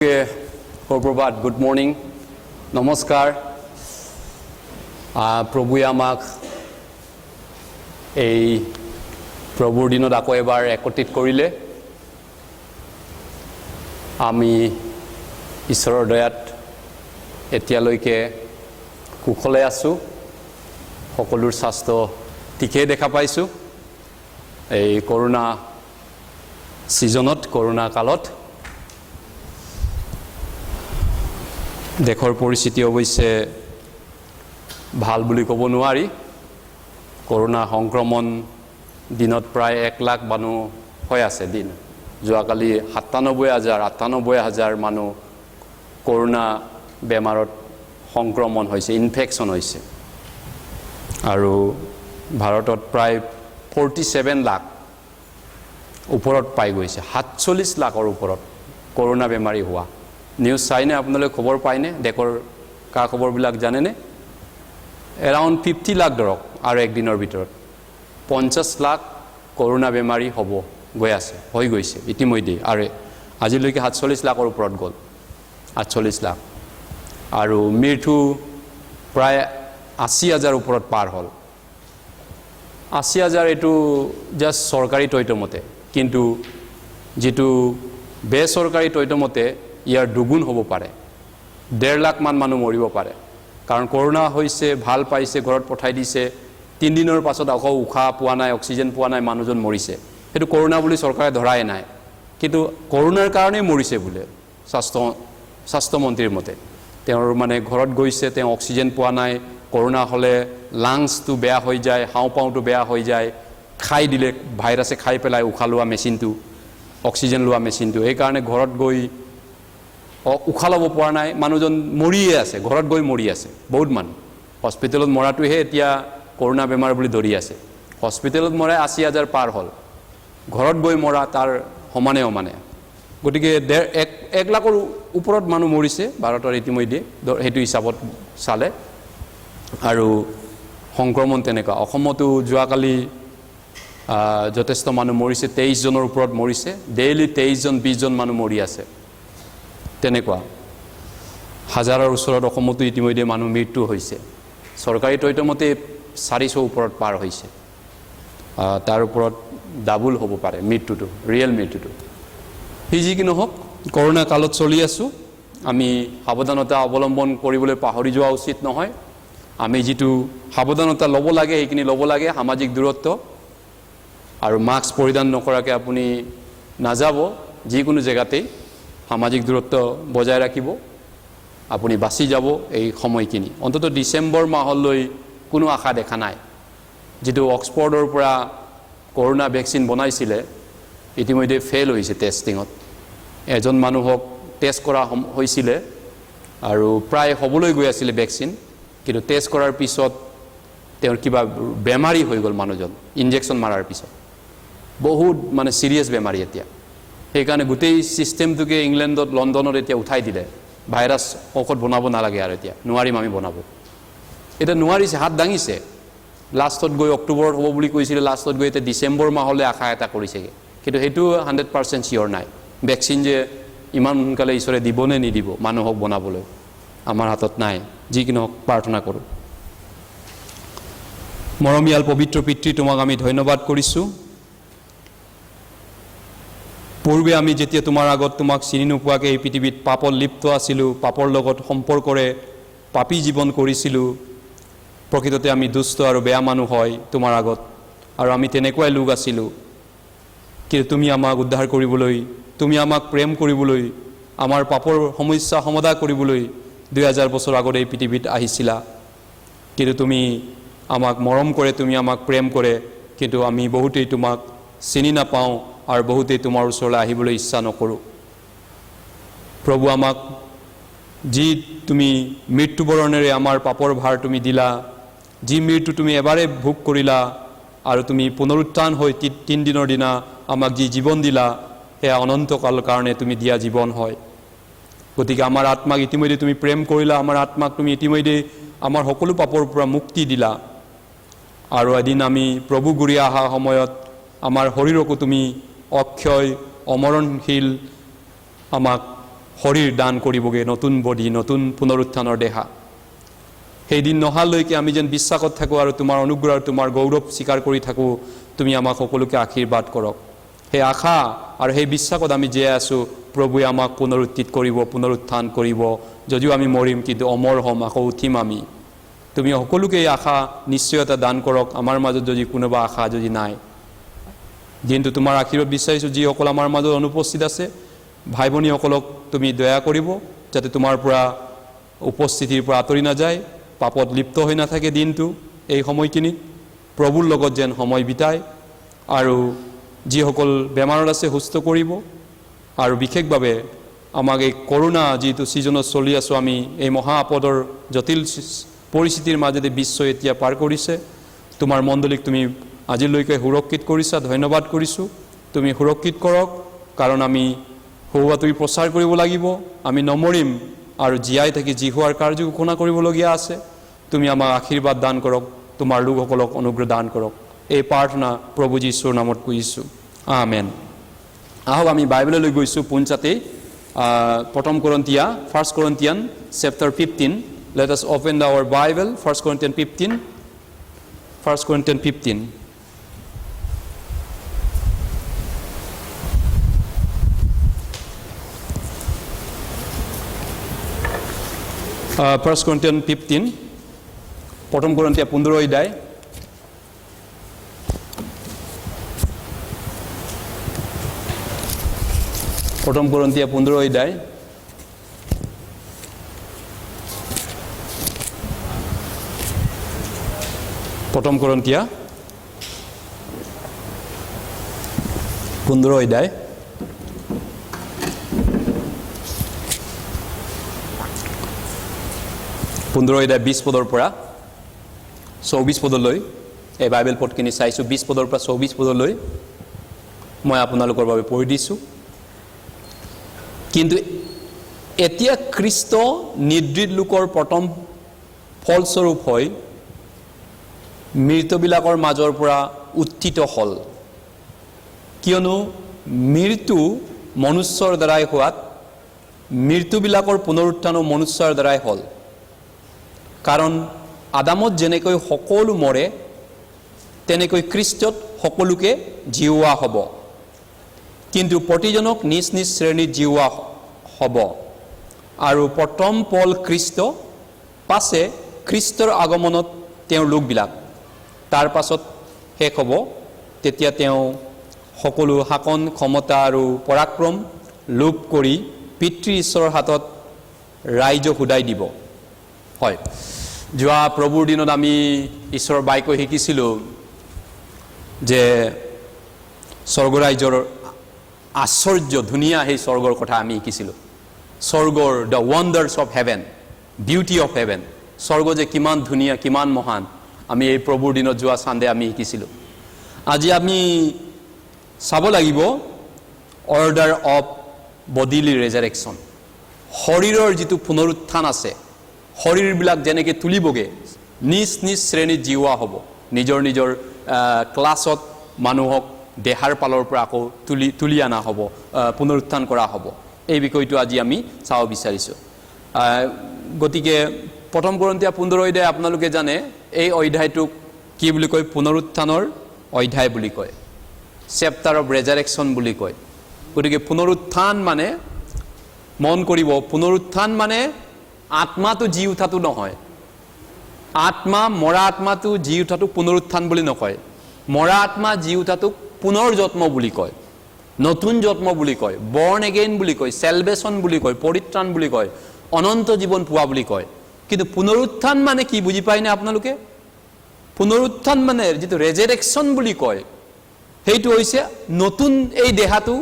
সুপ্ৰভাত, good morning, নমস্কাৰ। প্ৰভুয়ে আমাক এই প্ৰভুৰ দিনত আকৌ এবাৰ একত্ৰিত কৰিলে। আমি ঈশ্বৰৰ দয়াত এতিয়ালৈকে কুশলে আছোঁ, সকলোৰ স্বাস্থ্য ঠিকেই দেখা পাইছোঁ। এই কৰোণা ছিজনত, কৰোণা কালত দেশৰ পৰিস্থিতি অৱশ্যে ভাল বুলি ক'ব নোৱাৰি। কৰোণা সংক্ৰমণ দিনত প্ৰায় 1 লাখ মানুহ হৈ আছে দিন। যোৱাকালি 97,000 মানুহ কৰোণা বেমাৰত সংক্ৰমণ হৈছে, ইনফেকশ্যন হৈছে। আৰু ভাৰতত প্ৰায় 47 লাখ ওপৰত পাই গৈছে, 47 লাখৰ ওপৰত কৰোণা বেমাৰী হোৱা। নিউজ চাইনে আপোনালোকে, খবৰ পায়নে? দেশৰ কা খবৰবিলাক জানেনে? এৰাউণ্ড 50 লাখ ধৰক, আৰু একদিনৰ ভিতৰত 50 লাখ কৰোণা বেমাৰী হ'ব গৈ আছে, হৈ গৈছে ইতিমধ্যে। আৰু আজিলৈকে 47 লাখৰ ওপৰত গ'ল, 48 লাখ। আৰু মৃত্যু প্ৰায় 80,000 ওপৰত পাৰ হ'ল। 80,000 এইটো জাষ্ট চৰকাৰী তথ্য মতে, কিন্তু যিটো বেচৰকাৰী তথ্য মতে ইয়াৰ দুগুণ হ'ব পাৰে। 1.5 লাখ মান মানুহ মৰিব পাৰে। কাৰণ কৰোণা হৈছে, ভাল পাইছে, ঘৰত পঠাই দিছে, 3 দিনৰ পাছত আকৌ উশাহ পোৱা নাই, অক্সিজেন পোৱা নাই, মানুহজন মৰিছে। সেইটো কৰোণা বুলি চৰকাৰে ধৰাই নাই, কিন্তু কৰোণাৰ কাৰণেই মৰিছে বোলে স্বাস্থ্যমন্ত্ৰীৰ মতে। তেওঁৰ মানে ঘৰত গৈছে, তেওঁ অক্সিজেন পোৱা নাই, কৰোণা হ'লে লাংছটো বেয়া হৈ যায়, হাওঁপাওঁটো বেয়া হৈ যায়, খাই দিলে ভাইৰাছে খাই পেলাই উশাহ লোৱা মেচিনটো, অক্সিজেন লোৱা মেচিনটো। সেইকাৰণে ঘৰত গৈ উশাহ ল'ব পৰা নাই, মানুহজন মৰিয়ে আছে, ঘৰত গৈ মৰি আছে। বহুত মানুহ হস্পিটেলত মৰাটোহে এতিয়া কৰোণা বেমাৰ বুলি ধৰি আছে। হস্পিটেলত মৰাই 80,000 পাৰ হ'ল, ঘৰত গৈ মৰা তাৰ সমানে সমানে। গতিকে 1 লাখৰ ওপৰত মানুহ মৰিছে ভাৰতৰ ইতিমধ্যে, সেইটো হিচাপত চালে। আৰু সংক্ৰমণ তেনেকুৱা। অসমতো যোৱাকালি যথেষ্ট মানুহ মৰিছে, 23 জনৰ ওপৰত মৰিছে। ডেইলি 23 জন 20 জন মানুহ মৰি আছে। তেনেকুৱা হাজাৰৰ ওচৰত অসমতো ইতিমধ্যে মানুহ মৃত্যু হৈছে। চৰকাৰী তথ্য মতে 400 ওপৰত পাৰ হৈছে। তাৰ ওপৰত ডাবল হ'ব পাৰে মৃত্যুটো, ৰিয়েল মৃত্যুটো। যি কি নহওক, কৰোণা কালত চলি আছোঁ। আমি সাৱধানতা অৱলম্বন কৰিবলৈ পাহৰি যোৱা উচিত নহয়। আমি যিটো সাৱধানতা ল'ব লাগে সেইখিনি ল'ব লাগে। সামাজিক দূৰত্ব আৰু মাস্ক পৰিধান নকৰাকৈ আপুনি নাযাব যিকোনো জেগাতেই। সামাজিক দূৰত্ব বজাই ৰাখিব, আপুনি বাচি যাব এই সময়খিনি। অন্তত ডিচেম্বৰ মাহলৈ কোনো আশা দেখা নাই। যিটো অক্সফৰ্ডৰ পৰা কৰোণা ভেকচিন বনাইছিলে, ইতিমধ্যে ফেইল হৈছে টেষ্টিঙত। এজন মানুহক টেষ্ট কৰা হৈছিলে আৰু প্ৰায় হ'বলৈ গৈ আছিলে ভেকচিন, কিন্তু টেষ্ট কৰাৰ পিছত তেওঁৰ কিবা বেমাৰী হৈ গ'ল মানুহজন, ইনজেকশ্যন মাৰাৰ পিছত। বহুত মানে চিৰিয়াছ বেমাৰী এতিয়া। সেইকাৰণে গোটেই ছিষ্টেমটোকে ইংলেণ্ডত, লণ্ডনত এতিয়া উঠাই দিলে। ভাইৰাছ ঔষধ বনাব নালাগে আৰু এতিয়া নোৱাৰিম আমি বনাব। এতিয়া নোৱাৰিছে, হাত দাঙিছে। লাষ্টত গৈ অক্টোবৰত হ'ব বুলি কৈছিলে, লাষ্টত গৈ এতিয়া ডিচেম্বৰ মাহলৈ আশা এটা কৰিছেগৈ। কিন্তু সেইটো 100% চিয়'ৰ নাই। ভেকচিন যে ইমান সোনকালে ঈশ্বৰে দিবনে নিদিব মানুহক বনাবলৈ, আমাৰ হাতত নাই। যি কি নহওক, প্ৰাৰ্থনা কৰোঁ। মৰমীয়াল পবিত্ৰ পিতৃ, তোমাক আমি ধন্যবাদ কৰিছোঁ। পূৰ্বে আমি যেতিয়া তোমাৰ আগত তোমাক চিনি নোপোৱাকৈ এই পৃথিৱীত পাপত লিপ্ত আছিলোঁ, পাপৰ লগত সম্পৰ্কৰে পাপী জীৱন কৰিছিলোঁ। প্ৰকৃততে আমি দুষ্ট আৰু বেয়া মানুহ হয় তোমাৰ আগত, আৰু আমি তেনেকুৱাই লোক আছিলোঁ। কিন্তু তুমি আমাক উদ্ধাৰ কৰিবলৈ, তুমি আমাক প্ৰেম কৰিবলৈ, আমাৰ পাপৰ সমস্যা সমাধা কৰিবলৈ 2000 বছৰ আগত এই পৃথিৱীত আহিছিলা। কিন্তু তুমি আমাক মৰম কৰে, তুমি আমাক প্ৰেম কৰে, কিন্তু আমি বহুতেই তোমাক চিনি নাপাওঁ আৰু বহুতেই তোমাৰ ওচৰলৈ আহিবলৈ ইচ্ছা নকৰোঁ। প্ৰভু, আমাক যি তুমি মৃত্যুবৰণেৰে আমাৰ পাপৰ ভাৰ তুমি দিলা, যি মৃত্যু তুমি এবাৰে ভোগ কৰিলা, আৰু তুমি পুনৰুত্থান হৈ 3 দিনৰ দিনা আমাক যি জীৱন দিলা, সেয়া অনন্তকালৰ কাৰণে তুমি দিয়া জীৱন হয়। গতিকে আমাৰ আত্মাক ইতিমধ্যে তুমি প্ৰেম কৰিলা, আমাৰ আত্মাক তুমি ইতিমধ্যে আমাৰ সকলো পাপৰ পৰা মুক্তি দিলা। আৰু এদিন আমি প্ৰভু ঘূৰি অহা সময়ত আমাৰ শৰীৰকো তুমি অক্ষয় অমৰণশীল আমাক শৰীৰ দান কৰিবগৈ, নতুন বডি, নতুন পুনৰুত্থানৰ দেহা। সেই দিন নহালৈকে আমি যেন বিশ্বাসত থাকোঁ আৰু তোমাৰ অনুগ্ৰহ আৰু তোমাৰ গৌৰৱ স্বীকাৰ কৰি থাকোঁ। তুমি আমাক সকলোকে আশীৰ্বাদ কৰক। সেই আশা আৰু সেই বিশ্বাসত আমি জীয়াই আছোঁ। প্ৰভুৱে আমাক পুনৰুত্থিত কৰিব, পুনৰুত্থান কৰিব। যদিও আমি মৰিম কিন্তু অমৰ হ'ম, আকৌ উঠিম আমি। তুমি সকলোকে এই আশা নিশ্চয়তা দান কৰক। আমাৰ মাজত যদি কোনোবা আশা যদি নাই, দিনটো তোমাৰ আশীৰ্বাদ বিচাৰিছোঁ। যিসকল আমাৰ মাজত অনুপস্থিত আছে ভাই ভনীসকলক তুমি দয়া কৰিব, যাতে তোমাৰ পৰা উপস্থিতিৰ পৰা আঁতৰি নাযায়, পাপত লিপ্ত হৈ নাথাকে দিনটো। এই সময়খিনিত প্ৰভুৰ লগত যেন সময় বিতায় আৰু যিসকল বেমাৰত আছে সুস্থ কৰিব। আৰু বিশেষভাৱে আমাক এই কৰোণা যিটো ছিজনত চলি আছোঁ আমি, এই মহা আপদৰ জটিল পৰিস্থিতিৰ মাজেদি বিশ্ব এতিয়া পাৰ কৰিছে। তোমাৰ মণ্ডলীক তুমি আজিলৈকে সুৰক্ষিত কৰিছা, ধন্যবাদ কৰিছোঁ। তুমি সুৰক্ষিত কৰক, কাৰণ আমি সৌৱাতুৰি প্ৰচাৰ কৰিব লাগিব। আমি নমৰিম আৰু জীয়াই থাকি যি হোৱাৰ কাৰ্য ঘোষণা কৰিবলগীয়া আছে। তুমি আমাক আশীৰ্বাদ দান কৰক, তোমাৰ লোকসকলক অনুগ্ৰহ দান কৰক। এই প্ৰাৰ্থনা প্ৰভু যীশুৰ নামত কৰিছোঁ, আমেন। আহক আমি বাইবেললৈ গৈছোঁ পোনচাতেই। প্ৰথম কৰিন্থিয়া, 1 Corinthians chapter 15. Let us open our Bible, 1 Corinthians 15. 1 Corinthians 15. 1 Corinthians 15, প্ৰথম কৰিন্থিয়া 15 অধ্যায়। প্ৰথম কৰিন্থিয়া 15 অধ্যায়। প্ৰথম কৰিন্থিয়া 15 অধ্যায়। পোন্ধৰ অধ্যায় 20 পদৰ পৰা 24 পদলৈ এই বাইবেল পদখিনি চাইছোঁ। 20 পদৰ পৰা 24 পদলৈ মই আপোনালোকৰ বাবে পঢ়ি দিছোঁ। কিন্তু এতিয়া খ্ৰীষ্ট নিদ্ৰিত লোকৰ প্ৰথম ফলস্বৰূপ হৈ মৃতবিলাকৰ মাজৰ পৰা উত্থিত হ'ল। কিয়নো মৃত্যু মনুষ্যৰ দ্বাৰাই হোৱাত মৃত্যুবিলাকৰ পুনৰুত্থানো মনুষ্যৰ দ্বাৰাই হ'ল। কাৰণ আদামত যেনেকৈ সকলো মৰে, তেনেকৈ খ্ৰীষ্টত সকলোকে জীওৱা হ'ব। কিন্তু প্ৰতিজনক নিজ নিজ শ্ৰেণীত জীওৱা হ'ব। আৰু প্ৰথম ফল খ্ৰীষ্ট, পাছে খ্ৰীষ্টৰ আগমনত তেওঁৰ লোকবিলাক। তাৰ পাছত শেষ হ'ব, তেতিয়া তেওঁ সকলো শাসন, ক্ষমতা আৰু পৰাক্ৰম লোপ কৰি পিতৃ ঈশ্বৰৰ হাতত ৰাইজক শুদাই দিব। হয়, যোৱা প্ৰভুৰ দিনত আমি ঈশ্বৰৰ বাক্য শিকিছিলোঁ যে স্বৰ্গৰাজ্যৰ আশ্চৰ্য ধুনীয়া সেই স্বৰ্গৰ কথা আমি শিকিছিলোঁ। স্বৰ্গৰ the wonders of heaven, beauty of heaven, স্বৰ্গ যে কিমান ধুনীয়া, কিমান মহান, আমি এই প্ৰভুৰ দিনত যোৱা চানডে আমি শিকিছিলোঁ। আজি আমি চাব লাগিব অৰ্ডাৰ অফ বডিলি ৰেজাৰেকশ্যন। শৰীৰৰ যিটো পুনৰুত্থান আছে, শৰীৰবিলাক যেনেকৈ তুলিবগৈ, নিজ নিজ শ্ৰেণীত জীওৱা হ'ব। নিজৰ নিজৰ ক্লাছত মানুহক দেহাৰ পালৰ পৰা আকৌ তুলি অনা হ'ব, পুনৰুত্থান কৰা হ'ব। এই বিষয়টো আজি আমি চাব বিচাৰিছোঁ। গতিকে প্ৰথম কৰিন্থিয়া 15 অধ্যায় আপোনালোকে জানে, এই অধ্যায়টোক কি বুলি কয়? পুনৰুত্থানৰ অধ্যায় বুলি কয়, চেপ্টাৰ অফ ৰেজাৰেকশ্যন বুলি কয়। গতিকে পুনৰুত্থান মানে, মন কৰিব, পুনৰুত্থান মানে আত্মাটো জি উঠাটো নহয়। আত্মা, মৰা আত্মাটো জি উঠাটো পুনৰুত্থান বুলি নকয়। মৰা আত্মা জি উঠাটোক পুনৰ জন্ম বুলি কয়, নতুন জন্ম বুলি কয়, বৰ্ণ এগেইন বুলি কয়, চেলভেশ্যন বুলি কয়, পৰিত্ৰাণ বুলি কয়, অনন্ত জীৱন পোৱা বুলি কয়। কিন্তু পুনৰুত্থান মানে কি বুজি পায়নে আপোনালোকে? পুনৰুত্থান মানে যিটো ৰেজাৰেকশ্যন বুলি কয়, সেইটো হৈছে নতুন এই দেহাটো,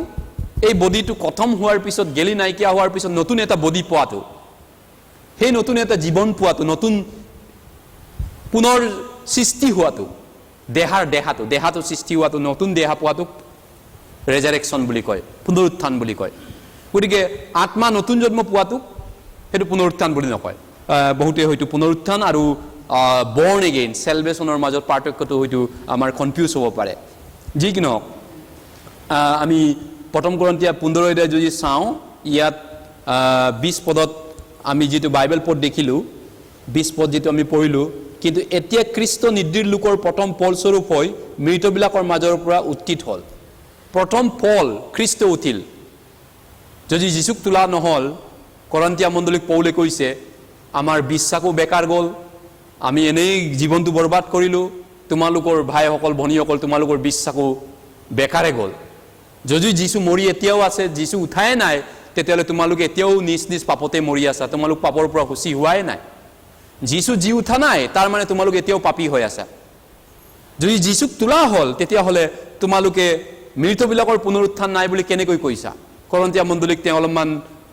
এই বডিটো খতম হোৱাৰ পিছত, গেলি নাইকিয়া হোৱাৰ পিছত নতুন এটা বডি পোৱাটো, সেই নতুন এটা জীৱন পোৱাটো, নতুন পুনৰ সৃষ্টি হোৱাটো, দেহাটো সৃষ্টি হোৱাটো, নতুন দেহা পোৱাটোক ৰেজাৰেকশ্যন বুলি কয়, পুনৰুত্থান বুলি কয়। গতিকে আত্মা নতুন জন্ম পোৱাটোক সেইটো পুনৰুত্থান বুলি নকয়। বহুতে হয়তো পুনৰুত্থান আৰু বৰ্ণ এগেইন, চেলভেশ্যনৰ মাজত পাৰ্থক্যটো হয়তো আমাৰ কনফিউজ হ'ব পাৰে। যি কি নহওক, আমি প্ৰথম কৰিন্থিয়া 15 অধ্যায় যদি চাওঁ, ইয়াত 20 পদত আমি যেটো বাইবেল পদ দেখিলো 20 পদ যেটো আমি পঢ়িলো কিন্তু এতিয়া খ্ৰীষ্ট নিৰ্দীৰ লোকৰ প্ৰথম ফলস্বৰূপ হৈ মৃতবিলাকৰ মাজৰ পৰা উত্থিত হ'ল প্ৰথম ফল খ্ৰীষ্ট উঠিল যদি যীশুক তোলা নহল কৰন্তিয়া মণ্ডলীক পৌলে কৈছে আমাৰ বিশ্বাসও বেকাৰ গ'ল আমি এনেই জীৱনটো বৰবাদ কৰিলো তোমালোকৰ ভাইসকল ভনীসকল তোমালোকৰ বিশ্বাসও বেকাৰে গ'ল যদি যীশু মৰি এতিয়াও আছে যীশু উঠাই নাই তেতিয়ালে তোমালোকে এতিয়াও নিজ নিজ পাপতে মৰি আছা তোমালোক পাপৰ পৰা হুচি হোৱাই নাই যীশু জি উঠা নাই তাৰ মানে তোমালোক এতিয়াও পাপী হৈ আছা যদি যীশুক তোলা হল তেতিয়া হলে তোমালোকে মৃতবিলাকৰ পুনৰুত্থান নাই বুলি কেনেকৈ কৈছা কৰন্তিয়া মণ্ডলীক তেওঁ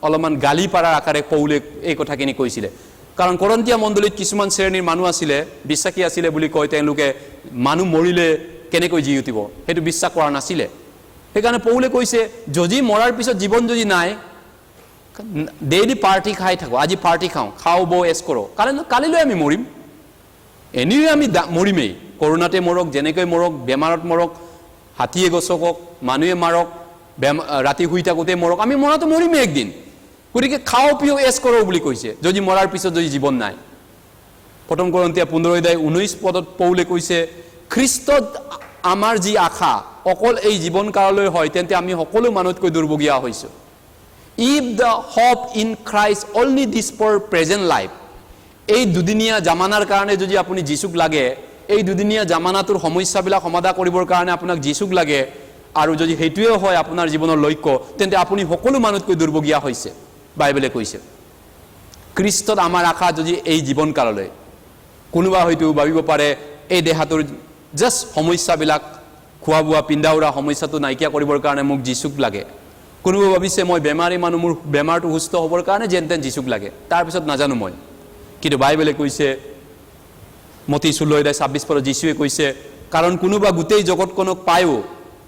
অলপমান গালি পাৰাৰ আকাৰে পৌলে এই কথাখিনি কৈছিলে কাৰণ কৰন্তিয়া মণ্ডলীত কিছুমান শ্ৰেণীৰ মানুহ আছিলে বিশ্বাসী আছিলে বুলি কয় তেওঁলোকে মানুহ মৰিলে কেনেকৈ জি উঠিব সেইটো বিশ্বাস কৰা নাছিলে সেইকাৰণে পৌলে কৈছে যদি মৰাৰ পিছত জীৱন যদি নাই ডেইলি পাৰ্টি খাই থাকো আজি পাৰ্টি খাওঁ খাও বো এছ কৰো কালিলৈ আমি মৰিম এনি আমি মৰিমেই কৰোনাতে মৰক যেনেকৈ মৰক বেমাৰত মৰক হাতীয়ে গছকক মানুহে মাৰক ৰাতি শুই থাকোতে মৰক আমি মৰাটো মৰিমেই একদিন গতিকে খাও পিও এছ কৰো বুলি কৈছে যদি মৰাৰ পিছত যদি জীৱন নাই প্ৰথম কৰন্তিয়া 15:19 পদত পৌলে কৈছে খ্ৰীষ্টত আমাৰ যি আশা অকল এই জীৱন কাললৈ হয় তেন্তে আমি সকলো মানুহতকৈ দুৰ্ভগীয়া হৈছো if the hope in Christ only this for present life এই দুদিনীয়া জামানাৰ কাৰণে যদি আপুনি যীশুক লাগে এই দুদিনীয়া জামানাটোৰ সমস্যাবিলাক সমাধান কৰিবৰ কাৰণে আপোনাক যীশুক লাগে আৰু যদি হেতুৱে হয় আপোনাৰ জীৱনৰ লক্ষ্য তেন্তে আপুনি সকলো মানুহতকৈ দুৰ্ভগীয়া হৈছে বাইবেলে কৈছে খ্ৰীষ্টত আমাৰ আশা যদি এই জীৱন কাললৈ কোনোবা হয়তো ভাবিব পাৰে এই দেহাটোৰ জাস্ট সমস্যাবিলাক খোৱা বোৱা পিন্ধাউৰা সমস্যাটো নাইকিয়া কৰিবৰ কাৰণে মোক যীশুক লাগে কোনোবা ভাবিছে মই বেমাৰী মানুহ মোৰ বেমাৰটো সুস্থ হ'বৰ কাৰণে যেনতেন যীশুক লাগে তাৰপিছত নাজানো মই কিন্তু বাইবেলে কৈছে মতি 16:26 পদত যীশুৱে কৈছে কাৰণ কোনোবা গোটেই জগতখনক পায়ও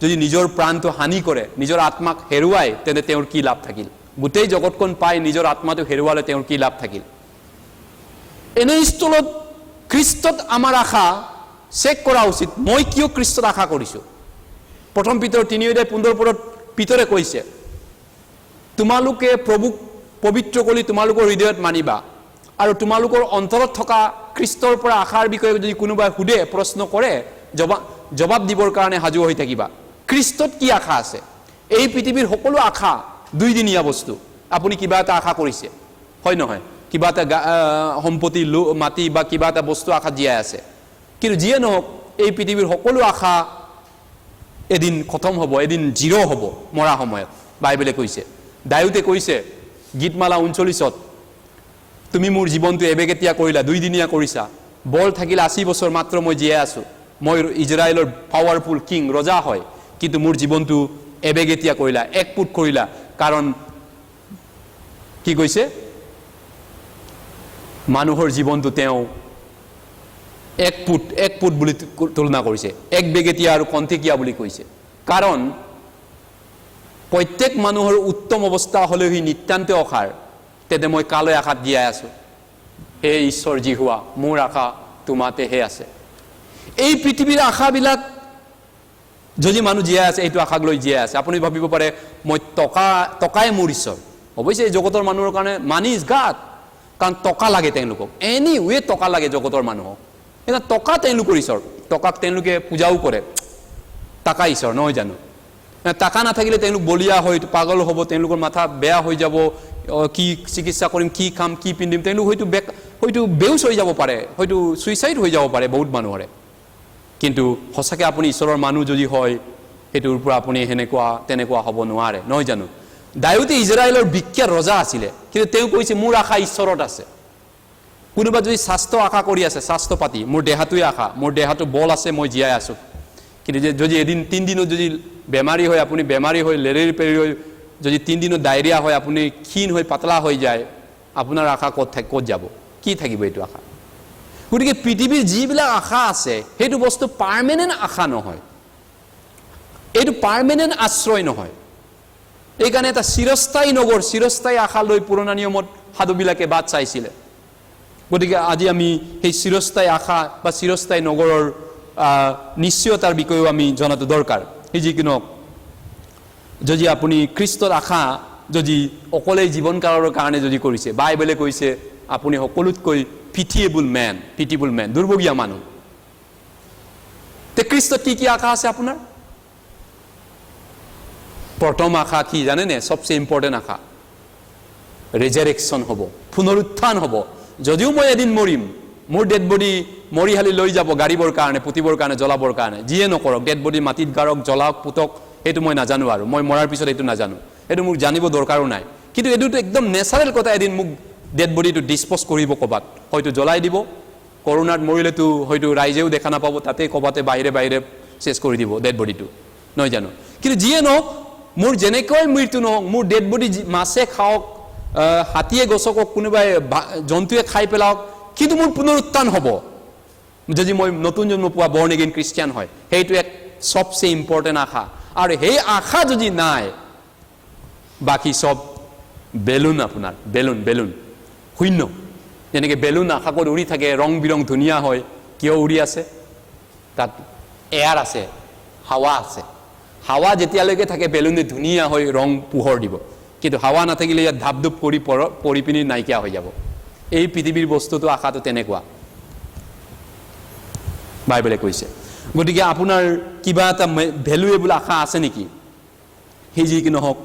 যদি নিজৰ প্ৰাণটো হানি কৰে নিজৰ আত্মাক হেৰুৱাই তেন্তে তেওঁৰ কি লাভ থাকিল গোটেই জগতখন পাই নিজৰ আত্মাটো হেৰুৱালে তেওঁৰ কি লাভ থাকিল এনে স্থলত খ্ৰীষ্টত আমাৰ আশা চেক কৰা উচিত মই কিয় খ্ৰীষ্টত আশা কৰিছো প্ৰথম পিতৰ 3:15 পদত পিতৰে কৈছে তোমালোকে প্ৰভুক পবিত্ৰ কৰি তোমালোকৰ হৃদয়ত মানিবা আৰু তোমালোকৰ অন্তৰত থকা খ্ৰীষ্টৰ পৰা আশাৰ বিষয়ে যদি কোনোবাই সুধে প্ৰশ্ন কৰে জবাব দিবৰ কাৰণে সাজু হৈ থাকিবা খ্ৰীষ্টত কি আশা আছে এই পৃথিৱীৰ সকলো আশা দুইদিনীয়া বস্তু আপুনি কিবা এটা আশা কৰিছে হয় নহয় কিবা এটা সম্পত্তি মাটি বা কিবা এটা বস্তু আশা জীয়াই আছে কিন্তু যিয়ে নহওক এই পৃথিৱীৰ সকলো আশা এদিন খতম হ'ব এদিন জিৰো হ'ব মৰা সময়ত বাইবেলে কৈছে দায়ুতে কৈছে গীতমালা 39ত তুমি মোৰ জীৱনটো এবেগেতিয়া কৰিলা দুইদিনীয়া কৰিছা বল থাকিলে 80 বছৰ মাত্ৰ মই জীয়াই আছো মই ইজৰাইলৰ পাৱাৰফুল কিং ৰজা হয় কিন্তু মোৰ জীৱনটো এবেগেতিয়া কৰিলা এক ফুট কৰিলা কাৰণ কি কৈছে মানুহৰ জীৱনটো তেওঁ এক ফুট বুলি তুলনা কৰিছে এক বেগেতিয়া আৰু কন্তেকিয়া বুলি কৈছে কাৰণ প্ৰত্যেক মানুহৰ উত্তম অৱস্থা হলে হি নিত্যান্ত অখাৰ তেতে মই কালৈ আশাত জীয়াই আছো হে ঈশ্বৰ জিহুৱা মোৰ আশা তোমাতেহে আছে এই পৃথিৱীৰ আশাবিলাক যদি মানুহ জীয়াই আছে এইটো আশাক লৈ জীয়াই আছে আপুনি ভাবিব পাৰে মই টকাই মোৰ ঈশ্বৰ অৱশ্যে এই জগতৰ মানুহৰ কাৰণে মানি ইজ গাড কাৰণ টকা লাগে তেওঁলোকক এনিৱে টকা লাগে জগতৰ মানুহক এটা টকা তেওঁলোকৰ ঈশ্বৰ টকাক তেওঁলোকে পূজাও কৰে টাকা ঈশ্বৰ নহয় জানো টাকা নাথাকিলে তেওঁলোক বলিয়া হৈ পাগল হ'ব তেওঁলোকৰ মাথা বেয়া হৈ যাব কি চিকিৎসা কৰিম কি খাম কি পিন্ধিম তেওঁলোক হয়তো বেউচ হৈ যাব পাৰে হয়তো সুইচাইড হৈ যাব পাৰে বহুত মানুহৰে কিন্তু সঁচাকৈ আপুনি ঈশ্বৰৰ মানুহ যদি হয় সেইটোৰ পৰা আপুনি তেনেকুৱা হ'ব নোৱাৰে নহয় জানো দায়ুতে ইজৰাইলৰ বিখ্যাত ৰজা আছিলে কিন্তু তেওঁ কৈছে মোৰ আশা ঈশ্বৰত আছে কোনোবা যদি স্বাস্থ্য আশা কৰি আছে স্বাস্থ্য পাতি মোৰ দেহাটোৱে আশা মোৰ দেহাটো বল আছে মই জীয়াই আছো কিন্তু যদি এদিন 3 দিনত যদি বেমাৰী হয় আপুনি বেমাৰী হৈ লেৰেৰি পেৰি হৈ যদি 3 দিনত ডায়েৰিয়া হয় আপুনি ক্ষীণ হৈ পাতলা হৈ যায় আপোনাৰ আশা ক'ত যাব কি থাকিব এইটো আশা গতিকে পৃথিৱীৰ যিবিলাক আশা আছে সেইটো বস্তু পাৰ্মানেণ্ট আশা নহয় এইটো পাৰ্মানেণ্ট আশ্ৰয় নহয় এইকাৰণে এটা চিৰস্থায়ী নগৰ চিৰস্থায়ী আশা লৈ পুৰণা নিয়মত সাধুবিলাকে বাট চাইছিলে গতিকে আজি আমি সেই চিৰস্থায়ী আশা বা চিৰস্থায়ী নগৰৰ নিশ্চয়তাৰ বিষয়েও আমি জনাটো দৰকাৰ এই যিকোনো যদি আপুনি খ্ৰীষ্টৰ আশা যদি অকলে জীৱনকালৰ কাৰণে যদি কৰিছে বাইবেলে কৈছে আপুনি সকলোতকৈ পিটিএবল মেন দুৰ্ভগীয়া মানুহ তে খ্ৰীষ্টত কি আশা আছে আপোনাৰ প্ৰথম আশা কি জানে নে সবচে ইম্পৰ্টেন্ট আশা ৰিজাৰেকশ্যন হ'ব পুনৰুত্থান হ'ব যদিও মই এদিন মৰিম মোৰ ডেড বডি মৰিহালি লৈ যাব গাড়ীবৰ কাৰণে পুতিবৰ কাৰণে জ্বলাবৰ কাৰণে যিয়ে নকৰক ডেড বডি মাটিত গাৰক জ্বলাওক পুতক এটো মই নাজানো আৰু মই মৰাৰ পিছত এটো নাজানো এটো মোক জানিব দৰকাৰো নাই কিন্তু এটো একদম নেচাৰেল কথা এদিন মোক ডেড বডিটো ডিসপোজ কৰিব কবাত হয়তো জ্বলাই দিব কৰোনাত মৰিলেতো হয়তো ৰাইজেও দেখা নাপাব তাতে কবাতে বাহিৰে শেষ কৰি দিব ডেড বডিটো নহয় জানো কিন্তু যিয়ে নহওক মোৰ যেনেকৈ মৃত্যু নহওক মোৰ ডেড বডি মাছে খাওক হাতীয়ে গছকক কোনোবাই জন্তুৱে খাই পেলাওক কিন্তু মোৰ পুনৰুত্থান হ'ব যদি মই নতুন জন্ম পোৱা বৰ্ণ এগেইন খ্ৰীষ্টিয়ান হয় সেইটো এক সবচে ইম্পৰ্টেন্ট আশা আৰু সেই আশা যদি নাই বাকি সব বেলুন আপোনাৰ বেলুন শূন্য যেনেকৈ বেলুন আকাশত উৰি থাকে ৰং বিৰং ধুনীয়া হয় কিয় উৰি আছে তাত এয়াৰ আছে হাৱা আছে হাৱা যেতিয়ালৈকে থাকে বেলুনে ধুনীয়া হৈ ৰং পোহৰ দিব কিন্তু হাৱা নাথাকিলে ইয়াত ধাপধুপ কৰি পৰিপিনি নাইকিয়া হৈ যাব এই পৃথিৱীৰ বস্তুটো আশাটো তেনেকুৱা বাইবেলে কৈছে গতিকে আপোনাৰ কিবা এটা ভ্যালুএবল আশা আছে নেকি হে যি কি নহওক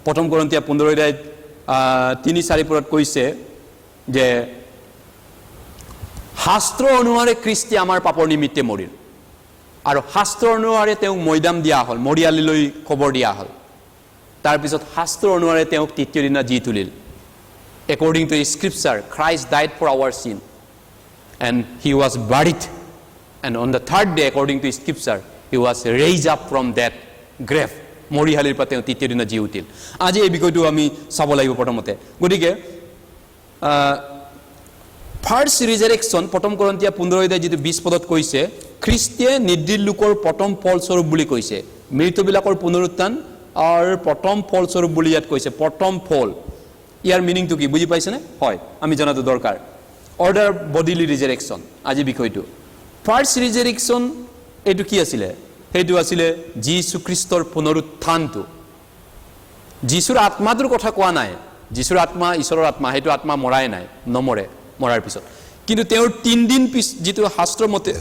প্ৰথম কৰিন্থিয়া 15 অধ্যায় 3-4 পদত কৈছে যে শাস্ত্ৰ অনুসাৰে খ্ৰীষ্টে আমাৰ পাপৰ নিমিত্তে মৰিল আৰু শাস্ত্ৰ অনুসাৰে তেওঁক মৈদাম দিয়া হ'ল মৰিয়ালিলৈ খবৰ দিয়া হ'ল তাৰ পিছত শাস্ত্ৰ অনুসাৰে তেওঁক তৃতীয় দিনা G তুলিল according to scripture Christ died for our sin and he was buried and on the third day according to scripture he was raised up from that grave মৰিহালিৰ পৰা তেওঁ তৃতীয় দিনা জি উঠিল আজি এই বিষয়টো আমি চাব লাগিব প্ৰথমতে গতিকে ফাৰ্স্ট ৰিজাৰেকশ্যন প্ৰথম কৰিন্থিয়া 15 অধ্যায় যেটো 20 পদত কৈছে খ্ৰীষ্টে নিৰ্দীল লোকৰ প্ৰথম ফলস্বৰূপ বুলি কৈছে মৃতবিলাকৰ পুনৰুত্থান আৰু প্ৰথম ফলস্বৰূপ বুলি ইয়াত কৈছে প্ৰথম ফল ইয়াৰ মিনিংটো কি বুজি পাইছেনে হয় আমি জানাটো দৰকাৰ অৰ্ডাৰ বডিলি ৰিজাৰেকশ্যন আজি বিষয়টো ফাৰ্স্ট ৰিজাৰেকশ্যন এটো কি আছিল হেতু আছিল যীশু খ্ৰীষ্টৰ পুনৰুত্থানটো যীশুৰ আত্মাটোৰ কথা কোৱা নাই যীশুৰ আত্মা ঈশ্বৰৰ আত্মা হেতু আত্মা মৰাই নাই নমৰে মৰাৰ পিছত কিন্তু তেওঁৰ 3 দিন পিছ যেটো শাস্ত্ৰৰ মতে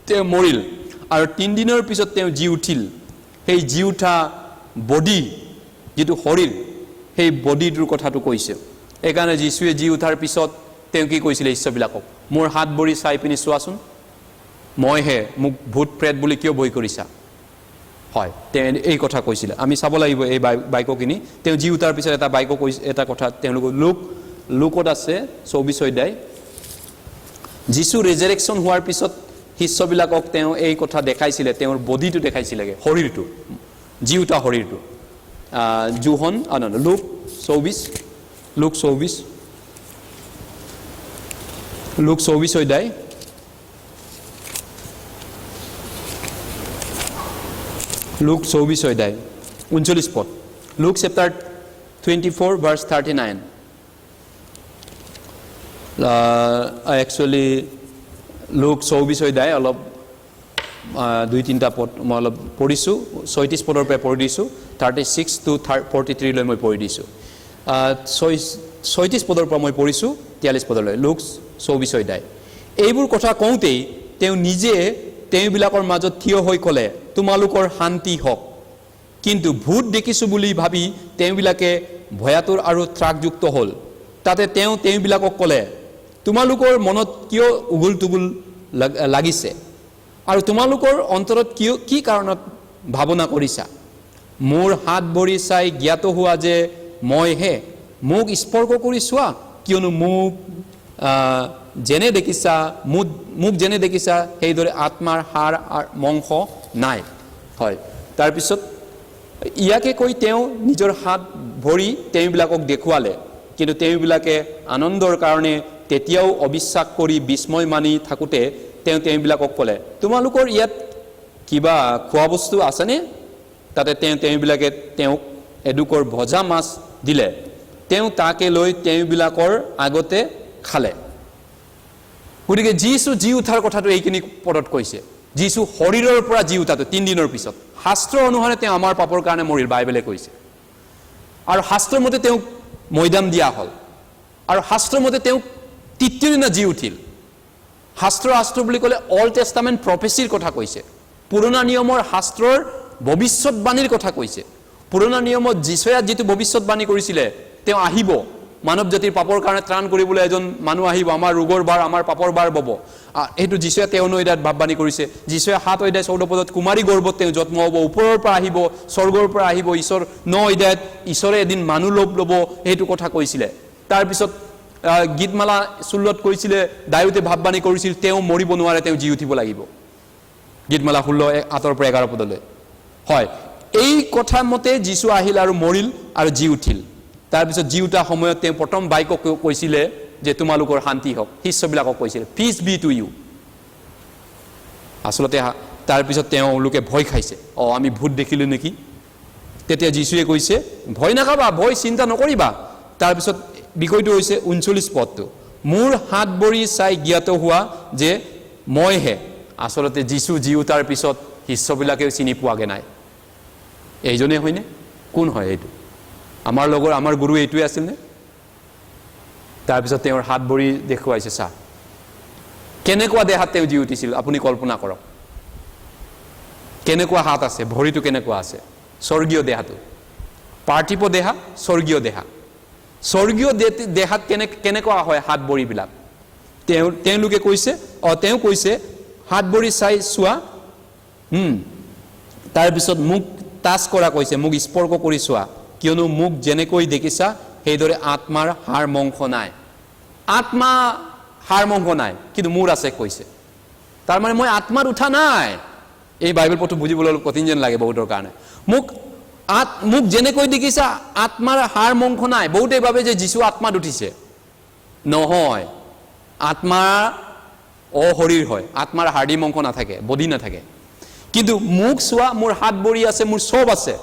তেওঁ মৰিল আৰু 3 দিনৰ পিছত তেওঁ জি উঠিল সেই জি উঠা বডি যেটো শৰীৰ সেই বডিটোৰ কথাটো কৈছে একাৰণে যীশুৱে জি উঠাৰ পিছত তেওঁ কি কৈছিল ইচ্ছাবিলাকক মোৰ হাত ভৰি চাই পিনি চোৱাচোন মই হে মোক ভূত প্ৰেত বুলি কিয় ভয় কৰিছা হয় তেওঁ এই কথা কৈছিল আমি চাব লাগিব এই বাইকখিনি তেওঁ জি উঠাৰ পিছত এটা বাইক কৈছে এটা কথা তেওঁলোক লোকত আছে 24 অধ্যায় যীশু ৰিজাৰেকশ্যন হোৱাৰ পিছত শিষ্যবিলাকক তেওঁ এই কথা দেখাইছিল তেওঁৰ বডিটো দেখাইছিলগে শৰীৰটো জি উঠা শৰীৰটো জোহন লুক 24 অধ্যায় Luke 24 অধ্যায় 39 পদ Luke chapter 24 verse 39 actually Luke 24 অধ্যায় অলপ 2-3টা পদ মই অলপ পঢ়িছো 36 পদৰ পৰা পঢ়ি দিছো 36 to 43 লৈ মই পঢ়ি দিছো 36 পদৰ পৰা মই পঢ়িছো 43 পদলৈ Luke 24 অধ্যায় এইবোৰ কথা কওঁতেই তেওঁ নিজে তেওঁবিলাকৰ মাজত থিয় হৈ ক'লে তোমালোকৰ শান্তি হওক কিন্তু ভূত দেখিছো বুলি ভাবি তেওঁবিলাকে ভয়াতুৰ আৰু ত্ৰাগযুক্ত হ'ল তাতে তেওঁবিলাকক ক'লে তোমালোকৰ মনত কিয় উগুল তুগুল লাগিছে আৰু তোমালোকৰ অন্তৰত কি কাৰণত ভাবনা কৰিছা মোৰ হাত ভৰি চাই জ্ঞাত হোৱা যে মই হে মোক স্পৰ্শ কৰি চোৱা কিয়নো মোক যেনে দেখিছা মোক যেনে দেখিছা সেইদৰে আত্মাৰ হাড় আৰু মাংস নাই হয় তাৰ পিছত ইয়াকে কৈ তেওঁ নিজৰ হাত ভৰি তেওঁবিলাকক দেখুৱালে কিন্তু তেওঁবিলাকে আনন্দৰ কাৰণে তেতিয়াও অবিশ্বাস কৰি বিস্ময় মানি থাকোতে তেওঁবিলাকক ক'লে তোমালোকৰ ইয়াত কিবা খোৱা বস্তু আছেনে তাতে তেওঁবিলাকে তেওঁক এডুকৰ ভজা মাছ দিলে তেওঁ তাকে লৈ তেওঁবিলাকৰ আগতে খালে গতিকে যীশু জি উঠাৰ কথাটো এইখিনি পদত কৈছে যীশু শৰীৰৰ পৰা জি উঠাটো 3 দিনৰ পিছত শাস্ত্ৰ অনুসাৰে তেওঁ আমাৰ পাপৰ কাৰণে মৰিল বাইবেলে কৈছে আৰু শাস্ত্ৰৰ মতে তেওঁক মৈদাম দিয়া হ'ল আৰু শাস্ত্ৰৰ মতে তেওঁক তৃতীয় দিনা জি উঠিল শাস্ত্ৰ বুলি ক'লে অল টেষ্টামেণ্ট প্ৰফেচিৰ কথা কৈছে পুৰণা নিয়মৰ শাস্ত্ৰৰ ভৱিষ্যতবাণীৰ কথা কৈছে পুৰণা নিয়মত যীশুৱে যিটো ভৱিষ্যতবাণী কৰিছিলে তেওঁ আহিব মানৱ জাতিৰ পাপৰ কাৰণে ত্ৰাণ কৰিবলৈ এজন মানুহ আহিব আমাৰ ৰোগৰ বাৰ আমাৰ পাপৰ বাৰ বব এইটো যীশুৱে 53 অধ্যায়ত ভাৱবাণী কৰিছে যীশুৱে 7 অধ্যায় 14 পদত কুমাৰী গৰ্ভত তেওঁ জন্ম হ'ব ওপৰৰ পৰা আহিব স্বৰ্গৰ পৰা আহিব ঈশ্বৰ 9 অধ্যায়ত ঈশ্বৰে এদিন মানুহ ল'ব এইটো কথা কৈছিলে তাৰ পিছত গীতমালা 16ত কৈছিলে দায়ুতে ভাৱবাণী কৰিছিল তেওঁ মৰিব নোৱাৰে তেওঁ জি উঠিব লাগিব গীতমালা 16 8 পৰা 11 পদলৈ হয় এই কথা মতে যীশু আহিল আৰু মৰিল আৰু জি উঠিল তাৰ পিছত জি উঠা সময়ত তেওঁ প্ৰথম বাইকক কৈছিলে যে তোমালোকৰ শান্তি হওক শিষ্যবিলাকক কৈছিলে পিচ বি টু ইউ আসলতে তাৰ পিছত তেওঁলোকে ভয় খাইছে আমি ভূত দেখিলো নেকি তেতিয়া যীশুৱে কৈছে ভয় নাখাবা ভয় চিন্তা নকৰিবা তাৰ পিছত বিষয়টো হৈছে 39 পদটো মোৰ হাত ভৰি চাই জ্ঞাত হোৱা যে মইহে আসলতে যীশু জি উঠাৰ পিছত শিষ্যবিলাকেও চিনি পোৱাগে নাই এইজনে হয়নে কোন হয় এইটো আমাৰ লগৰ আমাৰ গুৰু এইটোৱে আছিল নে তাৰ পিছত তেওঁৰ হাত ভৰি দেখুৱাইছে চা কেনেকুৱা দেহাত তেওঁ জি উঠিছিল আপুনি কল্পনা কৰক কেনেকুৱা হাত আছে ভৰিটো কেনেকুৱা আছে স্বৰ্গীয় দেহাটো পাৰ্থিব দেহা স্বৰ্গীয় দেহা স্বৰ্গীয় দেহাত কেনেকুৱা হয় হাত ভৰিবিলাক তেওঁলোকে কৈছে তেওঁ কৈছে হাত ভৰি চাই চোৱা তাৰ পিছত মোক টাচ কৰা কৈছে মোক স্পৰ্শ কৰি চোৱা কিয়নো মোক যেনেকৈ দেখিছা সেইদৰে আত্মাৰ হাড় মাংস নাই আত্মা হাড় মাংস নাই কিন্তু মোৰ আছে কৈছে তাৰ মানে মই আত্মাত উঠা নাই এই বাইবেল পঢ়ি বুজিবলৈ অলপ কঠিন যেন লাগে বহুতৰ কাৰণে মোক যেনেকৈ দেখিছা আত্মাৰ হাড় মাংস নাই বহুতে ভাবে যে যীশু আত্মাত উঠিছে নহয় আত্মা অশৰীৰ হয় আত্মাৰ হাড়ি মাংস নাথাকে বডি নাথাকে কিন্তু মোক চোৱা মোৰ হাত ভৰি আছে মোৰ সব আছে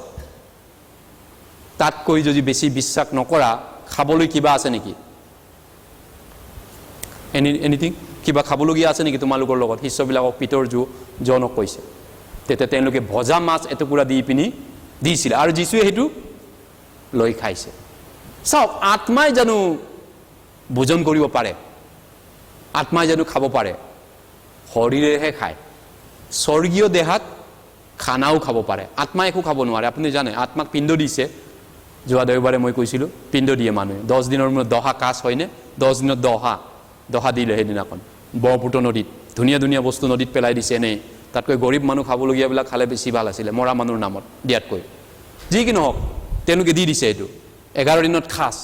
তাতকৈ যদি বেছি বিশ্বাস নকৰা খাবলৈ কিবা আছে নেকি এনিথিং কিবা খাবলগীয়া আছে নেকি তোমালোকৰ লগত শিষ্যবিলাকক পিতৰ জনক কৈছে তেতিয়া তেওঁলোকে ভজা মাছ এটুকুৰা দি পিনি দিছিল আৰু যীশুৱে সেইটো লৈ খাইছে চাওক আত্মাই জানো ভোজন কৰিব পাৰে আত্মাই জানো খাব পাৰে শৰীৰেহে খায় স্বৰ্গীয় দেহাত খানাও খাব পাৰে আত্মাই একো খাব নোৱাৰে আপুনি জানে আত্মাক পিণ্ড দিছে যোৱা দেওবাৰে মই কৈছিলোঁ পিণ্ড দিয়ে মানুহে 10 দিনৰ মূৰত দহা কাজ হয়নে 10 দিনত দহা দিলে সেইদিনাখন ব্ৰহ্মপুত্ৰ নদীত ধুনীয়া ধুনীয়া বস্তু নদীত পেলাই দিছে এনেই তাতকৈ গৰীব মানুহ খাবলগীয়াবিলাক খালে বেছি ভাল আছিলে মৰা মানুহৰ নামত দিয়াতকৈ যি কি নহওক তেওঁলোকে দি দিছে এইটো 11 দিনত খাজ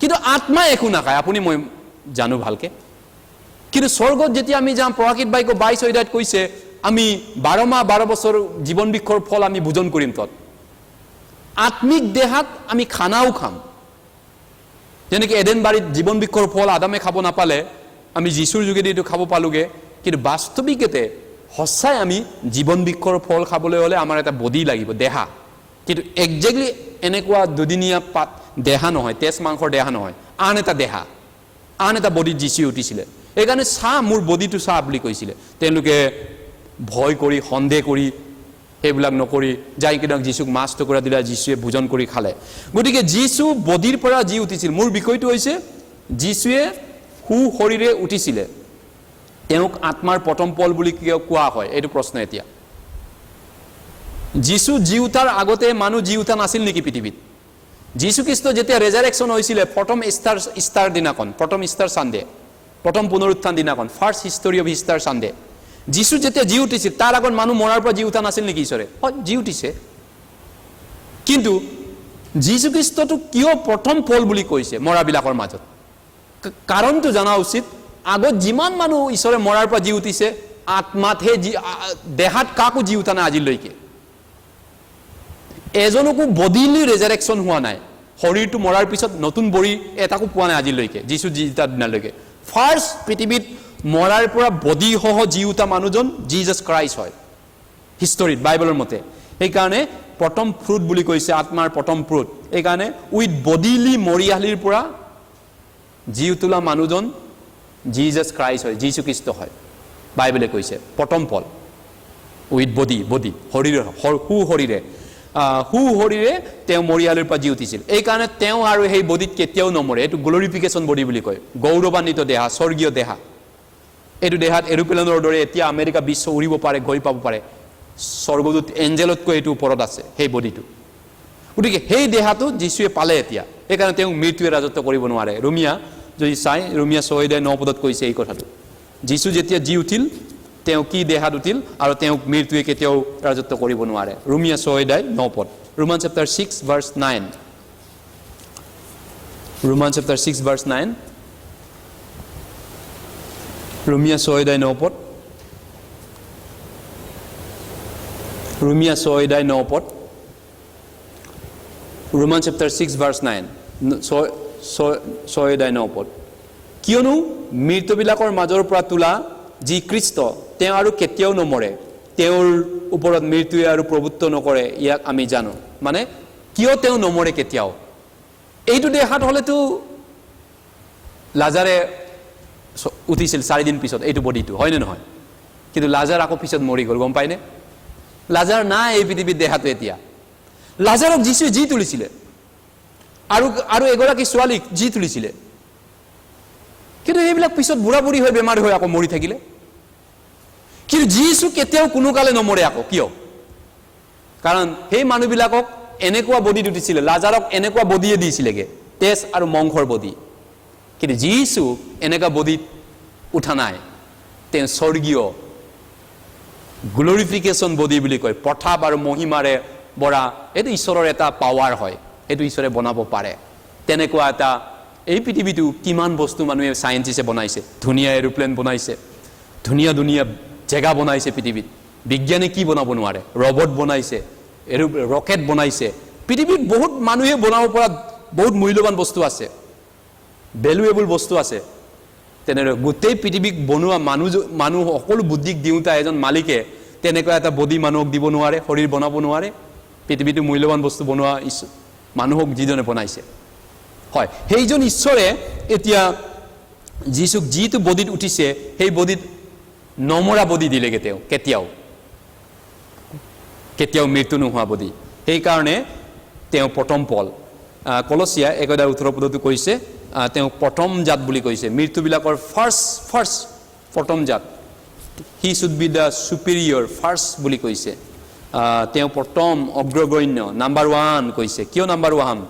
কিন্তু আত্মাই একো নাখায় আপুনি মই জানো ভালকে কিন্তু স্বৰ্গত যেতিয়া আমি যাম প্ৰকাশিত বাক্য 22 অধ্যায়ত কৈছে আমি 12 মাহ 12 বছৰ জীৱন বৃক্ষৰ ফল আমি ভোজন কৰিম তত আত্মিক দেহাত আমি খানাও খাম যেনেকৈ এডেন বাৰীত জীৱন বৃক্ষৰ ফল আদামে খাব নাপালে আমি যীশুৰ যোগেদি এইটো খাব পালোগে কিন্তু বাস্তৱিকতে সঁচাই আমি জীৱন বৃক্ষৰ ফল খাবলৈ হ'লে আমাৰ এটা বডি লাগিব দেহা কিন্তু একজেক্টলি এনেকুৱা দুদিনীয়া পাত দেহা নহয় তেজ মাংসৰ দেহা নহয় আন এটা দেহা আন এটা বডিত যীশু উঠিছিলে এইকাৰণে চা মোৰ বডিটো চা বুলি কৈছিলে তেওঁলোকে ভয় কৰি সন্দেহ কৰি এইবিলাক নকৰি যাই কিনে যীশুক মাছ টুকুৰা দিলে যীশুৱে ভোজন কৰি খালে গতিকে যীশু বডিৰ পৰা জি উঠিছিল মোৰ বিষয়টো হৈছে যীশুৱে শৰীৰে উঠিছিলে তেওঁক আত্মাৰ প্ৰথম ফল বুলি কিয় কোৱা হয় এইটো প্ৰশ্ন এতিয়া যীশু জি উঠাৰ আগতে মানুহ জি উঠা নাছিল নেকি পৃথিৱীত যীশু খ্ৰীষ্ট যেতিয়া ৰেজাৰেকশ্যন হৈছিলে প্ৰথম ইষ্টাৰ দিনাখন প্ৰথম ইষ্টাৰ ছানডে প্ৰথম পুনৰুত্থান দিনাখন first history of Easter Sunday যীশু যেতিয়া জি উঠিছিল তাৰ আগত মানুহ মৰাৰ পৰা জি উঠা নাছিল নেকি ঈশ্বৰে জি উঠিছে কিন্তু যীশু খ্ৰীষ্টটো কিয় প্ৰথম ফল বুলি কৈছে মৰাবিলাকৰ মাজত কাৰণটো জনা উচিত আগত যিমান মানুহ ঈশ্বৰে মৰাৰ পৰা জি উঠিছে আত্মাতহে দেহাত কাকো জি উঠা নাই আজিলৈকে এজনকো বডিলি ৰেজাৰেকশ্যন হোৱা নাই শৰীৰটো মৰাৰ পিছত নতুন বডি এটাকো পোৱা নাই আজিলৈকে যীশু জি উঠাৰ দিনালৈকে ফাৰ্ষ্ট পৃথিৱীত মৰাৰ পৰা বডি সহ জি উঠা মানুহজন জিজাছ ক্ৰাইষ্ট হয় হিষ্টৰীত বাইবেলৰ মতে সেইকাৰণে প্ৰথম ফ্ৰুট বুলি কৈছে আত্মাৰ প্ৰথম ফ্ৰুট এইকাৰণে উইথ বডিলি মৰিয়ালিৰ পৰা জি উঠা মানুহজন জিজাছ ক্ৰাইষ্ট হয় যীশু খ্ৰীষ্ট হয় বাইবেলে কৈছে প্ৰথম ফল উইথ বডি শৰীৰে হু হৰিৰে তেওঁ মৰিয়ালৰ পৰা জি উঠিছিল এই কাৰণে তেওঁ আৰু সেই বডিত কেতিয়াও নমৰে এইটো গ্লোৰিফিকেশ্যন বডি বুলি কয় গৌৰৱান্বিত দেহা স্বৰ্গীয় দেহা এইটো দেহাত এৰোপ্লেনৰ দৰে এতিয়া আমেৰিকা বিশ্ব উৰিব পাৰে গৈ পাব পাৰে স্বৰ্গদূত এঞ্জেলতকৈ এইটো ওপৰত আছে সেই বডিটো গতিকে সেই দেহাটো যীশুৱে পালে এতিয়া সেইকাৰণে তেওঁ মৃত্যুৱে ৰাজত্ব কৰিব নোৱাৰে ৰোমিয়া যদি চাই ৰোমিয়া 6:9 কৈছে এই কথাটো যীশু যেতিয়া জি উঠিল তেওঁ কি দেহাত উঠিল আৰু তেওঁক মৃত্যুৱে কেতিয়াও ৰাজত্ব কৰিব নোৱাৰে ৰোমিয়া 6:9 Romans chapter 6 verse 9 Romans chapter 6 verse 9 ৰোমিয়া 6:9 ৰোমিয়া 6:9 Romans chapter 6 verse 9 6:9 কিয়নো মৃতবিলাকৰ মাজৰ পৰা তোলা যি খ্ৰীষ্ট তেওঁ আৰু কেতিয়াও নমৰে তেওঁৰ ওপৰত মৃত্যুৱে আৰু প্ৰভুত্ব নকৰে ইয়াক আমি জানো মানে কিয় তেওঁ নমৰে কেতিয়াও এইটো দেহাত হলেতো লাজাৰে উঠিছিল 4 দিন পিছত এইটো বডিটো হয় নে নহয় কিন্তু লাজাৰ আকৌ পিছত মৰি গল গম পাইনে লাজাৰ নাই এই পৃথিৱীৰ দেহাটো এতিয়া লাজাৰক যীশুৱে জি তুলিছিলে আৰু এগৰাকী ছোৱালীক জি তুলিছিলে কিন্তু এইবিলাক পিছত বুঢ়া বুঢ়ী হৈ বেমাৰ হৈ আকৌ মৰি থাকিলে কিন্তু যীশু কেতিয়াও কোনো কালে নমৰে আকৌ কিয় কাৰণ সেই মানুহবিলাকক এনেকুৱা বডি দিছিলে লাজাৰক এনেকুৱা বডিয়ে দিছিলেগে তেজ আৰু মংসৰ বডি কিন্তু যীশু এনেকা বডিত উঠা নাই তেওঁ স্বৰ্গীয় গ্লোৰিফিকেশ্যন বডি বুলি কয় প্ৰতাপ আৰু মহিমাৰে বৰা এইটো ঈশ্বৰৰ এটা পাৱাৰ হয় এইটো ঈশ্বৰে বনাব পাৰে তেনেকুৱা এটা এই পৃথিৱীটো কিমান বস্তু মানুহে সায়েন্টিষ্টে বনাইছে ধুনীয়া এৰোপ্লেন বনাইছে ধুনীয়া ধুনীয়া জেগা বনাইছে পৃথিৱীত বিজ্ঞানে কি বনাব নোৱাৰে ৰবট বনাইছে ৰকেট বনাইছে পৃথিৱীত বহুত মানুহে বনাব পৰা বহুত মূল্যৱান বস্তু আছে ভ্যালুয়েবল বস্তু আছে তেনে গোটেই পৃথিৱীক বনোৱা মানুহ সকলো বুদ্ধিক দিওঁতা এজন মালিকে তেনেকুৱা এটা বডি মানুহক দিব নোৱাৰে শৰীৰ বনাব নোৱাৰে পৃথিৱীটো মূল্যৱান বস্তু বনোৱা মানুহক যিজনে বনাইছে হয় সেইজন ঈশ্বৰে এতিয়া যীশুক যিটো বডিত উঠিছে সেই বডিত নমৰা বডি দিলেগে তেওঁ কেতিয়াও মৃত্যু নোহোৱা বডি সেই কাৰণে তেওঁ প্ৰথম পল কলছিয়া 1:18 কৈছে তেওঁ প্ৰথম জাত বুলি কৈছে মৃত্যুবিলাকৰ ফাৰ্স্ট প্ৰথম জাত he should be the superior first বুলি কৈছে তেওঁ প্ৰথম অগ্ৰগণ্য নাম্বাৰ 1 কৈছে কিয় নাম্বাৰ 1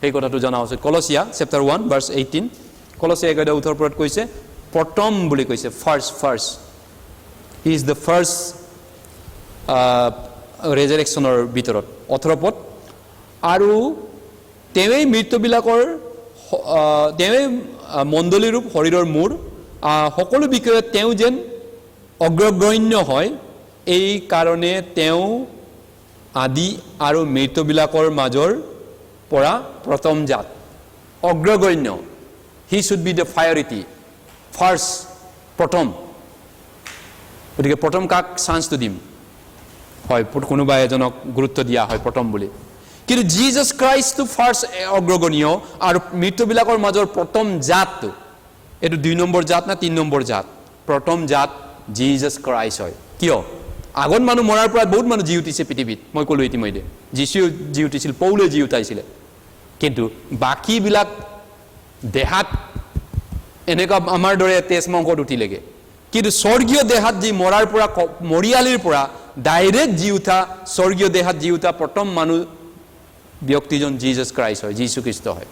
সেই কথাটো জনা উচিত কলছিয়া চেপ্টাৰ 1 ভাৰ্স 18 কলছিয়া 1:18 কৈছে প্ৰথম বুলি কৈছে first he is the first ৰেজাৰেকশ্যনৰ ভিতৰত 18 পদ আৰু তেৱেই মৃত্যুবিলাকৰ তেৱেই মণ্ডলী ৰূপ শৰীৰৰ মূৰ সকলো বিষয়ত তেওঁ যেন অগ্ৰগণ্য হয় এই কাৰণে তেওঁ আদি আৰু মৃত্যুবিলাকৰ মাজৰ পৰা প্ৰথম জাত অগ্ৰগণ্য he should be the priority first প্ৰথম গতিকে প্ৰথম কাক চান্সটো দিম হয় কোনোবা এজনক গুৰুত্ব দিয়া হয় প্ৰথম বুলি কিন্তু জিজাছ ক্ৰাইষ্টটো ফাৰ্স্ট অগ্ৰগণ্য আৰু মৃত্যুবিলাকৰ মাজৰ প্ৰথম জাতটো এইটো 2 নম্বৰ জাত না 3 নম্বৰ জাত প্ৰথম জাত জিজাছ ক্ৰাইষ্ট হয় কিয় আগত মানুহ মৰাৰ পৰা বহুত মানুহ জি উঠিছে পৃথিৱীত মই ক'লো ইতিমধ্যে যীশু জি উঠিছিল পৌলে জি উঠাইছিলে কিন্তু বাকীবিলাক দেহাত এনেকুৱা আমাৰ দৰে তেজ মাংসত উঠিলেগে কিন্তু স্বৰ্গীয় দেহাত যি মৰাৰ পৰা মৰিয়ালিৰ পৰা ডাইৰেক্ট জি উঠা স্বৰ্গীয় দেহাত জি উঠা প্ৰথম মানুহ ব্যক্তিজন জিজাছ ক্ৰাইষ্ট হয় যীশু খ্ৰীষ্ট হয়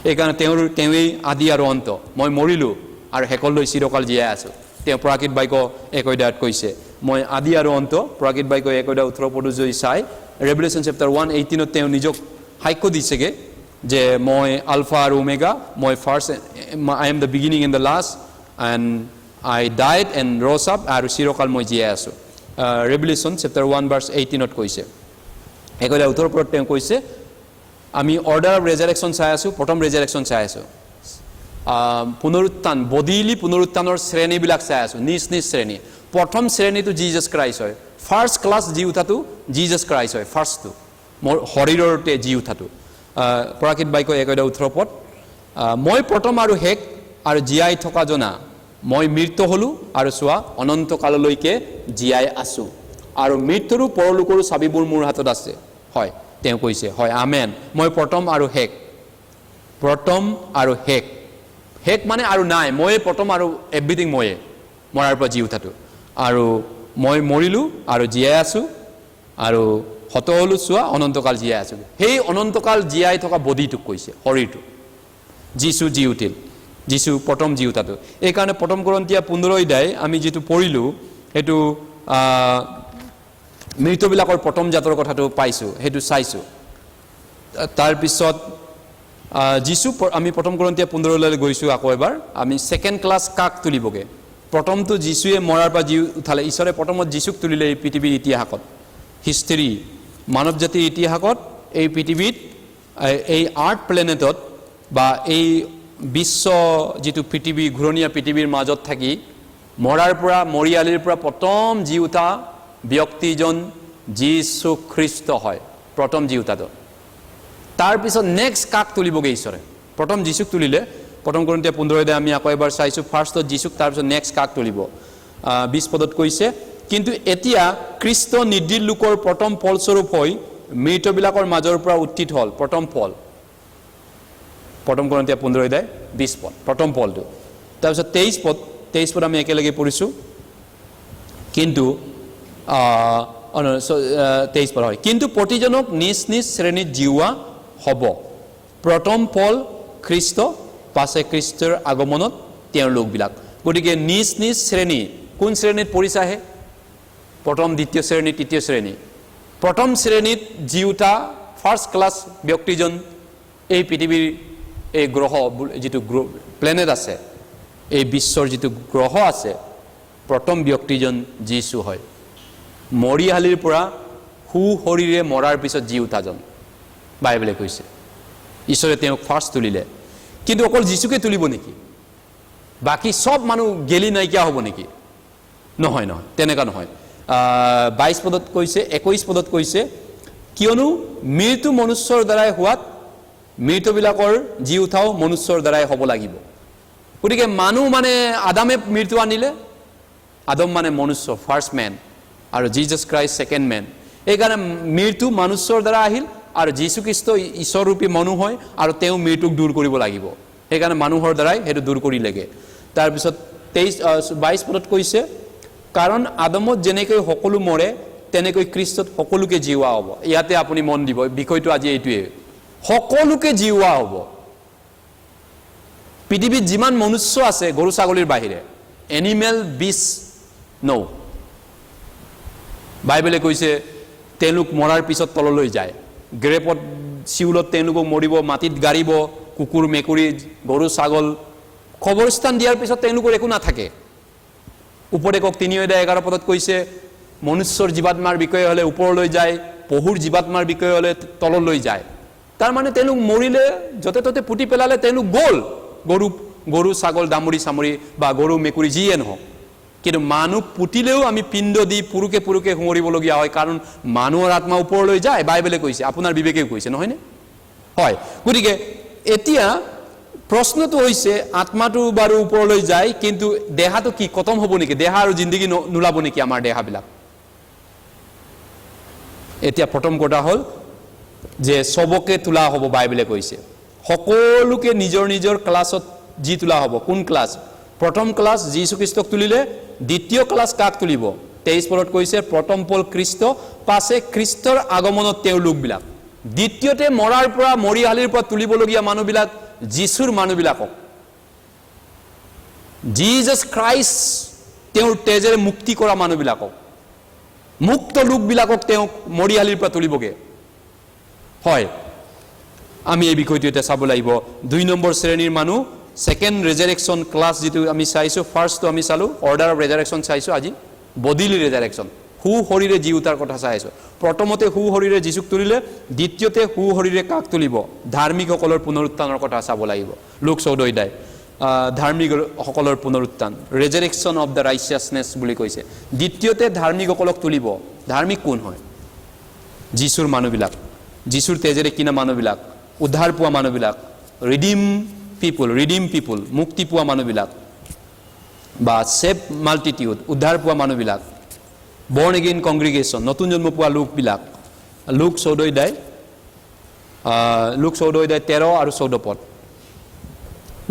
এইকাৰণে তেওঁৱেই আদি আৰু অন্ত মই মৰিলো আৰু হেকললৈ চিৰকাল জীয়াই আছো তেওঁ প্ৰাকৃত বাক্য 1:18 কৈছে মই আদি আৰু অন্ত প্ৰাকৃত বাক্য 1:18 যদি চাই ৰেভেলেশ্যন চেপ্টাৰ 1:18 তেওঁ নিজক সাক্ষ্য দিছেগে যে মই আলফা আৰু ওমেগা মই first I am the beginning and the last and I died and rose up আৰু চিৰকাল মই জীয়াই আছো ৰেভেলেশ্যন চেপ্টাৰ 1 ভাৰ্স 18 কৈছে 1:18 তেওঁ কৈছে আমি অৰ্ডাৰ অফ ৰেজাৰেকশ্যন চাই আছো প্ৰথম ৰেজাৰেকশ্যন চাই আছো পুনৰুত্থান বডিলি পুনৰুত্থানৰ শ্ৰেণীবিলাক চাই আছো নিজ শ্ৰেণী প্ৰথম শ্ৰেণীটো জিজাছ ক্ৰাইষ্ট হয় ফাৰ্স্ট ক্লাছ জি উঠাটো জিজাছ ক্ৰাইষ্ট হয় ফাৰ্স্টটো মোৰ শৰীৰতে জি উঠাটো প্ৰাকৃত বাক্য 1:18 মই প্ৰথম আৰু শেষ আৰু জীয়াই থকা জনা মই মৃত্যু হলো আৰু চোৱা অনন্ত কাললৈকে জীয়াই আছো আৰু মৃত্যুৰো পৰলোকৰো চাবিবোৰ মোৰ হাতত আছে হয় তেওঁ কৈছে হয় আমেন মই প্ৰথম আৰু শেষ শেষ মানে আৰু নাই মই প্ৰথম আৰু এভৰিথিং ময়ে মৰাৰ পৰা জি উঠাটো আৰু মই মৰিলোঁ আৰু জীয়াই আছোঁ আৰু হত হ'লো চোৱা অনন্তকাল জীয়াই আছোঁ সেই অনন্তকাল জীয়াই থকা বডিটোক কৈছে শৰীৰটো যীশু জি উঠিল যীশু প্ৰথম জি উঠাটো এইকাৰণে প্ৰথম কৰিন্থিয়া 15 অধ্যায় আমি যেটো পঢ়িলোঁ সেইটো মৃতবিলাকৰ প্ৰথম জাতৰ কথাটো পাইছোঁ সেইটো চাইছোঁ তাৰপিছত যীশু আমি প্ৰথম কৰিন্থিয়া 15 লৈ গৈছোঁ আকৌ এবাৰ আমি সেকেন্ড ক্লাছ কাক তুলিবগে প্ৰথমটো যীশুৱে মৰাৰ পৰা জি উঠালে ঈশ্বৰে প্ৰথমত যীশুক তুলিলে এই পৃথিৱীৰ ইতিহাসত হিষ্টৰী মানৱ জাতিৰ ইতিহাসত এই পৃথিৱীত এই আৰ্ট প্লেনেটত বা এই বিশ্ব যেটো পৃথিৱী ঘূৰণীয়া পৃথিৱীৰ মাজত থাকি মৰাৰ পৰা মৰিয়ালিৰ পৰা প্ৰথম জি উঠা ব্যক্তিজন যীশু খ্ৰীষ্ট হয় প্ৰথম জি উঠাটো তাৰ পিছত নেক্সট কাক তুলিবগে ঈশ্বৰে প্ৰথম যীশুক তুলিলে প্ৰথম কৰিন্থিয়া 15 অধ্যায় আমি আকৌ এবাৰ চাইছোঁ ফাৰ্ষ্টত যীশুক তাৰ পিছত নেক্সট কাক তুলিব 20 পদত কৈছে কিন্তু এতিয়া খ্ৰীষ্ট নিৰ্দীল লোকৰ প্ৰথম ফলস্বৰূপ হৈ মৃতবিলাকৰ মাজৰ পৰা উত্থিত হ'ল প্ৰথম ফল প্ৰথম কৰিন্থিয়া 15 অধ্যায় 20 পদ প্ৰথম ফলটো তাৰ পিছত 23 পদ আমি একেলগে পঢ়িছোঁ কিন্তু 23 পদ হয় কিন্তু প্ৰতিজনক নিজ নিজ শ্ৰেণীত জিওৱা হ'ব প্ৰথম ফল খ্ৰীষ্ট পাছে খ্ৰীষ্টৰ আগমনত তেওঁৰ লোকবিলাক গতিকে নিজ নিজ শ্ৰেণী কোন শ্ৰেণীত পৰিছাহে প্ৰথম দ্বিতীয় শ্ৰেণী তৃতীয় শ্ৰেণী প্ৰথম শ্ৰেণীত জি উঠা ফাৰ্ষ্ট ক্লাছ ব্যক্তিজন এই পৃথিৱীৰ এই গ্ৰহ যেটো প্লেনেট আছে এই বিশ্বৰ যেটো গ্ৰহ আছে প্ৰথম ব্যক্তিজন যীশু হয় মৰিহালিৰ পৰা হু শৰীৰে মৰাৰ পিছত জি উঠাজন বাইবেলে কৈছে ঈশ্বৰে তেওঁক ফাৰ্ষ্ট তুলিলে কিন্তু অকল যীশুকে তুলিব নেকি বাকি সব মানুহ গেলি নাইকিয়া হ'ব নেকি নহয় নহয় তেনেকা নহয় 22 পদত কৈছে 21 পদত কৈছে কিয়নো মৃত্যু মনুষ্যৰ দ্বাৰাই হোৱাত মৃতবিলাকৰ জি উঠাও মনুষ্যৰ দ্বাৰাই হ'ব লাগিব গতিকে মানুহ মানে আদামে মৃত্যু আনিলে আদম মানে মনুষ্য ফাৰ্ষ্ট মেন আৰু জিজাছ ক্ৰাইষ্ট সেকেন্ড মেন এইকাৰণে মৃত্যু মনুষ্যৰ দ্বাৰা আহিল আৰু যীশু খ্ৰীষ্ট ঈশ্বৰৰূপী মানুহ হয় আৰু তেওঁ মৃত্যুক দূৰ কৰিব লাগিব সেইকাৰণে মানুহৰ দ্বাৰাই হেতু দূৰ কৰিলেগে তাৰ পিছত 22 পদত কৈছে কাৰণ আদমত যেনেকৈ সকলো মৰে তেনেকৈ খ্ৰীষ্টত সকলোকে জীওৱা হ'ব ইয়াতে আপুনি মন দিব বিষয়টো আজি এইটোৱে সকলোকে জীওৱা হ'ব পৃথিৱীত যিমান মনুষ্য আছে গৰু ছাগলীৰ বাহিৰে এনিমেল বিচ নো বাইবেলে কৈছে তেওঁলোক মৰাৰ পিছত তললৈ যায় গ্ৰেপত শিউলত তেওঁলোকক মৰিব মাটিত গাড়িব কুকুৰ মেকুৰী গৰু ছাগল খবৰস্থান দিয়াৰ পিছত তেওঁলোকৰ একো নাথাকে উপদেশক 3:11 পদত কৈছে মনুষ্যৰ জীৱাত্মাৰ বিষয়ে হলে ওপৰলৈ যায় পহুৰ জীৱাত্মাৰ বিষয়ে হলে তললৈ যায় তাৰ মানে তেওঁলোক মৰিলে যতে ততে পুতি পেলালে তেওঁলোক গল গৰু ছাগল দামুৰি সামৰি বা গৰু মেকুৰী যিয়ে নহওক কিন্তু মানুহ পুতিলেও আমি পিণ্ড দি পুৰুকে হুঁৰিবলগীয়া হয় কাৰণ মানুহৰ আত্মা ওপৰলৈ যায় বাইবেলে কৈছে আপোনাৰ বিবেকেও কৈছে নহয়নে হয় গতিকে এতিয়া প্ৰশ্নটো হৈছে আত্মাটো বাৰু ওপৰলৈ যায় কিন্তু দেহাটো কি খতম হ'ব নেকি দেহা আৰু জিন্দগী নুলাব নেকি আমাৰ দেহাবিলাক এতিয়া প্ৰথম কথা হ'ল যে সবকে তোলা হ'ব বাইবেলে কৈছে সকলোকে নিজৰ নিজৰ ক্লাছত জি তোলা হ'ব কোন ক্লাছ প্ৰথম ক্লাছ যীশু খ্ৰীষ্টক তুলিলে দ্বিতীয় ক্লাছ কাক তুলিব 23 পদত কৈছে প্ৰথম ফল খ্ৰীষ্ট পাছে খ্ৰীষ্টৰ আগমনত তেওঁৰ লোকবিলাক দ্বিতীয়তে মৰাৰ পৰা মৰিহালিৰ পৰা তুলিবলগীয়া মানুহবিলাক যীশুৰ মানুহবিলাকক জিজাছ ক্ৰাইষ্ট তেওঁৰ তেজেৰে মুক্তি কৰা মানুহবিলাকক মুক্ত লোকবিলাকক তেওঁ মৰিহালিৰ পৰা তুলিবগে হয় আমি এই বিষয়টো এটা চাব লাগিব 2 নম্বৰ শ্ৰেণীৰ মানুহ সেকেন্ড ৰেজাৰেকশন ক্লাছ যেটো আমি চাইছো ফাৰ্ষ্টটো আমি চালো অৰ্ডাৰ অফ ৰেজাৰেকশন চাইছো আজি বডিলি ৰেজাৰেকশন হু শৰীৰে জি উঠাৰ কথা চাইছো প্ৰথমতে হু শৰীৰে যীশুক তুলিলে দ্বিতীয়তে হু শৰীৰে কাক তুলিব ধাৰ্মিকসকলৰ পুনৰুত্থানৰ কথা চাব লাগিব লোক 14 অধ্যায় ধাৰ্মিকসকলৰ পুনৰুত্থান ৰেজাৰেকশন অফ দা ৰাইচিয়াছনেছ বুলি কৈছে দ্বিতীয়তে ধাৰ্মিকসকলক তুলিব ধাৰ্মিক কোন হয় যীশুৰ মানুহবিলাক যীশুৰ তেজেৰে কিনা মানুহবিলাক উদ্ধাৰ পোৱা মানুহবিলাক ৰিডিম পিপল মুক্তি পোৱা মানুহবিলাক বা সেভ মাল্টিটিউড উদ্ধাৰ পোৱা মানুহবিলাক বৰ্ন এগেইন কংগ্ৰিগেশ্যন নতুন জন্ম পোৱা লোকবিলাক লোক 14 অধ্যায় লুক 14 অধ্যায় 13 আৰু 14 পদ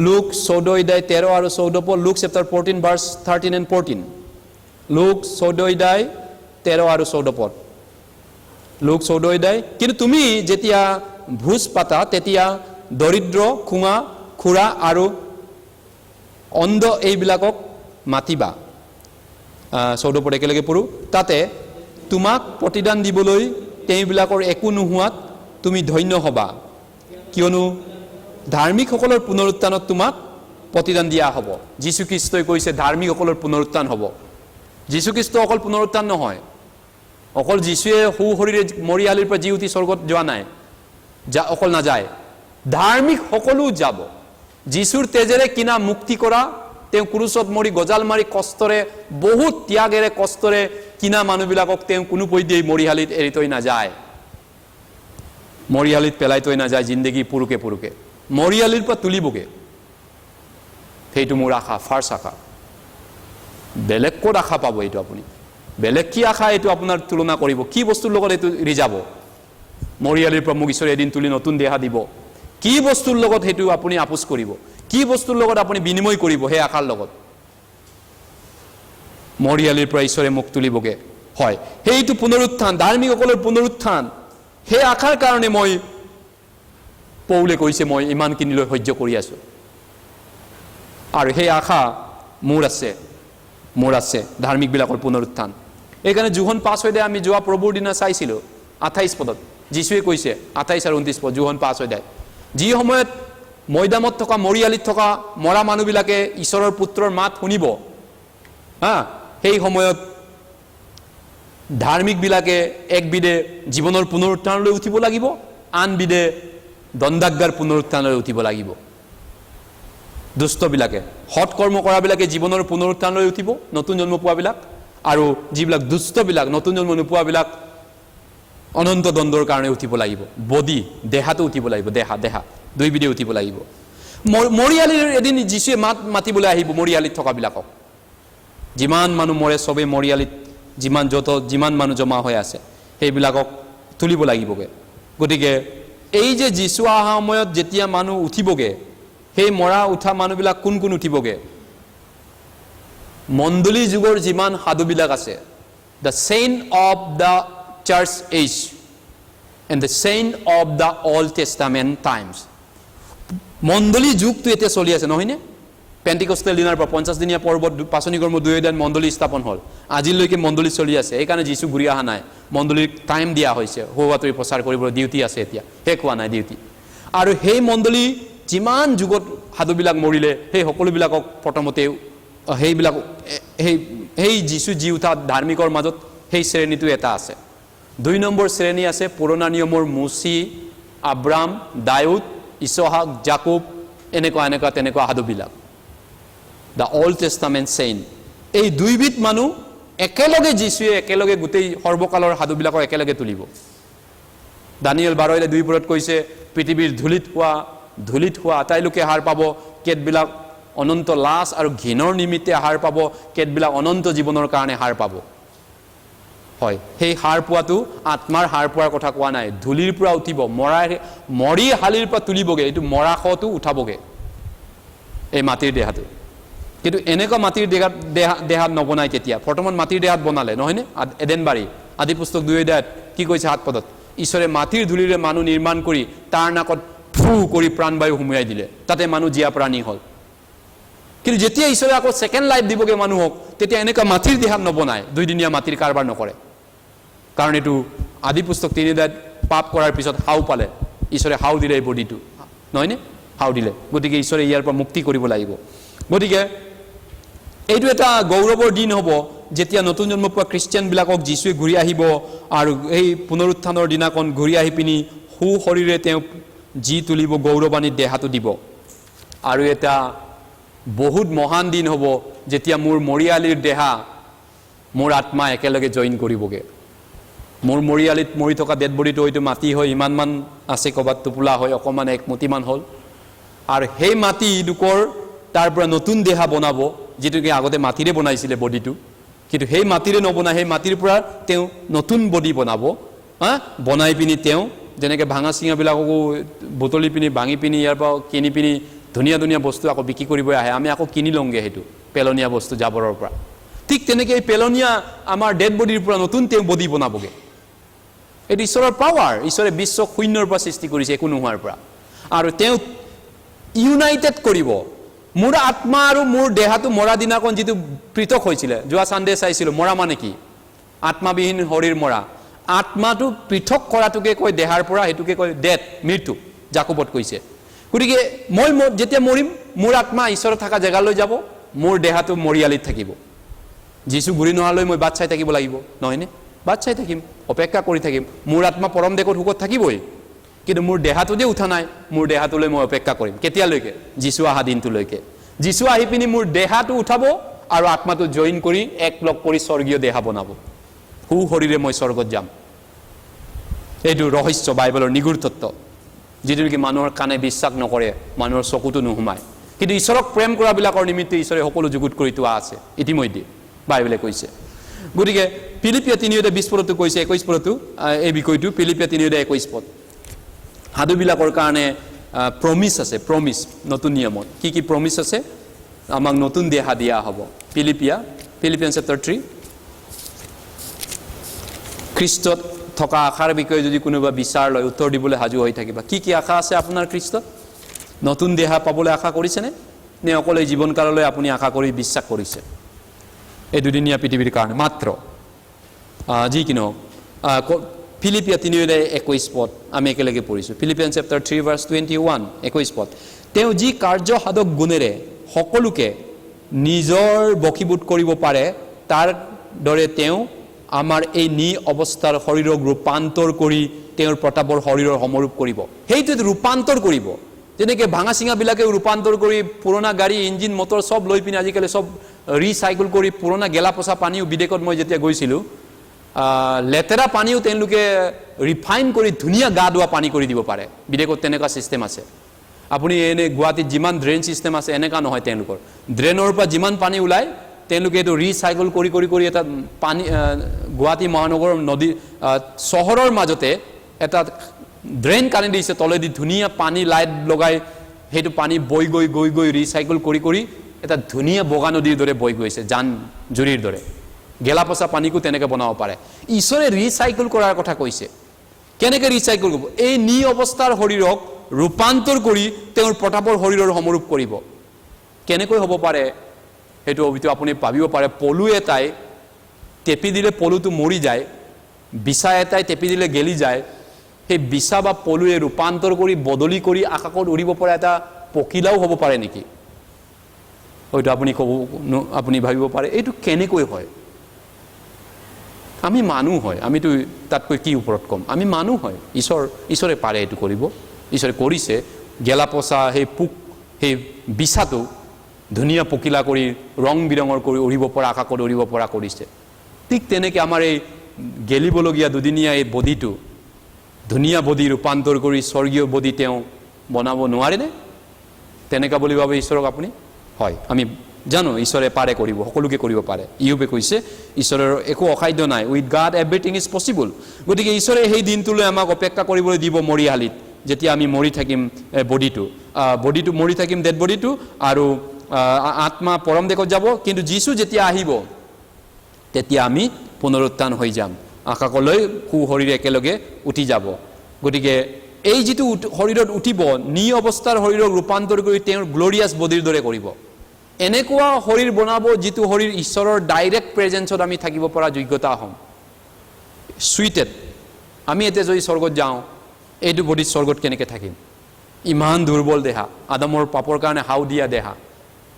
লুক 14 অধ্যায় 13 আৰু 14 পদ look chapter 14 verse 13 and 14 look 14 অধ্যায় 13 আৰু 14 পদ লুক 14 অধ্যায় কিন্তু তুমি যেতিয়া ভোজ পাতা তেতিয়া দৰিদ্ৰ খুঙা খুৰা আৰু অন্ধ এইবিলাকক মাতিবা 14 পদ একেলগে পঢ়ো তাতে তোমাক প্ৰতিদান দিবলৈ তেওঁবিলাকৰ একো নোহোৱাত তুমি ধন্য হবা কিয়নো ধাৰ্মিকসকলৰ পুনৰুত্থানত তোমাক প্ৰতিদান দিয়া হ'ব যীশু খ্ৰীষ্টই কৈছে ধাৰ্মিকসকলৰ পুনৰুত্থান হ'ব যীশু খ্ৰীষ্ট অকল পুনৰুত্থান নহয় অকল যীশুৱে হু শৰীৰে মৰিয়ালিৰ পৰা জি উঠি স্বৰ্গত যোৱা নাই যা অকল নাযায় ধাৰ্মিক সকলো যাব যীশুৰ তেজেৰে কিনা মুক্তি কৰা তেওঁ ক্ৰুচত মৰি গজাল মাৰি কষ্টৰে বহুত ত্যাগেৰে কষ্টৰে কিনা মানুহবিলাকক তেওঁ কোনো পধ্যেই মৰিয়ালিত এৰি থৈ নাযায় মৰিয়ালিত পেলাই থৈ নাযায় জিন্দগী পুৰুকে পুৰুকে মৰিয়ালিৰ পৰা তুলিবগে সেইটো মোৰ আশা ফাৰ্ষ্ট আশা বেলেগ ক'ত আশা পাব এইটো আপুনি বেলেগ কি আশা এইটো আপোনাৰ তুলনা কৰিব কি বস্তুৰ লগত এইটো ৰিজাব মৰিয়ালিৰ পৰা মোক ঈশ্বৰে এদিন তুলি নতুন দেহা দিব কি বস্তুৰ লগত সেইটো আপুনি আপোচ কৰিব কি বস্তুৰ লগত আপুনি বিনিময় কৰিব সেই আশাৰ লগত মৰিয়ালিৰ পৰা ঈশ্বৰে মোক তুলিবগে হয় সেইটো পুনৰুত্থান ধাৰ্মিকসকলৰ পুনৰুত্থান সেই আশাৰ কাৰণে মই পৌলে কৈছে মই ইমানখিনিলৈ সহ্য কৰি আছো আৰু সেই আশা মোৰ আছে ধাৰ্মিকবিলাকৰ পুনৰুত্থান এইকাৰণে জোহন 5 অধ্যায় আমি যোৱা প্ৰভুৰ দিনা চাইছিলোঁ 28 পদত যীশুৱে কৈছে 28 আৰু 29 পদ জোহন 5 অধ্যায় যি সময়ত মৈদামত থকা মৰিয়ালিত থকা মৰা মানুহবিলাকে ঈশ্বৰৰ পুত্ৰৰ মাত শুনিব সেই সময়ত ধাৰ্মিকবিলাকে একবিধে জীৱনৰ পুনৰুত্থানলৈ উঠিব লাগিব আনবিধে দণ্ডাজ্ঞাৰ পুনৰুত্থানলৈ উঠিব লাগিব দুষ্টবিলাকে সৎকৰ্ম কৰাবিলাকে জীৱনৰ পুনৰুত্থানলৈ উঠিব নতুন জন্ম পোৱাবিলাক আৰু যিবিলাক দুষ্টবিলাক নতুন জন্ম নোপোৱাবিলাক অনন্ত দণ্ডৰ কাৰণে উঠিব লাগিব বডি দেহাটো উঠিব লাগিব দেহা দুইবিধে উঠিব লাগিব মৰিয়ালিৰ এদিন যীশুৱে মাতিবলৈ আহিব মৰিয়ালিত থকাবিলাকক যিমান মানুহ মৰে চবেই মৰিয়ালিত যিমান মানুহ জমা হৈ আছে সেইবিলাকক তুলিব লাগিবগে গতিকে এই যে যীশু অহা সময়ত যেতিয়া মানুহ উঠিবগে সেই মৰা উঠা মানুহবিলাক কোন উঠিবগে মণ্ডলী যুগৰ যিমান সাধুবিলাক আছে the saint of the church age and the saint of the old testament times মণ্ডলী যুগটো এতিয়া চলি আছে নহয়নে পেণ্টিকষ্টেল দিনাৰ পৰা 50 দিনীয়া পৰ্বত পাচনি কৰ্ম 2 অধ্যায়ত মণ্ডলী স্থাপন হ'ল আজিলৈকে মণ্ডলী চলি আছে এইকাৰণে যীশু ঘূৰি অহা নাই মণ্ডলীক টাইম দিয়া হৈছে সৌবাতৰি প্ৰচাৰ কৰিবলৈ ডিউটি আছে এতিয়া শেষ হোৱা নাই ডিউটি আৰু সেই মণ্ডলী যিমান যুগত সাধুবিলাক মৰিলে সেই সকলোবিলাকক প্ৰথমতে সেইবিলাক সেই যীশু জি উঠা ধাৰ্মিকৰ মাজত সেই শ্ৰেণীটো এটা আছে 2 নম্বৰ শ্ৰেণী আছে পুৰণা নিয়মৰ মুচি আব্ৰাম দাউদ ইছহাক জাকব তেনেকুৱা সাধুবিলাক দ্য অল্ড টেষ্টামেণ্ট চেইণ্ট এই দুইবিধ মানুহ একেলগে যীশুৱে একেলগে গোটেই সৰ্বকালৰ সাধুবিলাকক একেলগে তুলিব দানিয়েল 12:2 পদত কৈছে পৃথিৱীৰ ধূলিত হোৱা আটাইলোকে হাৰ পাব কেতবিলাক অনন্ত লাজ আৰু ঘিনৰ নিমিত্তে হাৰ পাব কেতবিলাক অনন্ত জীৱনৰ কাৰণে হাৰ পাব হয় সেই হাৰ পোৱাটো আত্মাৰ হাৰ পোৱাৰ কথা কোৱা নাই ধূলিৰ পৰা উঠিব মৰি হালিৰ পৰা তুলিবগে এইটো মৰাশটো উঠাবগে এই মাটিৰ দেহাটো কিন্তু এনেকুৱা মাটিৰ দেহাত নবনাই কেতিয়া বৰ্তমান মাটিৰ দেহাত বনালে নহয়নে এডেনবাৰী আদি পুস্তক 2 অধ্যায়ত কি কৈছে 7 পদত ঈশ্বৰে মাটিৰ ধূলিৰে মানুহ নিৰ্মাণ কৰি তাৰ নাকত ফু কৰি প্ৰাণবায়ু সুমুৱাই দিলে তাতে মানুহ জীয়া প্ৰাণী হ'ল কিন্তু যেতিয়া ঈশ্বৰে আকৌ সেকেন্ড লাইফ দিবগে মানুহক তেতিয়া এনেকুৱা মাটিৰ দেহাত নবনায় 2 দিনীয়া মাটিৰ কাৰবাৰ নকৰে কাৰণ এইটো আদি পুস্তক 3 অধ্যায়ত পাপ কৰাৰ পিছত হাও পালে ঈশ্বৰে হাও দিলে এই বডিটো নহয়নে হাও দিলে গতিকে ঈশ্বৰে ইয়াৰ পৰা মুক্তি কৰিব লাগিব গতিকে এইটো এটা গৌৰৱৰ দিন হ'ব যেতিয়া নতুন জন্ম পোৱা খ্ৰীষ্টিয়ানবিলাকক যীশুৱে ঘূৰি আহিব আৰু এই পুনৰুত্থানৰ দিনাখন ঘূৰি আহি পিনি সু শৰীৰে তেওঁ জি তুলিব গৌৰৱান্বিত দেহাটো দিব আৰু এটা বহুত মহান দিন হ'ব যেতিয়া মোৰ মৰিয়ালিৰ দেহা মোৰ আত্মা একেলগে জইন কৰিবগে মোৰ মৰিয়ালিত মৰি থকা ডেড বডিটো হয়তো মাটি হৈ ইমানমান আছে ক'ৰবাত টোপোলা হৈ অকণমান এক মুঠিমান হ'ল আৰু সেই মাটি দুকৰ তাৰ পৰা নতুন দেহা বনাব যেটোকে আগতে মাটিৰে বনাইছিলে বডিটো কিন্তু সেই মাটিৰে নবনাই সেই মাটিৰ পৰা তেওঁ নতুন বডি বনাব বনাই পিনি তেওঁ যেনেকৈ ভাঙা চিঙাবিলাককো বুটলি পিনি ভাঙি পিনি ইয়াৰ পৰা কিনি পিনি ধুনীয়া ধুনীয়া বস্তু আকৌ বিক্ৰী কৰিব আহে, আমি আকৌ কিনি লওঁগৈ সেইটো পেলনীয়া বস্তু জাবৰৰ পৰা। ঠিক তেনেকৈ এই পেলনীয়া আমাৰ ডেড বডিৰ পৰা নতুন তেওঁ বডি বনাবগৈ। এইটো ঈশ্বৰৰ পাৱাৰ। ঈশ্বৰে বিশ্বক শূন্যৰ পৰা সৃষ্টি কৰিছে, একো নোহোৱাৰ পৰা, আৰু তেওঁ ইউনাইটেড কৰিব। মোৰ আত্মা আৰু মোৰ দেহাটো মৰা দিনাখন যিটো পৃথক হৈছিলে, যোৱা চানডে চাইছিলোঁ, মৰা মানে কি? আত্মাবিহীন শৰীৰ মৰা। আত্মাটো পৃথক কৰাটোকে কয় দেহাৰ পৰা, সেইটোকে কয় ডেথ, মৃত্যু, জাকবত কৈছে। গতিকে মই যেতিয়া মৰিম, মোৰ আত্মা ঈশ্বৰ থকা জেগালৈ যাব, মোৰ দেহাটো মৰিয়ালিত থাকিব। যীশু ঘূৰি নহালৈ মই বাট চাই থাকিব লাগিব, নহয়নে? বাট চাই থাকিম, অপেক্ষা কৰি থাকিম। মোৰ আত্মা পৰম দেশত সুখত থাকিবই, কিন্তু মোৰ দেহাটো যে উঠা নাই, মোৰ দেহাটোলৈ মই অপেক্ষা কৰিম। কেতিয়ালৈকে? যীশু অহা দিনটোলৈকে। যীশু আহি পিনি মোৰ দেহাটো উঠাব আৰু আত্মাটো জইন কৰি এক লগ কৰি স্বৰ্গীয় দেহা বনাব। সু শৰীৰে মই স্বৰ্গত যাম। এইটো ৰহস্য, বাইবেলৰ নিগুৰ তত্ত্ব, যিটো নেকি মানুহৰ কাণে বিশ্বাস নকৰে, মানুহৰ চকুতো নোসোমায়, কিন্তু ঈশ্বৰক প্ৰেম কৰাবিলাকৰ নিমিত্তে ঈশ্বৰে সকলো যুগুত কৰি থোৱা আছে ইতিমধ্যে, বাইবেলে কৈছে। গতিকে ফিলিপিয়া 3:20 পদতো কৈছে, 21 পদতো এই বিষয়টো, ফিলিপিয়া 3:21 পদ। সাধুবিলাকৰ কাৰণে প্ৰমিছ আছে, প্ৰমিছ নতুন নিয়মত। কি কি প্ৰমিছ আছে? আমাক নতুন দেহা দিয়া হ'ব। ফিলিপিয়ান চেপ্টাৰ 3। খ্ৰীষ্টত থকা আশাৰ বিষয়ে যদি কোনোবা বিচাৰ লয়, উত্তৰ দিবলৈ সাজু হৈ থাকিবা। কি কি আশা আছে আপোনাৰ খ্ৰীষ্টত? নতুন দেহা পাবলৈ আশা কৰিছেনে? নে অকলে জীৱনকাললৈ আপুনি আশা কৰি বিশ্বাস কৰিছে? এই দুদিনীয়া পৃথিৱীৰ কাৰণে মাত্ৰ। যি কি নহওক, ফিলিপিয়া 3:21 পদ আমি একেলগে পঢ়িছোঁ। ফিলিপিয়ান চেপ্টাৰ 3:21, 21 পদ। তেওঁ যি কাৰ্য সাধক গুণেৰে সকলোকে নিজৰ বশীভূত কৰিব পাৰে, তাৰ দৰে তেওঁ আমাৰ এই অৱস্থাৰ শৰীৰক ৰূপান্তৰ কৰি তেওঁৰ প্ৰতাপৰ শৰীৰৰ সমৰূপ কৰিব। সেইটো ৰূপান্তৰ কৰিব। যেনেকৈ ভাঙা চিঙাবিলাকে ৰূপান্তৰ কৰি পুৰণা গাড়ী, ইঞ্জিন, মটৰ চব লৈ পিনে আজিকালি চব ৰিচাইকেল কৰি, পুৰণা গেলা পচা পানীও, বিদেশত মই যেতিয়া গৈছিলোঁ, লেতেৰা পানীও তেওঁলোকে ৰিফাইন কৰি ধুনীয়া গা ধোৱা পানী কৰি দিব পাৰে। বিদেশত তেনেকুৱা ছিষ্টেম আছে। আপুনি এনে গুৱাহাটীত যিমান ড্ৰেইন ছিষ্টেম আছে, এনেকুৱা নহয় তেওঁলোকৰ। ড্ৰেইনৰ পৰা যিমান পানী ওলায়, তেওঁলোকে এইটো ৰিচাইকেল কৰি কৰি কৰি এটা পানী, গুৱাহাটী মহানগৰৰ নদী চহৰৰ মাজতে এটা ড্ৰেইন কানি দিছে, তলেদি ধুনীয়া পানী লাইট লগাই, সেইটো পানী বৈ গৈ গৈ গৈ ৰিচাইকেল কৰি কৰি এটা ধুনীয়া বগা নদীৰ দৰে বৈ গৈছে, জান জুৰিৰ দৰে। গেলা পচা পানীকো তেনেকৈ বনাব পাৰে। ঈশ্বৰে ৰিচাইকেল কৰাৰ কথা কৈছে। কেনেকৈ ৰিচাইকেল কৰিব? এই অৱস্থাৰ শৰীৰক ৰূপান্তৰ কৰি তেওঁৰ প্ৰতাপৰ শৰীৰৰ সমৰূপ কৰিব। কেনেকৈ হ'ব পাৰে সেইটো হয়তো আপুনি ভাবিব পাৰে। পলু এটাই টেপি দিলে পলুটো মৰি যায়, বিছা এটাই টেপি দিলে গেলি যায়। সেই বিছা বা পলুৱে ৰূপান্তৰ কৰি বদলি কৰি আকাশত উৰিব পৰা এটা পখিলাও হ'ব পাৰে নেকি? হয়তো আপুনি ভাবিব পাৰে এইটো কেনেকৈ হয়? আমি মানুহ হয়, আমিতো তাতকৈ কি ওপৰত কম? আমি মানুহ হয়। ঈশ্বৰে পাৰে এইটো কৰিব। ঈশ্বৰে কৰিছে। গেলা পচা সেই পোক, সেই বিছাটো ধুনীয়া পখিলা কৰি ৰং বিৰঙৰ কৰি উৰিব পৰা, আকাশত উৰিব পৰা কৰিছে। ঠিক তেনেকৈ আমাৰ এই গেলিবলগীয়া দুদিনীয়া এই বডিটো ধুনীয়া বডি ৰূপান্তৰ কৰি স্বৰ্গীয় বডি তেওঁ বনাব নোৱাৰেনে? তেনেকুৱা বুলি ভাবে ঈশ্বৰক আপুনি? হয়, আমি জানো ঈশ্বৰে পাৰে কৰিব, সকলোকে কৰিব পাৰে। ইয়োবে কৈছে ঈশ্বৰৰ একো অসাধ্য নাই, with god everything is possible. গতিকে ঈশ্বৰে সেই দিনটোলৈ আমাক অপেক্ষা কৰিবলৈ দিব, মৰিশালিত, যেতিয়া আমি মৰি থাকিম বডিটো মৰি থাকিম, ডেড বডিটো, আৰু আত্মা পৰম দেশত যাব। কিন্তু যীশু যেতিয়া আহিব, তেতিয়া আমি পুনৰুত্থান হৈ যাম, আকাশলৈ সু শৰীৰে একেলগে উঠি যাব। গতিকে এই যিটো শৰীৰত উঠিব, অৱস্থাৰ শৰীৰক ৰূপান্তৰ কৰি তেওঁৰ গ্লৰিয়াছ বডিৰ দৰে কৰিব। এনেকুৱা শৰীৰ বনাব যিটো শৰীৰ ঈশ্বৰৰ ডাইৰেক্ট প্ৰেজেন্সত আমি থাকিব পৰা যোগ্যতা হ'ম। চুইটেড। আমি এতিয়া যদি স্বৰ্গত যাওঁ, এইটো বডিত স্বৰ্গত কেনেকৈ থাকিম? ইমান দুৰ্বল দেহা, আদামৰ পাপৰ কাৰণে হাও দিয়া দেহা,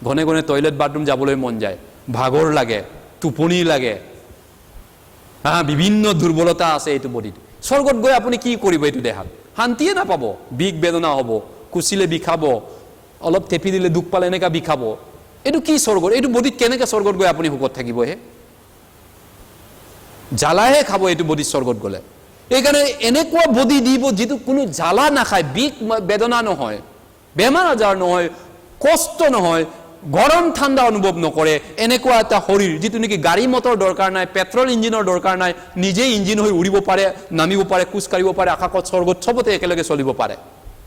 ঘনে ঘনে টয়লেট বাথৰুম যাবলৈ মন যায়, ভাগৰ লাগে, টোপনি লাগে, বিভিন্ন দুৰ্বলতা আছে এইটো বডিত। স্বৰ্গত গৈ আপুনি কি কৰিব? এইটো দেহাত শান্তিয়ে নাপাব, বিষ বেদনা হ'ব, কুচিলে বিষাব, অলপ টেপি দিলে দুখ পালে এনেকুৱা বিষাব। এইটো কি স্বৰ্গত? এইটো বডিত কেনেকৈ স্বৰ্গত গৈ আপুনি সুখত থাকিব? জ্বালাহে খাব এইটো বডিত স্বৰ্গত গ'লে। এইকাৰণে এনেকুৱা বডি দিব যিটো কোনো জ্বালা নাখায়, বিষ বেদনা নহয়, বেমাৰ আজাৰ নহয়, কষ্ট নহয়, গৰম ঠাণ্ডা অনুভৱ নকৰে এনেকুৱা এটা শৰীৰ যিটো নেকি গাড়ী মটৰ দৰকাৰ নাই পেট্ৰল ইঞ্জিনৰ দৰকাৰ নাই নিজেই ইঞ্জিন হৈ উৰিব পাৰে নামিব পাৰে খোজ কাঢ়িব পাৰে আকাশত স্বৰ্গত চবতে একেলগে চলিব পাৰে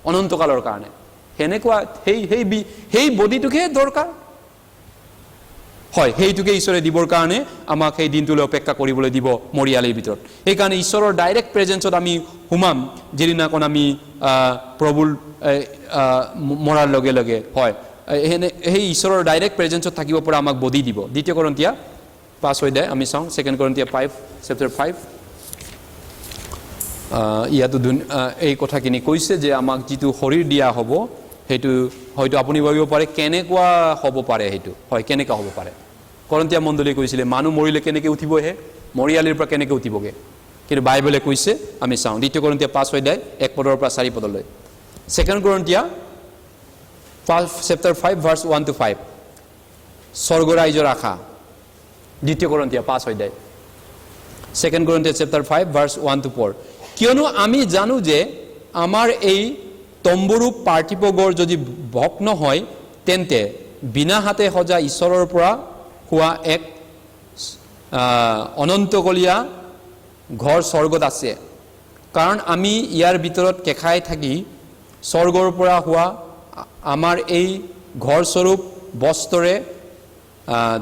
অনন্তকালৰ কাৰণে হেনেকুৱা সেই বডিটোকে দৰকাৰ হয় সেইটোকে ঈশ্বৰে দিবৰ কাৰণে আমাক সেই দিনটোলৈ অপেক্ষা কৰিবলৈ দিব মৰিয়ালিৰ ভিতৰত সেইকাৰণে ঈশ্বৰৰ ডাইৰেক্ট প্ৰেজেন্সত আমি সোমাম যিদিনাখন আমি প্ৰভুৰ মৰাৰ লগে লগে হয় সেই ঈশ্বৰৰ ডাইৰেক্ট প্ৰেজেন্সত থাকিব পৰা আমাক বডি দিব দ্বিতীয় কৰিন্থিয়া 5 অধ্যায় আমি চাওঁ 2 কৰিন্থিয়া 5 চেপ্টাৰ 5 ইয়াতো এই কথাখিনি কৈছে যে আমাক যিটো শৰীৰ দিয়া হ'ব সেইটো হয়তো আপুনি ভাবিব পাৰে কেনেকুৱা হ'ব পাৰে সেইটো হয় কেনেকুৱা হ'ব পাৰে কৰিন্থিয়া মণ্ডলী কৈছিলে মানুহ মৰিলে কেনেকৈ উঠিবহে মৰিয়ালিৰ পৰা কেনেকৈ উঠিবগে কিন্তু বাইবেলে কৈছে আমি চাওঁ দ্বিতীয় কৰিন্থিয়া 5 অধ্যায় 1 পদৰ পৰা 4 পদলৈ 2 কৰিন্থিয়া chapter 5 verse 1 to 5 স্বৰ্গ ৰাজ্যৰ আশা দ্বিতীয় কৰিন্থিয়া 5 অধ্যায় 2 কৰিন্থিয়া chapter 5 verse 1 to 4 কিয়নো আমি জানো যে আমাৰ এই তম্বুৰূপ পাৰ্থিব গড় যদি ভগ্ন হয় তেন্তে বিনা হাতে সজা ঈশ্বৰৰ পৰা হোৱা এক অনন্তকলীয়া ঘৰ স্বৰ্গত আছে কাৰণ আমি ইয়াৰ ভিতৰত কেখাই থাকি স্বৰ্গৰ পৰা হোৱা আমাৰ এই ঘৰ স্বৰূপ বস্ত্ৰৰে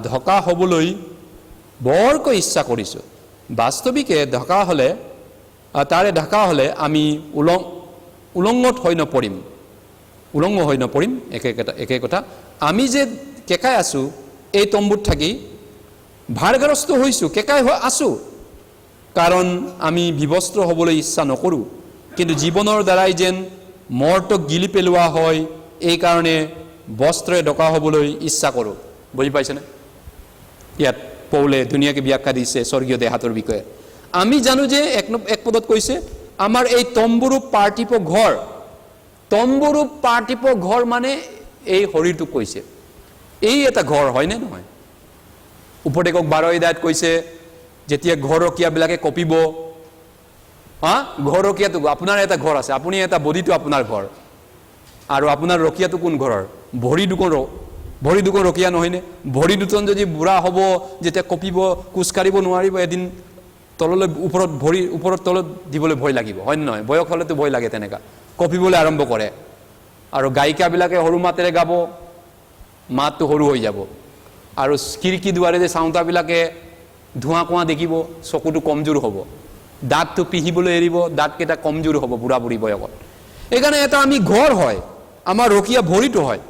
ঢকা হ'বলৈ বৰকৈ ইচ্ছা কৰিছোঁ বাস্তৱিকে তাৰে ঢকা হ'লে আমি উলংগ হৈ নপৰিম একে কথা আমি যে কেকাই আছো এই তম্বুত থাকি ভাৰগ্ৰস্ত হৈছোঁ কেকাই হৈ আছো কাৰণ আমি বিবস্ত্ৰ হ'বলৈ ইচ্ছা নকৰোঁ কিন্তু জীৱনৰ দ্বাৰাই যেন মৰ্তক গিলি পেলোৱা হয় এই কাৰণে বস্ত্ৰৰে ঢকা হ'বলৈ ইচ্ছা কৰোঁ বুজি পাইছেনে ইয়াত পৌলে ধুনীয়াকৈ ব্যাখ্যা দিছে স্বৰ্গীয় দেহাতৰ বিষয়ে আমি জানো যে এক পদত কৈছে আমাৰ এই তম্বুৰূপ পাৰ্থিব ঘৰ মানে এই শৰীৰটোক কৈছে এই এটা ঘৰ হয়নে নহয় উপদেশক 12 অধ্যায়ত কৈছে যেতিয়া ঘৰকীয়াবিলাকে কপিব ঘৰকীয়াটো আপোনাৰ এটা ঘৰ আছে আপুনি এটা বডিটো আপোনাৰ ঘৰ আৰু আপোনাৰ ৰকিয়াটো কোন ঘৰৰ ভৰি দুখন ৰকিয়া নহয়নে ভৰি দুখন যদি বুঢ়া হ'ব যেতিয়া কপিব খোজ কাঢ়িব নোৱাৰিব এদিন তললৈ ওপৰত তলত দিবলৈ ভয় লাগিব হয় নহয় বয়স হ'লেতো ভয় লাগে তেনেকা কপিবলৈ আৰম্ভ কৰে আৰু গায়িকাবিলাকে সৰু মাতেৰে গাব মাতটো সৰু হৈ যাব আৰু খিৰিকী দুৱাৰে যে চাওঁতাবিলাকে ধোঁৱা কোৱা দেখিব চকুটো কমজোৰ হ'ব দাঁতটো পিহিবলৈ এৰিব দাঁতকেইটা কমজোৰ হ'ব বুঢ়া বুঢ়ী বয়সত এইকাৰণে এটা আমি ঘৰ হয় আমাৰ ৰকিয়া ভৰিটো হয়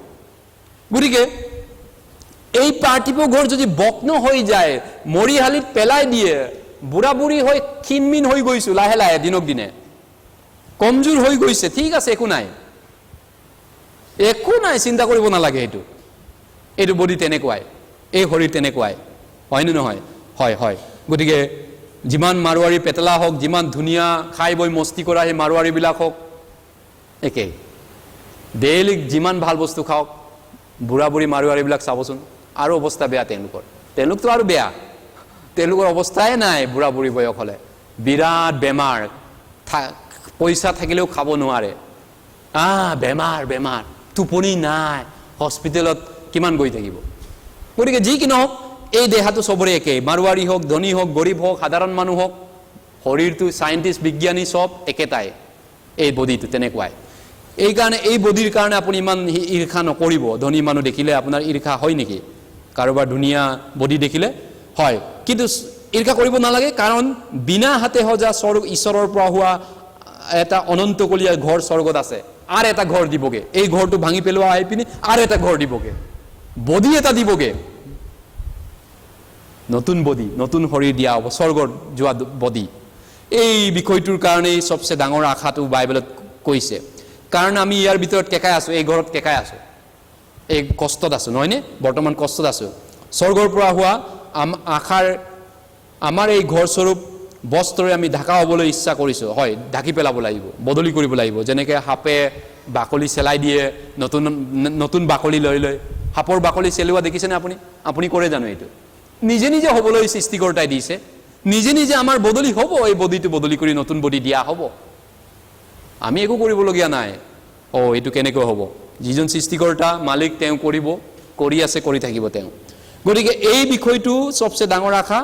গতিকে এই পাৰ্থিব ঘৰ যদি ভগ্ন হৈ যায় মৰিহালিত পেলাই দিয়ে বুঢ়া বুঢ়ী হৈ ক্ষীণমিন হৈ গৈছোঁ লাহে লাহে দিনক দিনে কমজোৰ হৈ গৈছে ঠিক আছে একো নাই চিন্তা কৰিব নালাগে এইটো বডি তেনেকুৱাই এই শৰীৰ তেনেকুৱাই হয়নে নহয় হয় গতিকে যিমান মাৰোৱাৰী পেটলা হওক যিমান ধুনীয়া খাই বৈ মস্তি কৰা সেই মাৰোৱাৰীবিলাক হওক একেই ডেইলি যিমান ভাল বস্তু খাওক বুঢ়া বুঢ়ী মাৰোৱাৰীবিলাক চাবচোন আৰু অৱস্থা বেয়া তেওঁলোকতো আৰু বেয়া তেওঁলোকৰ অৱস্থাই নাই বুঢ়া বুঢ়ী বয়স হ'লে বিৰাট বেমাৰ পইচা থাকিলেও খাব নোৱাৰে বেমাৰ টোপনি নাই হস্পিটেলত কিমান গৈ থাকিব গতিকে যি কি নহওক এই দেহাটো চবৰে একেই মাৰোৱাৰী হওক ধনী হওক গৰীব হওক সাধাৰণ মানুহ হওক শৰীৰটো চাইণ্টিষ্ট বিজ্ঞানী চব একেটাই এই বডিটো তেনেকুৱাই এইকাৰণে এই বডিৰ কাৰণে আপুনি ইমান ঈৰ্ষা নকৰিব ধনী মানুহ দেখিলে আপোনাৰ ঈৰ্ষা হয় নেকি কাৰোবাৰ ধুনীয়া বডি দেখিলে হয় কিন্তু ঈৰ্ষা কৰিব নালাগে কাৰণ বিনা হাতে সজা ঈশ্বৰৰ পৰা হোৱা এটা অনন্তকলীয়া ঘৰ স্বৰ্গত আছে আৰু এটা ঘৰ দিবগে এই ঘৰটো ভাঙি পেলোৱা আহি পিনি আৰু এটা ঘৰ দিবগে বডি এটা দিবগে নতুন বডি নতুন শৰীৰ দিয়া হ'ব স্বৰ্গত যোৱা বডি এই বিষয়টোৰ কাৰণেই সবচে ডাঙৰ আশাটো বাইবেলত কৈছে কাৰণ আমি ইয়াৰ ভিতৰত কেকাই আছো এই ঘৰত কেকাই আছো এই কষ্টত আছো নহয়নে বৰ্তমান কষ্টত আছো স্বৰ্গৰ পৰা হোৱা আশাৰ আমাৰ এই ঘৰ স্বৰূপ বস্ত্ৰৰে আমি ঢাকা হ'বলৈ ইচ্ছা কৰিছোঁ হয় ঢাকি পেলাব লাগিব বদলি কৰিব লাগিব যেনেকৈ সাপে বাকলি চেলাই দিয়ে নতুন বাকলি লৈ সাপৰ বাকলি চেলোৱা দেখিছেনে আপুনি কৰে জানো এইটো নিজে নিজে হ'বলৈ সৃষ্টিকৰ্তাই দিছে নিজে আমাৰ বদলি হ'ব এই বডিটো বদলি কৰি নতুন বডি দিয়া হ'ব আমি একো কৰিবলগীয়া নাই এইটো কেনেকৈ হ'ব যিজন সৃষ্টিকৰ্তা মালিক তেওঁ কৰিব কৰি আছে কৰি থাকিব তেওঁ গতিকে এই বিষয়টো সবচে ডাঙৰ আশা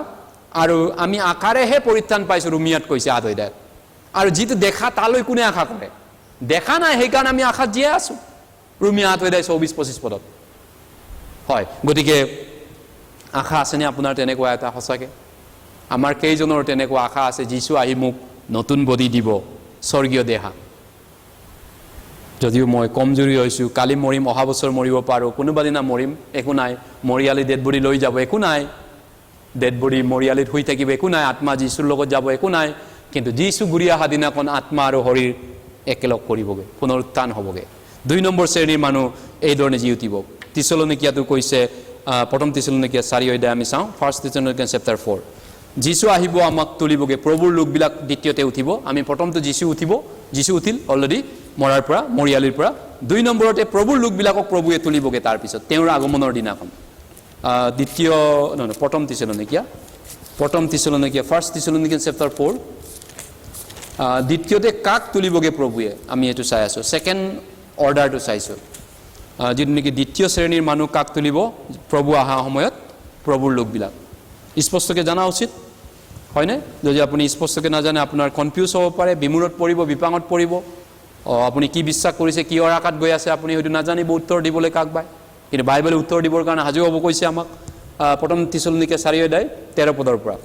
আৰু আমি আকাৰেহে পৰিত্ৰাণ পাইছো ৰুমিয়াত কৈছে আধৈদাত আৰু যিটো দেখা তালৈ কোনে আশা কৰে দেখা নাই সেইকাৰণে আমি আশা জীয়াই আছো ৰুমিয়া আধৈদাত 24-25 পদত হয় গতিকে আশা আছেনে আপোনাৰ তেনেকুৱা এটা সঁচাকে আমাৰ কেইজনৰ তেনেকুৱা আশা আছে যীশু আহি মোক নতুন বডি দিব স্বৰ্গীয় দেহা যদিও মই কমজোৰি হৈছো কালি মৰিম অহা বছৰ মৰিব পাৰো কোনোবা দিনা মৰিম একো নাই মৰিয়ালি ডেড বডি লৈ যাব একো নাই ডেড বডি মৰিয়ালিত হৈ থাকিব একো নাই আত্মা যীশুৰ লগত যাব একো নাই কিন্তু যীশু ঘূৰি অহা দিনাখন আত্মা আৰু শৰীৰ একেলগ কৰিবগে পুনৰুত্থান হ'বগে 2 নম্বৰ শ্ৰেণীৰ মানুহ এই ধৰণে জি উঠিব তিছলনিকিয়াটো কৈছে প্ৰথম তিছলনিকিয়া 4 অধ্যায় আমি চাওঁ ফাৰ্ষ্ট তিছলনিকিয়া চেপ্টাৰ 4 যীশু আহিব আমাক তুলিবগে প্ৰভুৰ লোকবিলাক দ্বিতীয়তে উঠিব আমি প্ৰথমটো যীশু উঠিল অলৰেডি মৰাৰ পৰা মৰিয়ালিৰ পৰা 2 নম্বৰতে প্ৰভুৰ লোকবিলাকক প্ৰভুৱে তুলিবগে তাৰ পিছত তেওঁৰ আগমনৰ দিনাখন দ্বিতীয় প্ৰথম তিছলনিকিয়া ফাৰ্ষ্ট তিছলনিকিয়া চেপ্টাৰ 4 দ্বিতীয়তে কাক তুলিবগে প্ৰভুৱে আমি এটো চাই আছো সেকেন্ড অৰ্ডাৰটো চাইছো যিটো নেকি দ্বিতীয় শ্ৰেণীৰ মানুহ কাক তুলিব প্ৰভু অহা সময়ত প্ৰভুৰ লোকবিলাক স্পষ্টকৈ জানা উচিত হয়নে যদি আপুনি স্পষ্টকৈ নাজানে আপোনাৰ কনফিউজ হ'ব পাৰে বিমূৰত পৰিব বিপাঙত পৰিব আপুনি কি বিশ্বাস কৰিছে কি অৰাকাত গৈ আছে আপুনি হয়তো নাজানিব উত্তৰ দিবলৈ কাক বাই কিন্তু বাইবেলে উত্তৰ দিবৰ কাৰণে সাজু হ'ব কৈছে আমাক প্ৰথম তিছলনিকিয়া 4 অধ্যায় 13 পদৰ পৰা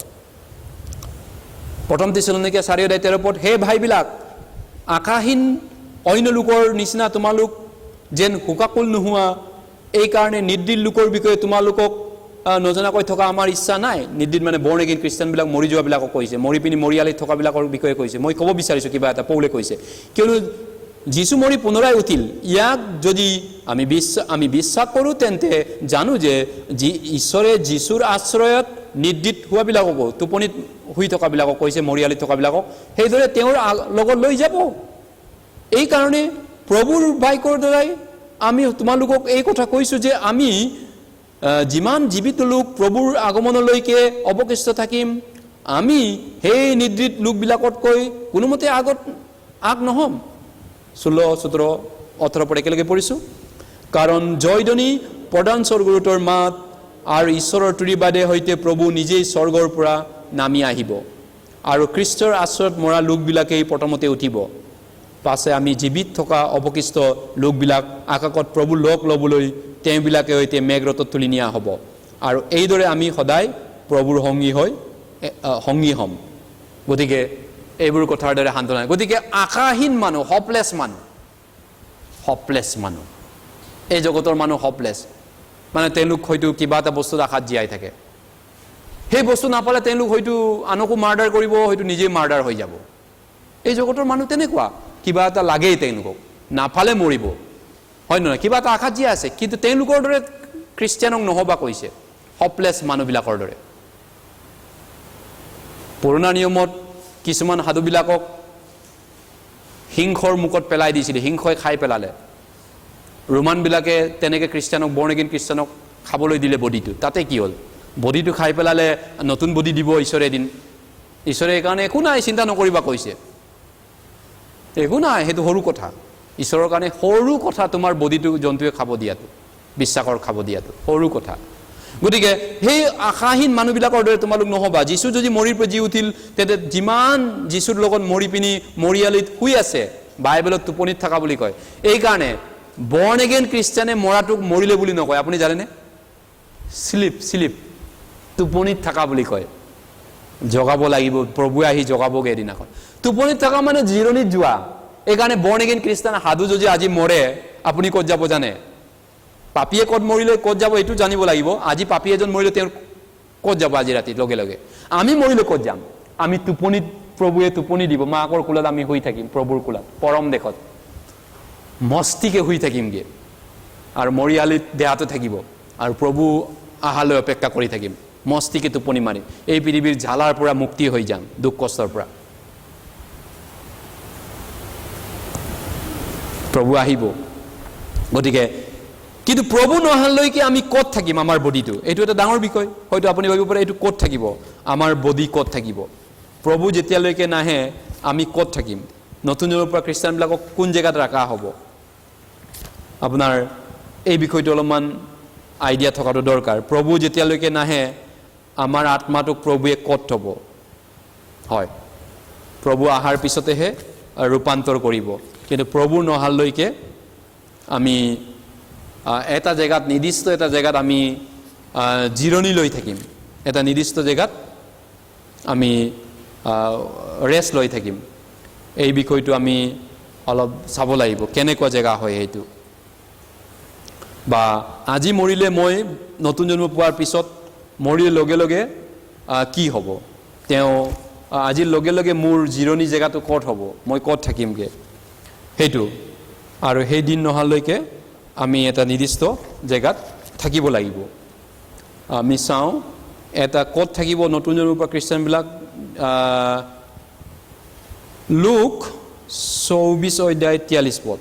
প্ৰথম তিছলনিকিয়া 4 অধ্যায় 13 পদ হে ভাইবিলাক আকাহীন অন্য লোকৰ নিচিনা তোমালোক যেন হুকাকুল নোহোৱা এই কাৰণে নিৰ্দিল লোকৰ বিষয়ে তোমালোকক নজনাকৈ থকা আমাৰ ইচ্ছা নাই নিৰ্দিল মানে বৰ্ণ এগেইন খ্ৰীষ্টানবিলাক মৰি যোৱাবিলাকক কৈছে মৰি পিনি মৰিয়ালিত থকাবিলাকৰ বিষয়ে কৈছে মই ক'ব বিচাৰিছো কিবা এটা পৌলে কৈছে কিয়নো যীশু মৰি পুনৰাই উঠিল ইয়াক যদি আমি বিশ্বাস কৰোঁ তেন্তে জানো যে ঈশ্বৰে যীশুৰ আশ্ৰয়ত নিৰ্দিত হোৱাবিলাকক টোপনিত শুই থকাবিলাকক কৈছে মৰিয়ালিত থকাবিলাকক সেইদৰে তেওঁৰ লগত লৈ যাব এই কাৰণে প্ৰভুৰ বাইকৰ দ্বাৰাই আমি তোমালোকক এই কথা কৈছো যে আমি যিমান জীৱিত লোক প্ৰভুৰ আগমনলৈকে অৱশিষ্ট থাকিম আমি সেই নিৰ্দিত লোকবিলাকতকৈ কোনোমতে আগ নহম 16, 17, 18 পৰা একেলগে পঢ়িছো কাৰণ জয়দনী প্ৰধান স্বৰ্গদূতৰ মাত আৰু ঈশ্বৰৰ তুৰিবাদে সৈতে প্ৰভু নিজেই স্বৰ্গৰ পৰা নামি আহিব আৰু খ্ৰীষ্টৰ আশ্ৰয়ত মৰা লোকবিলাকেই প্ৰথমতে উঠিব পাছে আমি জীৱিত থকা অৱশিষ্ট লোকবিলাক আকাশত প্ৰভু লগ ল'বলৈ তেওঁবিলাকে সৈতে মেঘৰথত তুলি নিয়া হ'ব আৰু এইদৰে আমি সদায় প্ৰভুৰ সংগী হ'ম গতিকে এইবোৰ কথাৰ দৰে সান্তনা গতিকে আশাহীন মানুহ হপলেছ মানুহ এই জগতৰ মানুহ হপলেছ মানে তেওঁলোক হয়তো কিবা এটা বস্তুত আশাত জীয়াই থাকে সেই বস্তু নাপালে তেওঁলোক হয়তো আনকো মাৰ্ডাৰ কৰিব হয়তো নিজে মাৰ্ডাৰ হৈ যাব এই জগতৰ মানুহ তেনেকুৱা কিবা এটা লাগেই তেওঁলোকক নাপালে মৰিব হয় নহয় কিবা এটা আশাত জীয়াই আছে কিন্তু তেওঁলোকৰ দৰে খ্ৰীষ্টিয়ানক নহবা কৈছে হপলেছ মানুহবিলাকৰ দৰে পুৰণা নিয়মত কিছুমান সাধুবিলাকক হিংসৰ মুখত পেলাই দিছিলে হিংসই খাই পেলালে ৰোমানবিলাকে তেনেকৈ খ্ৰীষ্টিয়ানক বৰ্ণ এগেইন খ্ৰীষ্টিয়ানক খাবলৈ দিলে বডিটো তাতে কি হ'ল বডিটো খাই পেলালে নতুন বডি দিব ঈশ্বৰে এদিন ঈশ্বৰে এইকাৰণে একো নাই চিন্তা নকৰিবা কৈছে একো নাই সেইটো সৰু কথা ঈশ্বৰৰ কাৰণে সৰু কথা তোমাৰ বডিটো জন্তুৱে খাব দিয়াটো বিশ্বাসৰ খাব দিয়াটো সৰু কথা গতিকে সেই আশাহীন মানুহবিলাকৰ দৰে তোমালোক নহবা যীশু যদি মৰিৰ পৰা জি উঠিল তেতে যিমান যীশুৰ লগত মৰি পিনি মৰিয়ালিত শুই আছে বাইবেলত টোপনিত থকা বুলি কয় এই কাৰণে বৰ্ণ এগেইন খ্ৰীষ্টিয়ানে মৰাটোক মৰিলে বুলি নকয় আপুনি জানেনে স্লিপ টোপনিত থকা বুলি কয় জগাব লাগিব প্ৰভুৱে আহি জগাবগে এদিনাখন টোপনিত থকা মানে জিৰণিত যোৱা এই কাৰণে বৰ্ণ এগেইন খ্ৰীষ্টিয়ান সাধু যদি আজি মৰে আপুনি ক'ত যাব জানে পাপিয়ে ক'ত মৰিলে ক'ত যাব এইটো জানিব লাগিব আজি পাপী এজন মৰিলে তেওঁ ক'ত যাব আজি ৰাতি লগে লগে আমি মৰিলে ক'ত যাম আমি টোপনিত প্ৰভুৱে টোপনি দিব মাকৰ কোলত আমি শুই থাকিম প্ৰভুৰ কোলত পৰম দেশত মস্তিকে শুই থাকিমগে আৰু মৰিয়ালিত দেহাটো থাকিব আৰু প্ৰভু আহালৈ অপেক্ষা কৰি থাকিম মস্তিকে টোপনি মাৰি এই পৃথিৱীৰ ঝালাৰ পৰা মুক্তি হৈ যাম দুখ কষ্টৰ পৰা প্ৰভু আহিব গতিকে কিন্তু প্ৰভু নহালৈকে আমি ক'ত থাকিম আমাৰ বডিটো এইটো এটা ডাঙৰ বিষয় হয়তো আপুনি ভাবিব পাৰে এইটো ক'ত থাকিব আমাৰ বডি ক'ত থাকিব প্ৰভু যেতিয়ালৈকে নাহে আমি ক'ত থাকিম নতুন যুগৰ পৰা খ্ৰীষ্টানবিলাকক কোন জেগাত ৰাখা হ'ব আপোনাৰ এই বিষয়টো অলপমান আইডিয়া থকাটো দৰকাৰ প্ৰভু যেতিয়ালৈকে নাহে আমাৰ আত্মাটোক প্ৰভুৱে ক'ত থ'ব হয় প্ৰভু আহাৰ পিছতেহে ৰূপান্তৰ কৰিব কিন্তু প্ৰভু নহালৈকে আমি এটা জেগাত নিৰ্দিষ্ট এটা জেগাত আমি জিৰণি লৈ থাকিম এটা নিৰ্দিষ্ট জেগাত আমি ৰেষ্ট লৈ থাকিম এই বিষয়টো আমি অলপ চাব লাগিব কেনেকুৱা জেগা হয় এইটো বা আজি মৰিলে মই নতুন জন্ম পোৱাৰ পিছত মৰিলে লগে লগে কি হ'ব তেওঁ আজিৰ লগে লগে মোৰ জিৰণি জেগাটো ক'ত হ'ব মই ক'ত থাকিমগে সেইটো আৰু সেই দিন নহালৈকে আমি এটা নিৰ্দিষ্ট জেগাত থাকিব লাগিব আমি চাওঁ এটা ক'ত থাকিব নতুন জন্ম পোৱা খ্ৰীষ্টানবিলাক লুক 24 অধ্যায় 43 পদ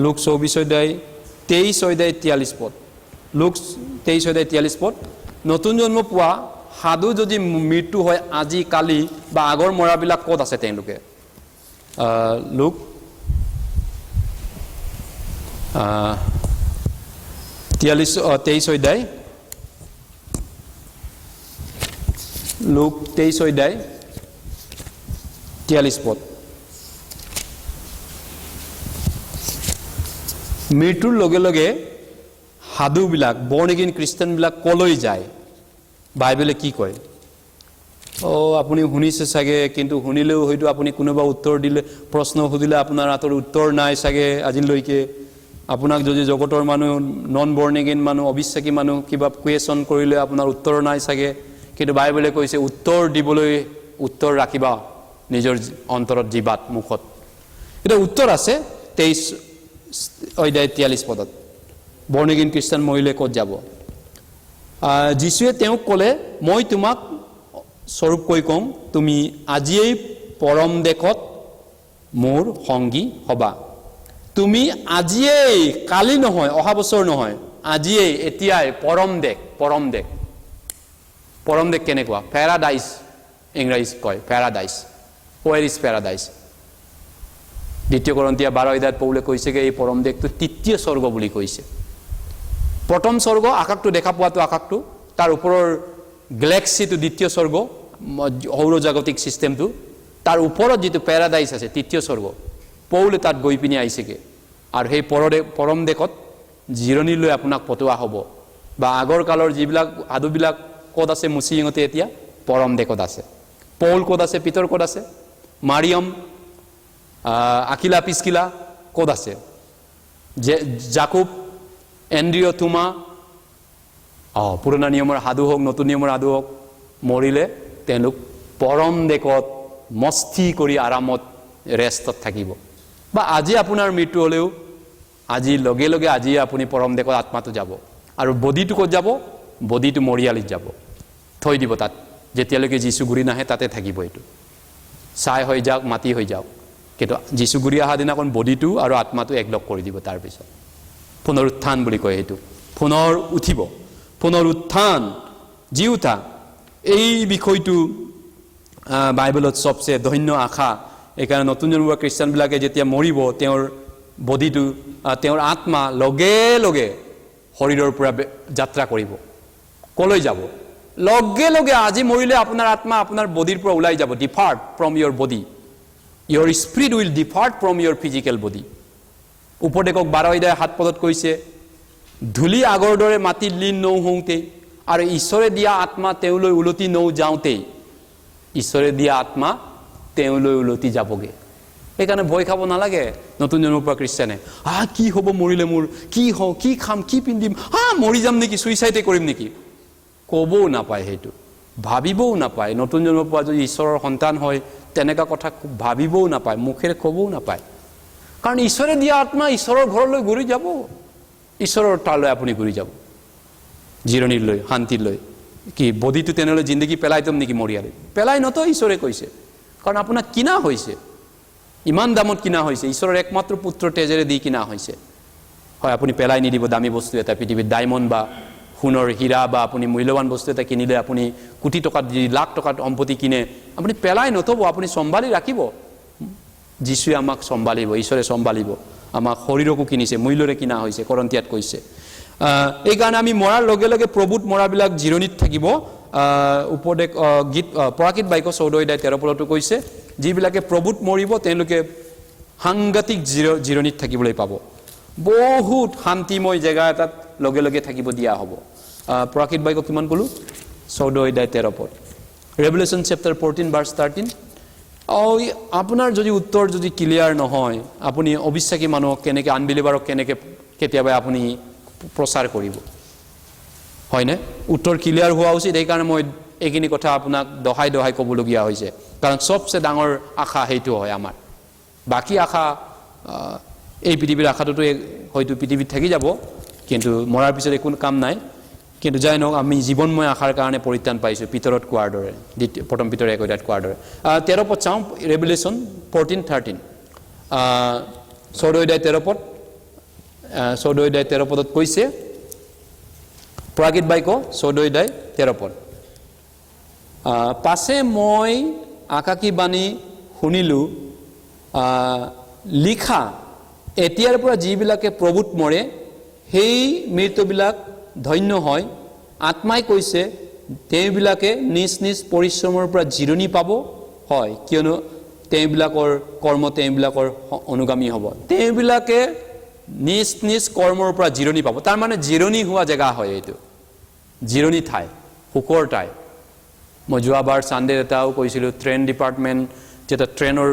লুক 24 অধ্যায় 23 অধ্যায় 43 পদ লুক 23 অধ্যায় 43 পদ নতুন জন্ম পোৱা সাধু যদি মৃত্যু হয় আজি কালি বা আগৰ মৰাবিলাক ক'ত আছে তেওঁলোকে লুক 23 অধ্যায় লুক 23 অধ্যায় 43 পদ মৃত্যুৰ লগে লগে সাধুবিলাক বৰ্ণ এগেইন খ্ৰীষ্টানবিলাক কলৈ যায় বাইবেলে কি কয় আপুনি শুনিছে চাগে কিন্তু শুনিলেও হয়তো আপুনি কোনোবা উত্তৰ দিলে প্ৰশ্ন সুধিলে আপোনাৰ হাতৰ উত্তৰ নাই চাগে আজিলৈকে আপোনাক যদি জগতৰ মানুহ নন বৰ্ণ এগেইন মানুহ অবিশ্বাসী মানুহ কিবা কুৱেশ্যন কৰিলে আপোনাৰ উত্তৰ নাই চাগে কিন্তু বাইবেলে কৈছে উত্তৰ দিবলৈ উত্তৰ ৰাখিবা নিজৰ অন্তৰত জিবাত মুখত এটা উত্তৰ আছে 23 অধ্যায় 43 পদত বৰ্ণ এগেইন খ্ৰীষ্টান মৰিলে ক'ত যাব যীশুৱে তেওঁক ক'লে মই তোমাক স্বৰূপকৈ কম তুমি আজিয়েই পৰম দেশত মোৰ সংগী হ'বা তুমি আজিয়েই কালি নহয় অহা বছৰ নহয় আজিয়েই এতিয়াই পৰম দেশ কেনেকুৱা প্যাৰাডাইজ ইংৰাজীত কয় প্যাৰাডাইজ where is paradise দ্বিতীয় কৰিন্থীয়া 12 অধ্যায়ত পৌলে কৈছেগে এই পৰম দেশটো তৃতীয় স্বৰ্গ বুলি কৈছে প্ৰথম স্বৰ্গ আকাশটো দেখা পোৱাটো আকাশটো তাৰ ওপৰৰ গ্যালাক্সিটো দ্বিতীয় স্বৰ্গ সৌৰজাগতিক সিস্টেমটো তাৰ ওপৰত যেটো প্যাৰাডাইজ আছে তৃতীয় স্বৰ্গ পৌলে তাত গৈ পিনি আইছেগে আৰু সেই পৰম দেশত জিৰণি লৈ আপোনাক পটোৱা হ'ব বা আগৰ কালৰ যিবিলাক আদুবিলাক ক'ত আছে মুছিঙতে এতিয়া পৰম দেশত আছে পৌল ক'ত আছে পিতৰ ক'ত আছে মাৰিয়াম আকিলা পিস্কিলা ক'ত আছে জাকুব এন্ড্ৰিও তুমা পুৰণা নিয়মৰ সাধু হওক নতুন নিয়মৰ সাধু হওক মৰিলে তেওঁলোক পৰম দেশত মস্তি কৰি আৰামত ৰেষ্টত থাকিব বা আজি আপোনাৰ মৃত্যু হ'লেও আজি লগে লগে আজি আপুনি পৰম দেশত আত্মাটো যাব আৰু বডিটো ক'ত যাব বডিটো মৰিয়ালিত যাব থৈ দিব তাত যেতিয়ালৈকে যীশু ঘূৰি নাহে তাতে থাকিব এইটো ছাই হৈ যাওক মাটি হৈ যাওক কিন্তু যীশু ঘূৰি অহা দিনাখন বডিটো আৰু আত্মাটো একলগ কৰি দিব তাৰ পিছত পুনৰুত্থান বুলি কয় সেইটো পুনৰ উঠিব পুনৰুত্থান জি উঠা এই বিষয়টো বাইবেলত সবচে ধন্য আশা এইকাৰণে নতুন জন্ম খ্ৰীষ্টানবিলাকে যেতিয়া মৰিব তেওঁৰ বডিটো তেওঁৰ আত্মা লগে লগে শৰীৰৰ পৰা যাত্ৰা কৰিব কলৈ যাব লগে লগে আজি মৰিলে আপোনাৰ আত্মা আপোনাৰ বডিৰ পৰা ওলাই যাব depart from your body your spirit will depart from your physical body উপদেশক 12 অধ্যায় 7 পদত কৈছে ধুলি আগৰ দৰে মাটিত লীন নৌ হওঁতে আৰু ঈশ্বৰে দিয়া আত্মা তেওঁলৈ উলটি নৌ যাওঁতে ঈশ্বৰে দিয়া আত্মা তেওঁলৈ উলটি যাবগে এইকাৰণে ভয় খাব নালাগে নতুন জন্ম পোৱা খ্ৰীষ্টানে কি হ'ব মৰিলে মোৰ কি হওঁ কি খাম কি পিন্ধিম মৰি যাম নেকি সুইচাইডে কৰিম নেকি ক'বও নাপায় সেইটো ভাবিবও নাপায় নতুন জন্ম পোৱা যদি ঈশ্বৰৰ সন্তান হয় তেনেকা কথা ভাবিবও নাপায় মুখেৰে ক'বও নাপায় কাৰণ ঈশ্বৰে দিয়া আত্মা ঈশ্বৰৰ ঘৰলৈ ঘূৰি যাব ঈশ্বৰৰ তালৈ আপুনি ঘূৰি যাব জিৰণি লৈ শান্তি লৈ কি বডিটো তেনেহ'লে জিন্দগী পেলাই দিম নেকি মৰিয়ালে পেলাই নথয় ঈশ্বৰে কৈছে কাৰণ আপোনাক কিনা হৈছে ইমান দামত কিনা হৈছে ঈশ্বৰৰ একমাত্ৰ পুত্ৰ তেজেৰে দি কিনা হৈছে হয় আপুনি পেলাই নিদিব দামী বস্তু এটা পৃথিৱীত ডায়মণ্ড বা সোণৰ হীৰা বা আপুনি মূল্যৱান বস্তু এটা কিনিলে আপুনি কোটি টকাত লাখ টকাত সম্পত্তি কিনে আপুনি পেলাই নথব আপুনি সম্ভালি ৰাখিব যীশুৱে আমাক সম্ভালিব ঈশ্বৰে সম্ভালিব আমাক শৰীৰকো কিনিছে মূল্যৰে কিনা হৈছে কৰিন্থিয়াত কৈছে এই কাৰণে আমি মৰাৰ লগে লগে প্ৰভুত মৰাবিলাক জিৰণিত থাকিব উপদেশ গীত পৰাকিত বাক্য 14 অধ্যায় 13 পদতো কৈছে যিবিলাকে প্ৰভুত মৰিব তেওঁলোকে সাংঘাতিক জিৰণিত থাকিবলৈ পাব বহুত শান্তিময় জেগা এটাত লগে লগে থাকিব দিয়া হ'ব পৰাকিত বাক্য কিমান কলো 14 অধ্যায় 13 পদ Revelation chapter 14 verse 13 আপোনাৰ যদি উত্তৰ যদি ক্লিয়াৰ নহয় আপুনি অবিশ্বাসী মানুহক কেনেকৈ আনবিলিভাৰক কেনেকৈ কেতিয়াবা আপুনি প্ৰচাৰ কৰিব হয়নে উত্তৰ ক্লিয়াৰ হোৱা উচিত এই কাৰণে মই এইখিনি কথা আপোনাক দহাই দহাই ক'বলগীয়া হৈছে কাৰণ সবচে ডাঙৰ আশা সেইটো হয় আমাৰ বাকি আশা এই পৃথিৱীৰ আশাটোতো হয়তো পৃথিৱীত থাকি যাব কিন্তু মৰাৰ পিছত একো কাম নাই কিন্তু যাই নহওক আমি জীৱনময় আশাৰ কাৰণে পৰিত্ৰাণ পাইছোঁ পিতৰত কোৱাৰ দৰে প্ৰথম পিতৰ 1 অধ্যায়ত কোৱাৰ দৰে 13 পদ চাওঁ ৰেভিলেশ্যন 14:13 14 অধ্যায় 13 পদ 14 অধ্যায় 13 পদত কৈছে পৰাকিত বাক্য 14 অধ্যায় 13 পদ পাছে মই আকাশী বাণী শুনিলোঁ লিখা এতিয়াৰ পৰা যিবিলাকে প্ৰভুত মৰে সেই মৃতবিলাক ধন্য হয় আত্মাই কৈছে তেওঁবিলাকে নিজ নিজ পৰিশ্ৰমৰ পৰা জিৰণি পাব হয় কিয়নো তেওঁবিলাকৰ কৰ্ম তেওঁবিলাকৰ অনুগামী হ'ব তেওঁবিলাকে নিজ নিজ কৰ্মৰ পৰা জিৰণি পাব তাৰ মানে জিৰণি হোৱা জেগা হয় এইটো জিৰণি ঠাই সুখৰ ঠাই মই যোৱাবাৰ সানডে এটাও কৈছিলোঁ ট্ৰেইন ডিপাৰ্টমেণ্ট যেটা ট্ৰেইনৰ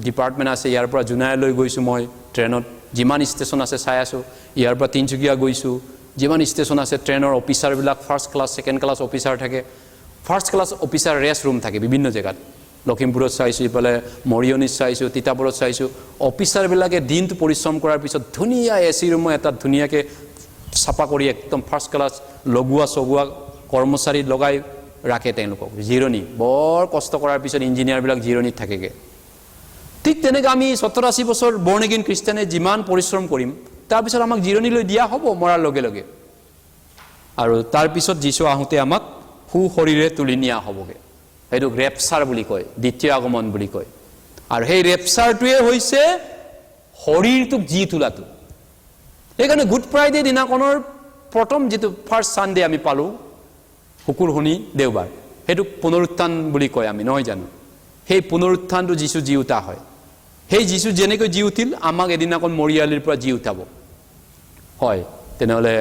ডিপাৰ্টমেণ্ট আছে ইয়াৰ পৰা জুনাইলৈ গৈছোঁ মই ট্ৰেইনত যিমান ষ্টেচন আছে চাই আছোঁ ইয়াৰ পৰা তিনচুকীয়া গৈছোঁ যিমান ষ্টেচন আছে ট্ৰেইনৰ অফিচাৰবিলাক first class second class officer থাকে first class officer rest room থাকে বিভিন্ন জেগাত লখিমপুৰত চাইছোঁ ইফালে মৰিয়নিত চাইছোঁ তিতাবৰত চাইছোঁ অফিচাৰবিলাকে দিনটো পৰিশ্ৰম কৰাৰ পিছত ধুনীয়া এচি ৰুম এটা ধুনীয়াকৈ চাফা কৰি একদম ফাৰ্ষ্ট ক্লাছ লগোৱা চগোৱা কৰ্মচাৰী লগাই ৰাখে তেওঁলোকক জিৰণি বৰ কষ্ট কৰাৰ পিছত ইঞ্জিনিয়াৰবিলাক জিৰণিত থাকেগৈ ঠিক তেনেকৈ আমি 70-80 বছৰ বৰ্ণ এগেইন খ্ৰীষ্টানে যিমান পৰিশ্ৰম কৰিম তাৰপিছত আমাক জিৰণিলৈ দিয়া হ'ব মৰাৰ লগে লগে আৰু তাৰপিছত যীশু আহোঁতে আমাক সুশৰীৰে তুলি নিয়া হ'বগৈ সেইটো ৰেপচাৰ বুলি কয় দ্বিতীয় আগমন বুলি কয় আৰু সেই ৰেপচাৰটোৱে হৈছে শৰীৰটোক জি তোলাটো সেইকাৰণে গুড ফ্ৰাইডে দিনাখনৰ প্ৰথম যিটো ফাৰ্ষ্ট ছানডে আমি পালোঁ শুকুৰ শনি দেওবাৰ সেইটো পুনৰুত্থান বুলি কয় আমি নহয় জানো সেই পুনৰুত্থানটো যীশু জি উঠা হয় সেই যীশু যেনেকৈ জি উঠিল আমাক এদিনাখন মৰিয়ালিৰ পৰা জি উঠাব হয় তেনেহ'লে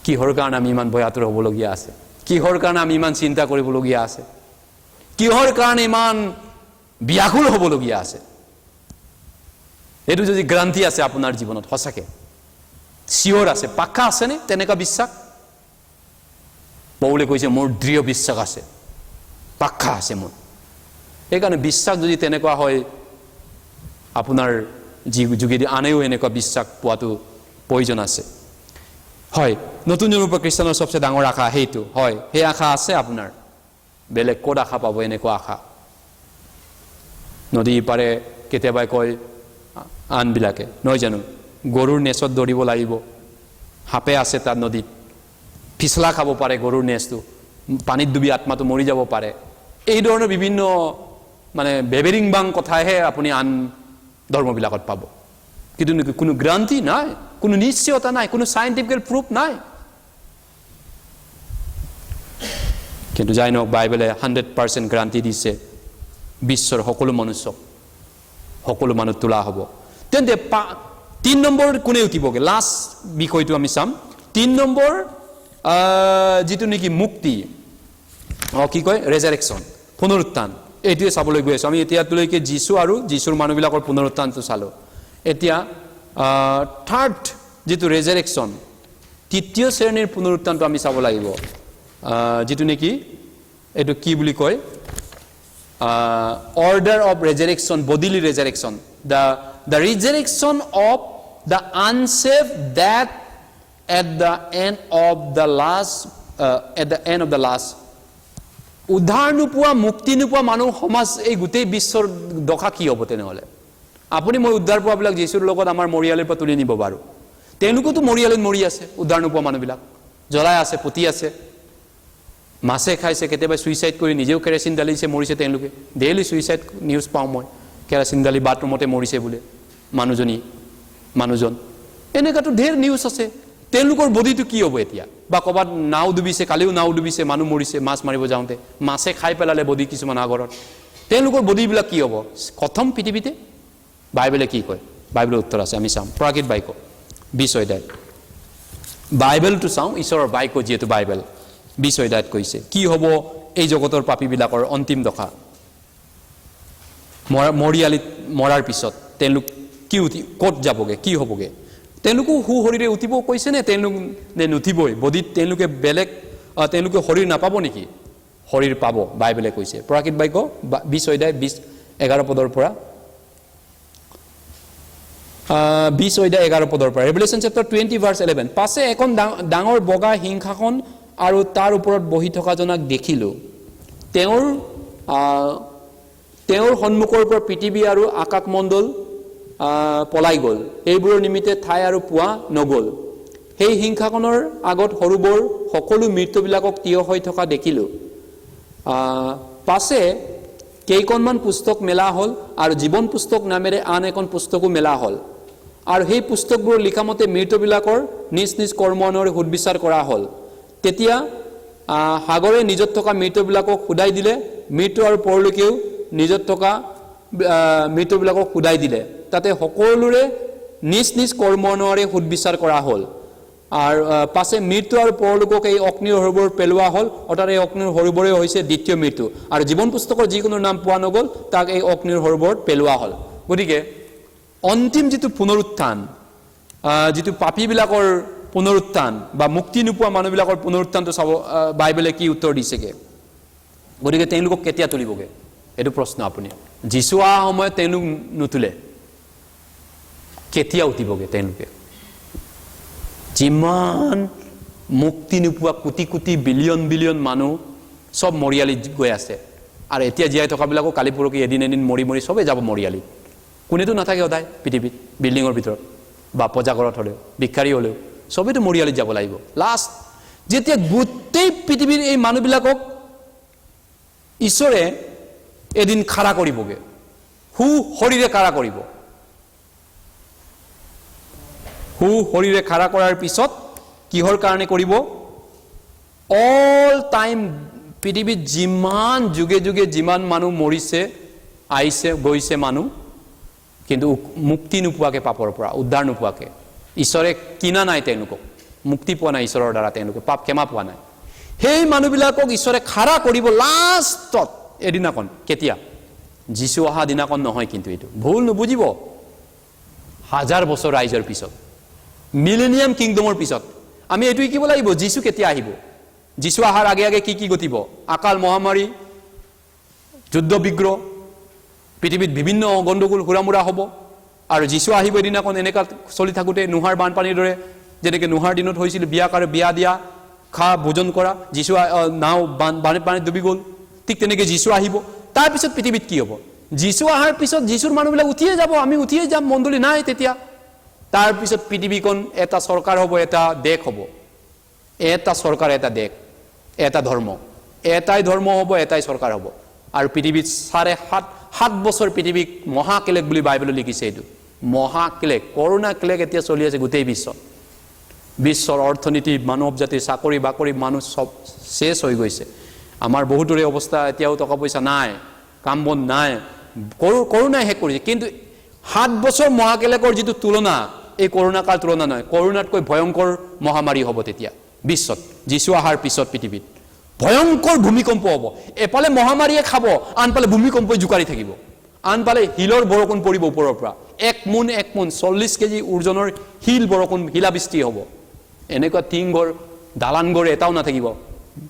কিহৰ কাৰণে আমি ইমান ভয়াতুৰ হ'বলগীয়া আছে কিহৰ কাৰণে আমি ইমান চিন্তা কৰিবলগীয়া আছে কিহৰ কাৰণে ইমান ব্যাকুল হ'বলগীয়া আছে এইটো যদি গ্ৰান্তি আছে আপোনাৰ জীৱনত সঁচাকৈ চিয়ৰ আছে পাক্কা আছেনে তেনেকুৱা বিশ্বাস পৌলে কৈছে মোৰ দৃঢ় বিশ্বাস আছে পাক্কা আছে মোৰ সেইকাৰণে বিশ্বাস যদি তেনেকুৱা হয় আপোনাৰ যোগেদি আনেও এনেকুৱা বিশ্বাস পোৱাটো প্ৰয়োজন আছে হয় নতুন জন্ম খ্ৰীষ্টানৰ সবচে ডাঙৰ আশা সেইটো হয় সেই আশা আছে আপোনাৰ বেলেগ ক'ত আশা পাব এনেকুৱা আশা নদী পাৰে কেতিয়াবা কয় আনবিলাকে নহয় জানো গৰুৰ নেচত দৌৰিব লাগিব সাপে আছে তাত নদীত পিছলা খাব পাৰে গৰুৰ নেচটো পানীত ডুবি আত্মাটো মৰি যাব পাৰে এই ধৰণৰ বিভিন্ন মানে বেবেৰিং বাং কথাহে আপুনি আন ধৰ্মবিলাকত পাব কিন্তু কোনো গ্ৰান্তি নাই কোনো নিশ্চয়তা নাই কোনো সাইন্টিফিক প্ৰুফ নাই কিন্তু যাই নহওক বাইবেলে 100% গ্ৰান্তি দিছে বিশ্বৰ সকলো মানুহ তোলা হ'ব তেন্তে 3 নম্বৰ কোনে উঠিবগৈ লাষ্ট বিষয়টো আমি চাম 3 নম্বৰ যিটো নেকি মুক্তি কি কয় ৰেজাৰেকশ্যন পুনৰুত্থান এইটোৱে চাবলৈ গৈ আছোঁ আমি এতিয়ালৈকে যীশু আৰু যীশুৰ মানুহবিলাকৰ পুনৰুত্থানটো চালোঁ এতিয়া থাৰ্ড যিটো ৰেজাৰেকশ্যন তৃতীয় শ্ৰেণীৰ পুনৰুত্থানটো আমি চাব লাগিব যিটো নেকি এইটো কি বুলি কয় order of resurrection bodily resurrection the resurrection of the unsaved death at the end of the last উদ্ধাৰ নোপোৱা মুক্তি নোপোৱা মানুহ সমাজ এই গোটেই বিশ্বৰ দশা কি হ'ব তেনেহ'লে আপুনি মই উদ্ধাৰ পোৱাবিলাক যীশুৰ লগত আমাৰ মৰিয়ালিৰ পৰা তুলি নিব বাৰু তেওঁলোকেতো মৰিয়ালিত মৰি আছে উদ্ধাৰ নোপোৱা মানুহবিলাক জ্বলাই আছে পুতি আছে মাছে খাইছে কেতিয়াবা ছুইচাইড কৰি নিজেও কেৰাচিন ঢালিছে মৰিছে তেওঁলোকে ডেইলি ছুইচাইড নিউজ পাওঁ মই কেৰাচিন ঢালি বাথৰুমতে মৰিছে বোলে মানুহজন এনেকুৱাতো ঢেৰ নিউজ আছে তেওঁলোকৰ বডিটো কি হ'ব এতিয়া বা ক'ৰবাত নাও ডুবিছে কালিও নাও ডুবিছে মানুহ মৰিছে মাছ মাৰিব যাওঁতে মাছে খাই পেলালে বডি কিছুমান আগৰত তেওঁলোকৰ বডিবিলাক কি হ'ব প্ৰথম পৃথিৱীতে বাইবেলে কি কয় বাইবেলৰ উত্তৰ আছে আমি চাম প্ৰাকৃত বাক্য 20 অধ্যায় বাইবেলটো চাওঁ ঈশ্বৰৰ বাক্য যিহেতু বাইবেল 20 অধ্যায়ত কৈছে কি হ'ব এই জগতৰ পাপীবিলাকৰ অন্তিম দশা মৰিয়ালিত মৰাৰ পিছত তেওঁলোক কি ক'ত যাবগে কি হ'বগে তেওঁলোকো শৰীৰে উঠিব কৈছে নে তেওঁলোক নুঠিবই বডিত তেওঁলোকে বেলেগ তেওঁলোকে শৰীৰ নাপাব নেকি শৰীৰ পাব বাইবেলে কৈছে প্ৰাকৃত বাক্য 20 অধ্যায় 11 পদৰ পৰা 20 অধ্যায় 11 পদৰ পৰা ৰেভেলেশ্যন চেপ্টাৰ 20 ভাৰ্ছ 11 পাছে এখন ডাঙৰ বগা সিংহাসন আৰু তাৰ ওপৰত বহি থকা জনাক দেখিলো তেওঁৰ সন্মুখৰ পৰা পৃথিৱী আৰু আকাশমণ্ডল পলাই গ'ল এইবোৰৰ নিমিত্তে ঠাই আৰু পোৱা নগ'ল সেই সিংহাসনৰ আগত সৰুবৰ সকলো মৃত্যুবিলাকক থিয় হৈ থকা দেখিলো পাছে কেইখনমান পুস্তক মেলা হ'ল আৰু জীৱন পুস্তক নামেৰে আন এখন পুস্তকো মেলা হ'ল আৰু সেই পুস্তকবোৰ লিখা মতে মৃত্যুবিলাকৰ নিজ নিজ কৰ্মৰ সুদবিচাৰ কৰা হ'ল তেতিয়া সাগৰে নিজত থকা মৃত্যুবিলাকক খুদাই দিলে মৃত্যু আৰু পৰলোকেও নিজত থকা মৃত্যুবিলাকক খুদাই দিলে তাতে সকলোৰে নিজ নিজ কৰ্মৰ সুদবিচাৰ কৰা হ'ল আৰু পাছে মৃত্যু আৰু পৰলোকক এই অগ্নিৰ হৰবৰ পেলোৱা হ'ল অৰ্থাৎ এই অগ্নিৰ হৰবৰে হৈছে দ্বিতীয় মৃত্যু আৰু জীৱন পুস্তকৰ যিকোনো নাম পোৱা নগ'ল তাক এই অগ্নিৰ হৰবৰত পেলোৱা হ'ল গতিকে অন্তিম যিটো পুনৰুত্থান যিটো পাপীবিলাকৰ পুনৰুত্থান বা মুক্তি নোপোৱা মানুহবিলাকৰ পুনৰুত্থানটো চাব বাইবেলে কি উত্তৰ দিছেগে গতিকে তেওঁলোকক কেতিয়া তুলিবগে এইটো প্ৰশ্ন আপুনি যীশু অহা সময়ত তেওঁলোক নুতুলে কেতিয়া উঠিবগে তেওঁলোকে যিমান মুক্তি নোপোৱা কোটি কোটি বিলিয়ন বিলিয়ন মানুহ সব মৰিয়ালিত গৈ আছে আৰু এতিয়া জীয়াই থকাবিলাকো কালি পৰহি এদিন মৰি মৰি সবেই যাব মৰিয়ালি কোনেতো নাথাকে সদায় পৃথিৱীত বিল্ডিঙৰ ভিতৰত বা পজাঘৰত হ'লেও ভিক্ষাৰী হ'লেও সবেইতো মৰিয়ালিত যাব লাগিব লাষ্ট যেতিয়া গোটেই পৃথিৱীৰ এই মানুহবিলাকক ঈশ্বৰে এদিন খাৰা কৰিবগে শৰীৰে খাৰা কৰিব শৰীৰে খাৰা কৰাৰ পিছত কিহৰ কাৰণে কৰিব অল টাইম পৃথিৱীত যিমান যুগে যুগে যিমান মানুহ মৰিছে আহিছে গৈছে মানুহ কিন্তু মুক্তি নোপোৱাকে পাপৰ পৰা উদ্ধাৰ নোপোৱাকে ঈশ্বৰে কিনা নাই তেওঁলোকক মুক্তি পোৱা নাই ঈশ্বৰৰ দ্বাৰা তেওঁলোকে পাপ ক্ষমা পোৱা নাই সেই মানুহবিলাকক ঈশ্বৰে খাৰা কৰিব লাষ্টত এদিনাখন কেতিয়া যীশু অহা দিনাখন নহয় কিন্তু এইটো ভুল নুবুজিব 1000 বছৰ ৰাইজৰ পিছত মিলেনিয়াম কিংডমৰ পিছত আমি এইটো শিকিব লাগিব যীশু কেতিয়া আহিব যীশু অহাৰ আগে আগে কি ঘটিব আকাল মহামাৰী যুদ্ধ বিগ্ৰহ পৃথিৱীত বিভিন্ন গণ্ডগোল হুৰামুৰা হ'ব আৰু যীশু আহিব এদিনাখন এনেকা চলি থাকোঁতে নোহাৰ বানপানীৰ দৰে যেনেকৈ নোহাৰ দিনত হৈছিল বিয়া দিয়া খা ভোজন কৰা যীশু নাও পানীত ডুবি গ'ল ঠিক তেনেকৈ যীশু আহিব তাৰপিছত পৃথিৱীত কি হ'ব যীশু অহাৰ পিছত যীশুৰ মানুহবিলাক উঠিয়ে যাব আমি উঠিয়ে যাম মণ্ডলী নাই তেতিয়া তাৰপিছত পৃথিৱীখন এটা চৰকাৰ হ'ব এটা দেশ হ'ব এটা চৰকাৰ এটা দেশ এটা ধৰ্ম এটাই ধৰ্ম হ'ব এটাই চৰকাৰ হ'ব আৰু পৃথিৱীত 7.5 বছৰ পৃথিৱীক মহাক্লেশ বুলি বাইবেলত লিখিছে এইটো মহাক্লেশ কৰোণা ক্লেশ এতিয়া চলি আছে গোটেই বিশ্বৰ অৰ্থনীতি মানৱ জাতিৰ চাকৰি বাকৰি মানুহ সব শেষ হৈ গৈছে আমাৰ বহুতৰে অৱস্থা এতিয়াও টকা পইচা নাই কাম বন নাই কৰোণাই শেষ কৰিছে কিন্তু 7 বছৰ মহাক্লেশৰ যিটো তুলনা এই কৰোণা কাল তুলনা নহয় কৰোণাতকৈ ভয়ংকৰ মহামাৰী হ'ব তেতিয়া বিশ্বত যীশু অহাৰ পিছত পৃথিৱীত ভয়ংকৰ ভূমিকম্প হ'ব এফালে মহামাৰীয়ে খাব আনফালে ভূমিকম্পই জোকাৰি থাকিব আনফালে হিলৰ বৰষুণ পৰিব ওপৰৰ পৰা এক মোন 40 কেজি ওজনৰ হিল বৰষুণ হিলাবৃষ্টি হ'ব এনেকুৱা টিংঘৰ দালানঘৰ এটাও নাথাকিব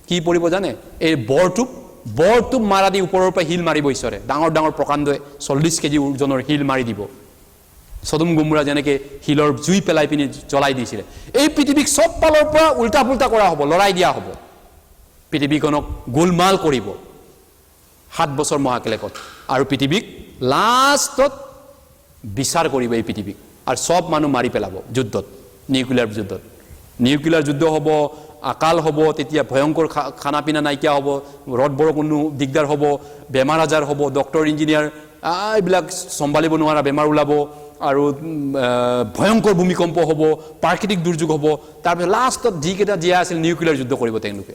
কি পৰিব জানে এই বৰটোপ মাৰা দি ওপৰৰ পৰা হিল মাৰিব ঈশ্বৰে ডাঙৰ ডাঙৰ প্ৰকাণ্ডই 40 কেজি ওজনৰ হিল মাৰি দিব সদম গমোৰা যেনেকৈ হিলৰ জুই পেলাই পিনি জ্বলাই দিছিলে এই পৃথিৱীক সব পালৰ পৰা উল্টা পুল্টা কৰা হ'ব লৰাই দিয়া হ'ব পৃথিৱীখনক গোলমাল কৰিব 7 বছৰ মহাক্লেশত আৰু পৃথিৱীক লাষ্টত বিচাৰ কৰিব এই পৃথিৱীক আৰু সব মানুহ মাৰি পেলাব যুদ্ধত নিউক্লিয়াৰ যুদ্ধ হ'ব আকাল হ'ব তেতিয়া ভয়ংকৰ খানা পিনা নাইকিয়া হ'ব ৰদ বৰষুণ দিগদাৰ হ'ব বেমাৰ আজাৰ হ'ব ডক্টৰ ইঞ্জিনিয়াৰ এইবিলাক চম্ভালিব নোৱাৰা বেমাৰ ওলাব আৰু ভয়ংকৰ ভূমিকম্প হ'ব প্ৰাকৃতিক দুৰ্যোগ হ'ব তাৰপিছত লাষ্টত যিকেইটা জীয়া আছিল নিউক্লিয়াৰ যুদ্ধ কৰিব তেওঁলোকে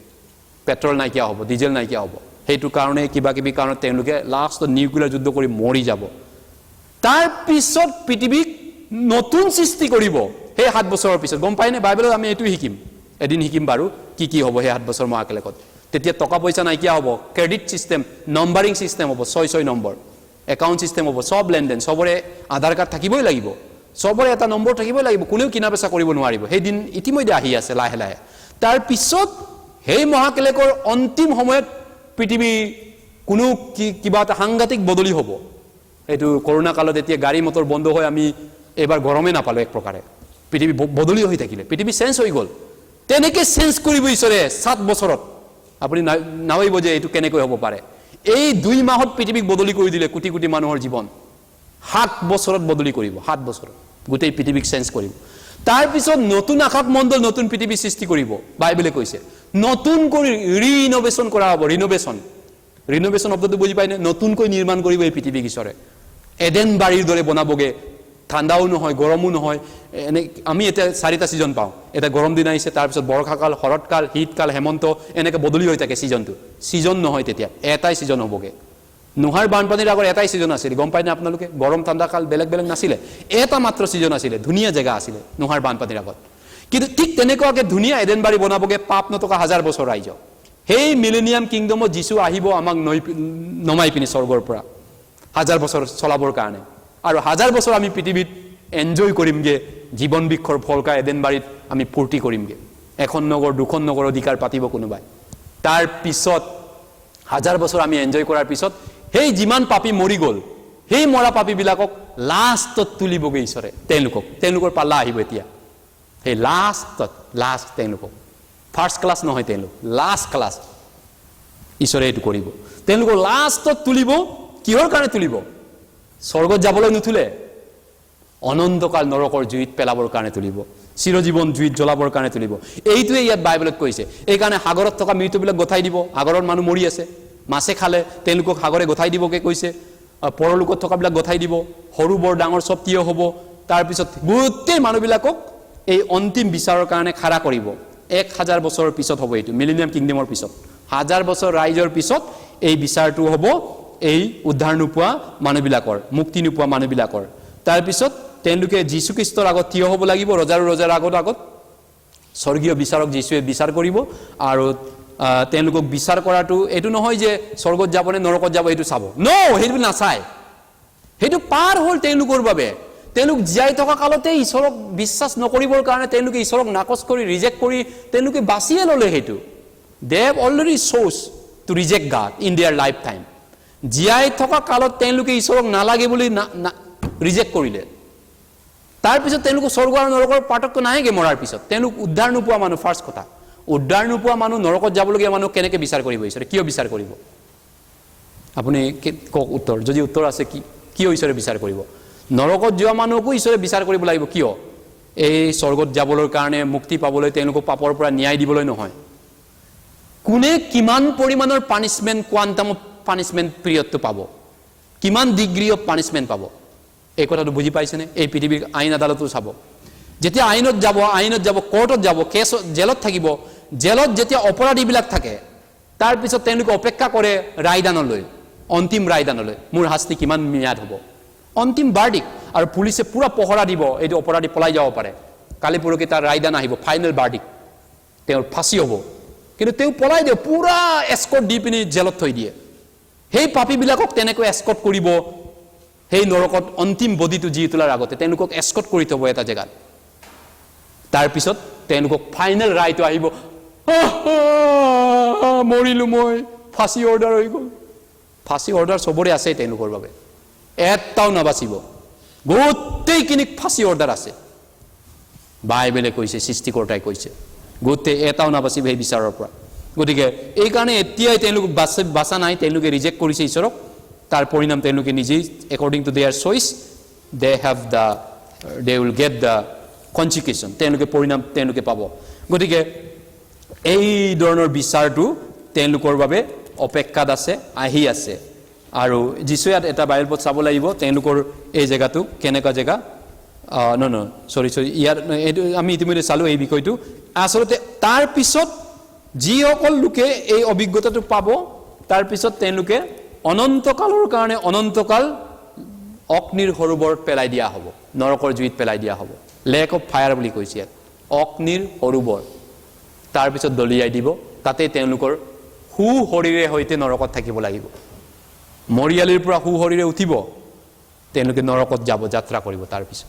পেট্ৰল নাইকিয়া হ'ব ডিজেল নাইকিয়া হ'ব সেইটো কাৰণে কিবা কিবি কাৰণত তেওঁলোকে লাষ্টত নিউক্লিয়াৰ যুদ্ধ কৰি মৰি যাব তাৰ পিছত পৃথিৱীক নতুন সৃষ্টি কৰিব সেই 7 বছৰৰ পিছত গম পাইনে বাইবেলত আমি এইটো শিকিম এদিন শিকিম বাৰু কি হ'ব সেই 7 বছৰ মহাকালেকত তেতিয়া টকা পইচা নাইকিয়া হ'ব ক্ৰেডিট সিস্টেম নম্বৰিং সিস্টেম হ'ব 6 নম্বৰ একাউন্ট সিস্টেম হ'ব সব লেনদেন সবৰে আধাৰ কাৰ্ড থাকিবই লাগিব সবৰে এটা নম্বৰ থাকিবই লাগিব কোনেও কিনা বেচা কৰিব নোৱাৰিব সেই দিন ইতিমধ্যে আহি আছে লাহে লাহে তাৰ পিছত সেই মহাকালেকৰ অন্তিম সময়ত পৃথিৱী কোনো কিবা এটা সাংঘাতিক বদলি হ'ব এইটো কৰোনা কালত এতিয়া গাড়ী মটৰ বন্ধ হৈ আমি এবাৰ গৰমে নাপালো এক প্ৰকাৰে পৃথিৱী বদলি হৈ থাকিলে পৃথিৱী চেঞ্জ হৈ গ'ল তেনেকৈ চেঞ্জ কৰিব ঈশ্বৰে 7 বছৰত আপুনি নাভাবিব যে এইটো কেনেকৈ হ'ব পাৰে এই 2 মাহত পৃথিৱীক বদলি কৰি দিলে কোটি কোটি মানুহৰ জীৱন 7 বছৰত বদলি কৰিব 7 বছৰত গোটেই পৃথিৱীক চেঞ্জ কৰিব তাৰ পিছত নতুন আকাশ মণ্ডল নতুন পৃথিৱী সৃষ্টি কৰিব বাইবেলে কৈছে নতুন কৰি ৰিনোভেশন কৰা হ'ব ৰিনোভেশন শব্দটো বুজি পাইনে নতুনকৈ নিৰ্মাণ কৰিব এই পৃথিৱীক ঈশ্বৰে এডেন বাৰীৰ দৰে বনাবগে ঠাণ্ডাও নহয় গৰমো নহয় এনে আমি এটা 4টা সিজন পাওঁ এটা গৰম দিন আহিছে তাৰ পিছত বৰ্ষাকাল শৰৎকাল শীতকাল হেমন্ত এনেকৈ বদলি হৈ থাকে সিজনটো সিজন নহয় তেতিয়া এটাই সিজন হ'বগে নোহাৰ বানপানীৰ আগৰ এটাই সিজন আছিল গম পাইনে আপোনালোকে গৰম ঠাণ্ডা কাল বেলেগ নাছিলে এটা মাত্ৰ সিজন আছিলে ধুনীয়া জেগা আছিলে নোহাৰ বানপানীৰ আগত কিন্তু ঠিক তেনেকুৱাকৈ ধুনীয়া এডেন বাৰী বনাবগে পাপ নতকা 1000 বছৰ ৰাইজ সেই মিলেনিয়াম কিংডমত যিশু আহিব আমাক নমাই পিনি স্বৰ্গৰ পৰা 1000 বছৰ চলাবৰ কাৰণে আৰু 1000 বছৰ আমি পৃথিৱীত এনজয় কৰিমগে জীৱন বৃক্ষৰ ফলকা এডেন বাৰীত আমি ফূৰ্তি কৰিমগে এখন নগৰ দুখন নগৰ অধিকাৰ পাতিব কোনোবাই তাৰ পিছত 1000 বছৰ আমি এনজয় কৰাৰ পিছত সেই যিমান পাপী মৰি গ'ল সেই মৰা পাপীবিলাকক লাষ্টত তুলিবগে ঈশ্বৰে তেওঁলোকৰ পাল্লা আহিব এতিয়া সেই লাষ্ট তেওঁলোকক ফাৰ্ষ্ট ক্লাছ নহয় তেওঁলোক লাষ্ট ক্লাছ ঈশ্বৰে এইটো কৰিব তেওঁলোকৰ লাষ্টত তুলিব কিহৰ কাৰণে তুলিব স্বৰ্গত যাবলৈ নুতুলে অনন্তকাল নৰকৰ জুইত পেলাবৰ কাৰণে তুলিব চিৰজীৱন জুইত জ্বলাবৰ কাৰণে তুলিব এইটোৱে ইয়াত বাইবেলত কৈছে এই কাৰণে সাগৰত থকা মৃতবিলাক গঠাই দিব সাগৰৰ মানুহ মৰি আছে মাছে খালে তেওঁলোকক সাগৰে গঠাই দিবকে কৈছে পৰলোকত থকাবিলাক গঠাই দিব সৰু বৰ ডাঙৰ সব তিয় হ'ব তাৰ পিছত গোটেই মানুহবিলাকক এই অন্তিম বিচাৰৰ কাৰণে খাৰা কৰিব 1000 বছৰৰ পিছত হ'ব এইটো মিলেনিয়াম কিংডমৰ পিছত 1000 বছৰ ৰাইজৰ পিছত এই বিচাৰটো হ'ব এই উদ্ধাৰ নোপোৱা মানুহবিলাকৰ মুক্তি নোপোৱা মানুহবিলাকৰ তাৰ পিছত তেওঁলোকে যীশু খ্ৰীষ্টৰ আগত থিয় হ'ব লাগিব ৰজাৰ আগত স্বৰ্গীয় বিচাৰক যীশুৱে বিচাৰ কৰিব আৰু তেওঁলোকক বিচাৰ কৰাটো এইটো নহয় যে স্বৰ্গত যাব নে নৰকত যাব এইটো চাব সেইটো নাচায় সেইটো পাৰ হ'ল তেওঁলোকৰ বাবে তেওঁলোক জীয়াই থকা কালতে ঈশ্বৰক বিশ্বাস নকৰিবৰ কাৰণে তেওঁলোকে ঈশ্বৰক নাকচ কৰি ৰিজেক্ট কৰি তেওঁলোকে বাছিয়ে ল'লে সেইটো they have already chose to reject God in their lifetime জীয়াই থকা কালত তেওঁলোকে ঈশ্বৰক নালাগে বুলি ৰিজেক্ট কৰিলে তাৰ পিছত তেওঁলোক স্বৰ্গ আৰু নৰকৰ পাৰ্থক্য নাহেগে মৰাৰ পিছত তেওঁলোক উদ্ধাৰ নোপোৱা মানুহ ফাৰ্ষ্ট কথা উদ্ধাৰ নোপোৱা মানুহ নৰকত যাবলগীয়া মানুহ কেনেকৈ বিচাৰ কৰিব ঈশ্বৰে কিয় বিচাৰ কৰিব আপুনি কওক উত্তৰ যদি উত্তৰ আছে কিয় ঈশ্বৰে বিচাৰ কৰিব নৰকত যোৱা মানুহকো ঈশ্বৰে বিচাৰ কৰিব লাগিব কিয় এই স্বৰ্গত যাবলৈ কাৰণে মুক্তি পাবলৈ তেওঁলোকক পাপৰ পৰা ন্যায় দিবলৈ নহয় কোনে কিমান পৰিমাণৰ পানিশমেন্ট কোৱান্টাম অফ পানিশমেন্ট পিৰিয়ডটো পাব কিমান ডিগ্ৰী অফ পানিশমেন্ট পাব এই কথাটো বুজি পাইছেনে এই পৃথিৱীৰ আইন আদালতো চাব যেতিয়া আইনত যাব কোৰ্টত যাব কেছ জেলত থাকিব জেলত যেতিয়া অপৰাধীবিলাক থাকে তাৰ পিছত তেওঁলোকে অপেক্ষা কৰে ৰায়দানলৈ অন্তিম ৰায়দানলৈ মোৰ শাস্তি কিমান ম্যাদ হ'ব অন্তিম বাৰ্ডিক আৰু পুলিচে পুৰা পহৰা দিব এইটো অপৰাধী পলাই যাব পাৰে কালি পৰহি তাৰ ৰায়দান আহিব ফাইনেল বাৰ্ডিক তেওঁৰ ফাঁচি হ'ব কিন্তু তেওঁ পলাই দিয়ে পুৰা এস্কৰ্ট দি পিনি জেলত থৈ দিয়ে সেই পাপীবিলাকক তেনেকৈ এস্কৰ্ট কৰিব সেই নৰকত অন্তিম বডিটো জি তোলাৰ আগতে তেওঁলোকক এস্কৰ্ট কৰি থব এটা জেগাত তাৰ পিছত তেওঁলোকক ফাইনেল ৰায়টো আহিব মৰিলো মই ফাঁচি অৰ্ডাৰ হৈ গ'ল ফাঁচি অৰ্ডাৰ সবৰে আছে তেওঁলোকৰ বাবে এটাও নাবাচিব গোটেইখিনিক ফাঁচি অৰ্ডাৰ আছে বাইবেলে কৈছে সৃষ্টিকৰ্তাই কৈছে গোটেই এটাও নাবাচিব সেই বিচাৰৰ পৰা গতিকে এই কাৰণে এতিয়াই তেওঁলোক বাচা নাই তেওঁলোকে ৰিজেক্ট কৰিছে ঈশ্বৰক তাৰ পৰিণাম তেওঁলোকে নিজেই according to their choice they will get the consequence তেওঁলোকে পৰিণাম তেওঁলোকে পাব গতিকে এই ধৰণৰ বিচাৰটো তেওঁলোকৰ বাবে অপেক্ষাত আছে আহি আছে আৰু যিশুৱে এটা বাইবেল পদ চাব লাগিব তেওঁলোকৰ এই জেগাটো কেনেকুৱা জেগা সৰি ইয়াৰ এইটো আমি ইতিমধ্যে চালোঁ এই বিষয়টো আচলতে তাৰ পিছত যিসকল লোকে এই অভিজ্ঞতাটো পাব তাৰ পিছত তেওঁলোকে অনন্তকালৰ কাৰণে অনন্তকাল অগ্নিৰ সৰোবৰত পেলাই দিয়া হ'ব নৰকৰ জুইত পেলাই দিয়া হ'ব লেক অফ ফায়াৰ বুলি কৈছে ইয়াত অগ্নিৰ সৰোবৰ তাৰপিছত দলিয়াই দিব তাতে তেওঁলোকৰ সু শৰীৰে সৈতে নৰকত থাকিব লাগিব মৰিয়ালিৰ পৰা সু শৰীৰে উঠিব তেওঁলোকে নৰকত যাব যাত্ৰা কৰিব তাৰপিছত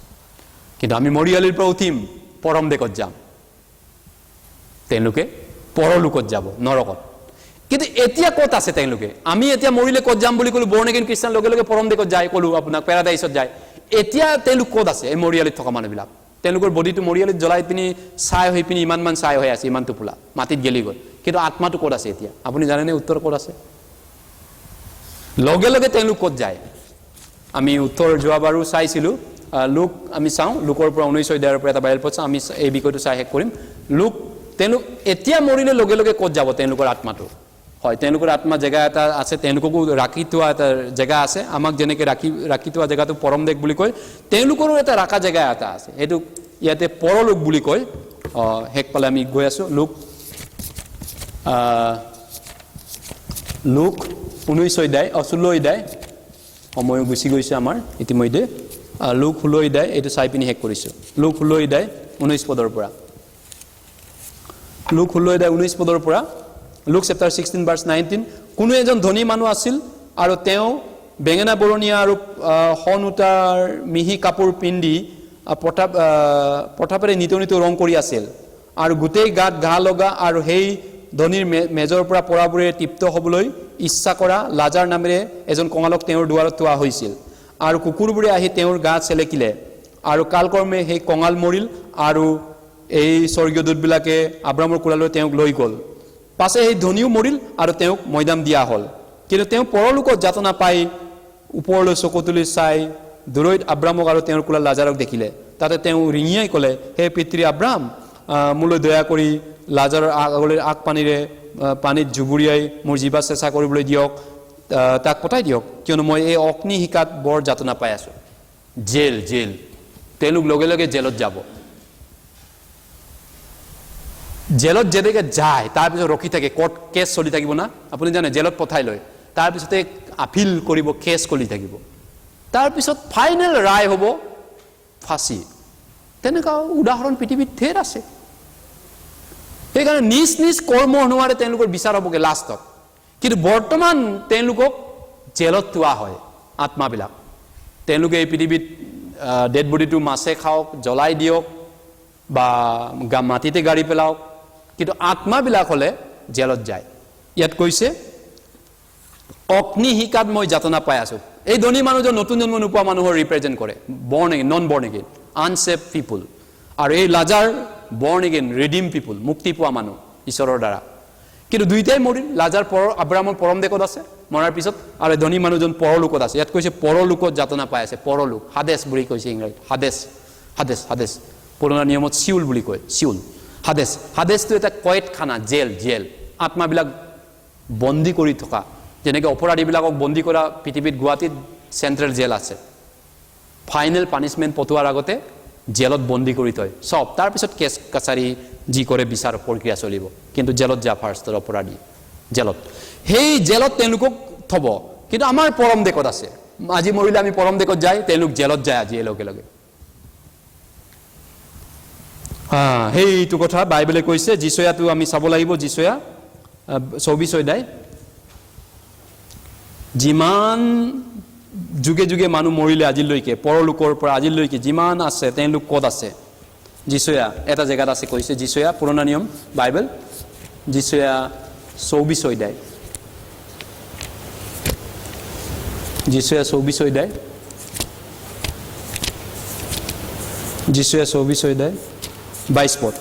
কিন্তু আমি মৰিয়ালিৰ পৰা উঠিম পৰম দেশত যাম তেওঁলোকে পৰলোকত যাব নৰকত কিন্তু এতিয়া ক'ত আছে তেওঁলোকে আমি এতিয়া মৰিলে ক'ত যাম বুলি ক'লো বৰ্ণ এগেইন খ্ৰীষ্টান লগে লগে পৰম দেশত যায় ক'লো আপোনাক পেৰাডাইছত যায় এতিয়া তেওঁলোক ক'ত আছে এই মৰিয়ালিত থকা মানুহবিলাক তেওঁলোকৰ বডিটো মৰিয়ালিত জ্বলাই পিনি ছাই হৈ পিনি ইমানমান ছাই হৈ আছে ইমান টোপোলা মাটিত গেলি গ'ল কিন্তু আত্মাটো ক'ত আছে এতিয়া আপুনি জানেনে উত্তৰ ক'ত আছে লগে লগে তেওঁলোক ক'ত যায় আমি উত্তৰ যোৱাবাৰো চাইছিলোঁ লোক আমি চাওঁ লোকৰ পৰা 19 অধ্যায়ৰ পৰা এটা বাইবেল পদ চাওঁ আমি এই বিষয়টো চাই শেষ কৰিম লোক তেওঁলোক এতিয়া মৰিলে লগে লগে ক'ত যাব তেওঁলোকৰ আত্মাটো হয় তেওঁলোকৰ আত্মা জেগা এটা আছে তেওঁলোককো ৰাখি থোৱা এটা জেগা আছে আমাক যেনেকৈ ৰাখি থোৱা জেগাটো পৰম দেশ বুলি কয় তেওঁলোকৰো এটা ৰাখা জেগা এটা আছে সেইটো ইয়াতে পৰলোক বুলি কয় শেষ পালে আমি গৈ আছোঁ লোক 19 অধ্যায় 16 অধ্যায় সময় গুচি গৈছে আমাৰ ইতিমধ্যে লোক 16 অধ্যায় এইটো চাই পিনি শেষ কৰিছোঁ লোক 16 অধ্যায় 19 পদৰ পৰা লোক 16 অধ্যায় 19 পদৰ পৰা Luke chapter 16 verse 19 কোনো এজন ধনী মানুহ আছিল আৰু তেওঁ বেঙেনা বৰণীয়া আৰু হনুটাৰ মিহি কাপোৰ পিন্ধি পঠাপেৰে নিত ৰং কৰি আছিল আৰু গোটেই গাত ঘাঁ লগা আৰু সেই ধনীৰ মেজৰ পৰা পৰাবোৰে তৃপ্ত হ'বলৈ ইচ্ছা কৰা লাজাৰ নামেৰে এজন কঙালক তেওঁৰ দুৱাৰত থোৱা হৈছিল আৰু কুকুৰবোৰে আহি তেওঁৰ গা চেলেকিলে আৰু কালকৰ্মে সেই কঙাল মৰিল আৰু এই স্বৰ্গীয় দূতবিলাকে আব্ৰামৰ কোলালৈ তেওঁক লৈ গ'ল পাছে সেই ধনীও মৰিল আৰু তেওঁক মৈদাম দিয়া হ'ল কিন্তু তেওঁ পৰলোকত যাতনা পাই ওপৰলৈ চকু তুলি চাই দূৰৈত আব্ৰামক আৰু তেওঁৰ কোলাৰ লাজাৰক দেখিলে তাতে তেওঁ ৰিঙিয়াই ক'লে হে পিতৃ আব্ৰাম মোলৈ দয়া কৰি লাজাৰৰ আগ পানীৰে পানীত জুবুৰিয়াই মোৰ জিভা চেঁচা কৰিবলৈ দিয়ক তাক পঠাই দিয়ক কিয়নো মই এই অগ্নি শিকাত বৰ যাতনা পাই আছোঁ জেল তেওঁলোক লগে লগে জেলত যাব জেলত যেনেকৈ যায় তাৰপিছত ৰখি থাকে কোৰ্ট কেছ চলি থাকিব না আপুনি জানে জেলত পঠাই লয় তাৰপিছতে আপিল কৰিব কেছ চলি থাকিব তাৰপিছত ফাইনেল ৰায় হ'ব ফাঁচি তেনেকুৱা উদাহৰণ পৃথিৱীত ঢেৰ আছে সেইকাৰণে নিজ নিজ কৰ্ম অনুসাৰে তেওঁলোকৰ বিচাৰ হ'বগৈ লাষ্টত কিন্তু বৰ্তমান তেওঁলোকক জেলত থোৱা হয় আত্মাবিলাক তেওঁলোকে এই পৃথিৱীত ডেড বডিটো মাছে খাওক জ্বলাই দিয়ক বা মাটিতে গাড়ি পেলাওক কিন্তু আত্মাবিলাক হ'লে জেলত যায় ইয়াত কৈছে অগ্নি শিকাত মই যাতনা পাই আছোঁ এই ধনী মানুহজন নতুন জন্ম নোপোৱা মানুহৰ ৰিপ্ৰেজেণ্ট কৰে born again non born again unsaved people আৰু এই লাজাৰ বৰ্ণ এগেইন ৰিডিম পিপুল মুক্তি পোৱা মানুহ ঈশ্বৰৰ দ্বাৰা কিন্তু দুইটাই মৰিল লাজাৰ আব্ৰামৰ পৰম দেশত আছে মৰাৰ পিছত আৰু ধনী মানুহজন পৰলোকত আছে ইয়াত কৈছে পৰলোকত যাতনা পাই আছে পৰলোক হাদেছ বুলি কৈছে ইংৰাজীত হাদেছ পুৰণা নিয়মত চিউল বুলি কয় চিউল হাদেছটো এটা কয়েদখানা জেল আত্মাবিলাক বন্দী কৰি থকা যেনেকৈ অপৰাধীবিলাকক বন্দী কৰা পৃথিৱীত গুৱাহাটীত চেণ্ট্ৰেল জেল আছে ফাইনেল পানিছমেণ্ট পঠোৱাৰ আগতে জেলত বন্দী কৰি থয় চব তাৰপিছত কেছ কাছাৰী যি কৰে বিচাৰ প্ৰক্ৰিয়া চলিব কিন্তু জেলত যা ফাৰ্ষ্টৰ অপৰাধী জেলত সেই জেলত তেওঁলোকক থ'ব কিন্তু আমাৰ পৰম দেশত আছে আজি মৰিলে আমি পৰম দেশত যাই তেওঁলোক জেলত যায় আজি লগে লগে সেইটো কথা বাইবেলে কৈছে যিচয়াটো আমি চাব লাগিব যিচয়া 24 অধ্যায় যিমান যুগে যুগে মানুহ মৰিলে আজিলৈকে পৰলোকৰ পৰা আজিলৈকে যিমান আছে তেওঁলোক ক'ত আছে যিচয়া এটা জেগাত আছে কৈছে যিচয়া পুৰণা নিয়ম বাইবেল যিচয়া 24 অধ্যায় যিচয়া 24 অধ্যায় যিচয়া 24 অধ্যায় 22 পদ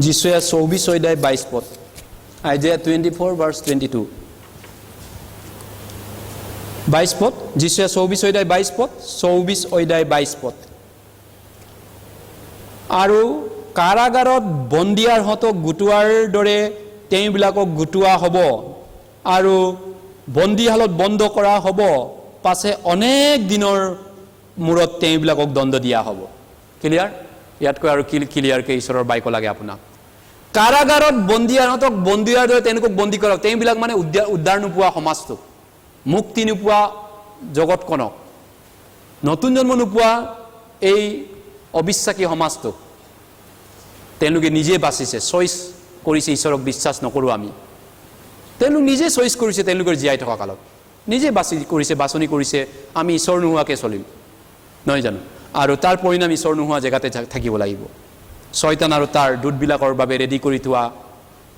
যিচয়া 24 অধ্যায় 22 পদ Isaiah 24 verse 22 22 পদ যিচয়া 24 অধ্যায় 22 পদ 24 অধ্যায় 22 পদ আৰু কাৰাগাৰত বন্দীয়াৰহঁতক গোটোৱাৰ দৰে তেওঁবিলাকক গোটোৱা হ'ব আৰু বন্দীশালত বন্ধ কৰা হ'ব পাছে অনেক দিনৰ মূৰত তেওঁবিলাকক দণ্ড দিয়া হ'ব ক্লিয়াৰ ইয়াতকৈ আৰু ক্লিয়াৰকৈ ঈশ্বৰৰ বাক্য লাগে আপোনাক কাৰাগাৰত বন্দীয়াৰহঁতক বন্দীয়াৰ দৰে তেওঁলোকক বন্দী কৰক তেওঁবিলাক মানে উদ্ধাৰ নোপোৱা সমাজটোক মুক্তি নোপোৱা জগতখনক নতুন জন্ম নোপোৱা এই অবিশ্বাসী সমাজটোক তেওঁলোকে নিজে বাচিছে চইচ কৰিছে ঈশ্বৰক বিশ্বাস নকৰোঁ আমি তেওঁলোক নিজে চইচ কৰিছে তেওঁলোকৰ জীয়াই থকা কালত নিজে বাছনি কৰিছে আমি ঈশ্বৰ নোহোৱাকৈ চলিম নহয় জানো আৰু তাৰ পৰিণাম ঈশ্বৰ নোহোৱা জেগাতে থাকিব লাগিব শয়তান আৰু তাৰ দূতবিলাকৰ বাবে ৰেডি কৰি থোৱা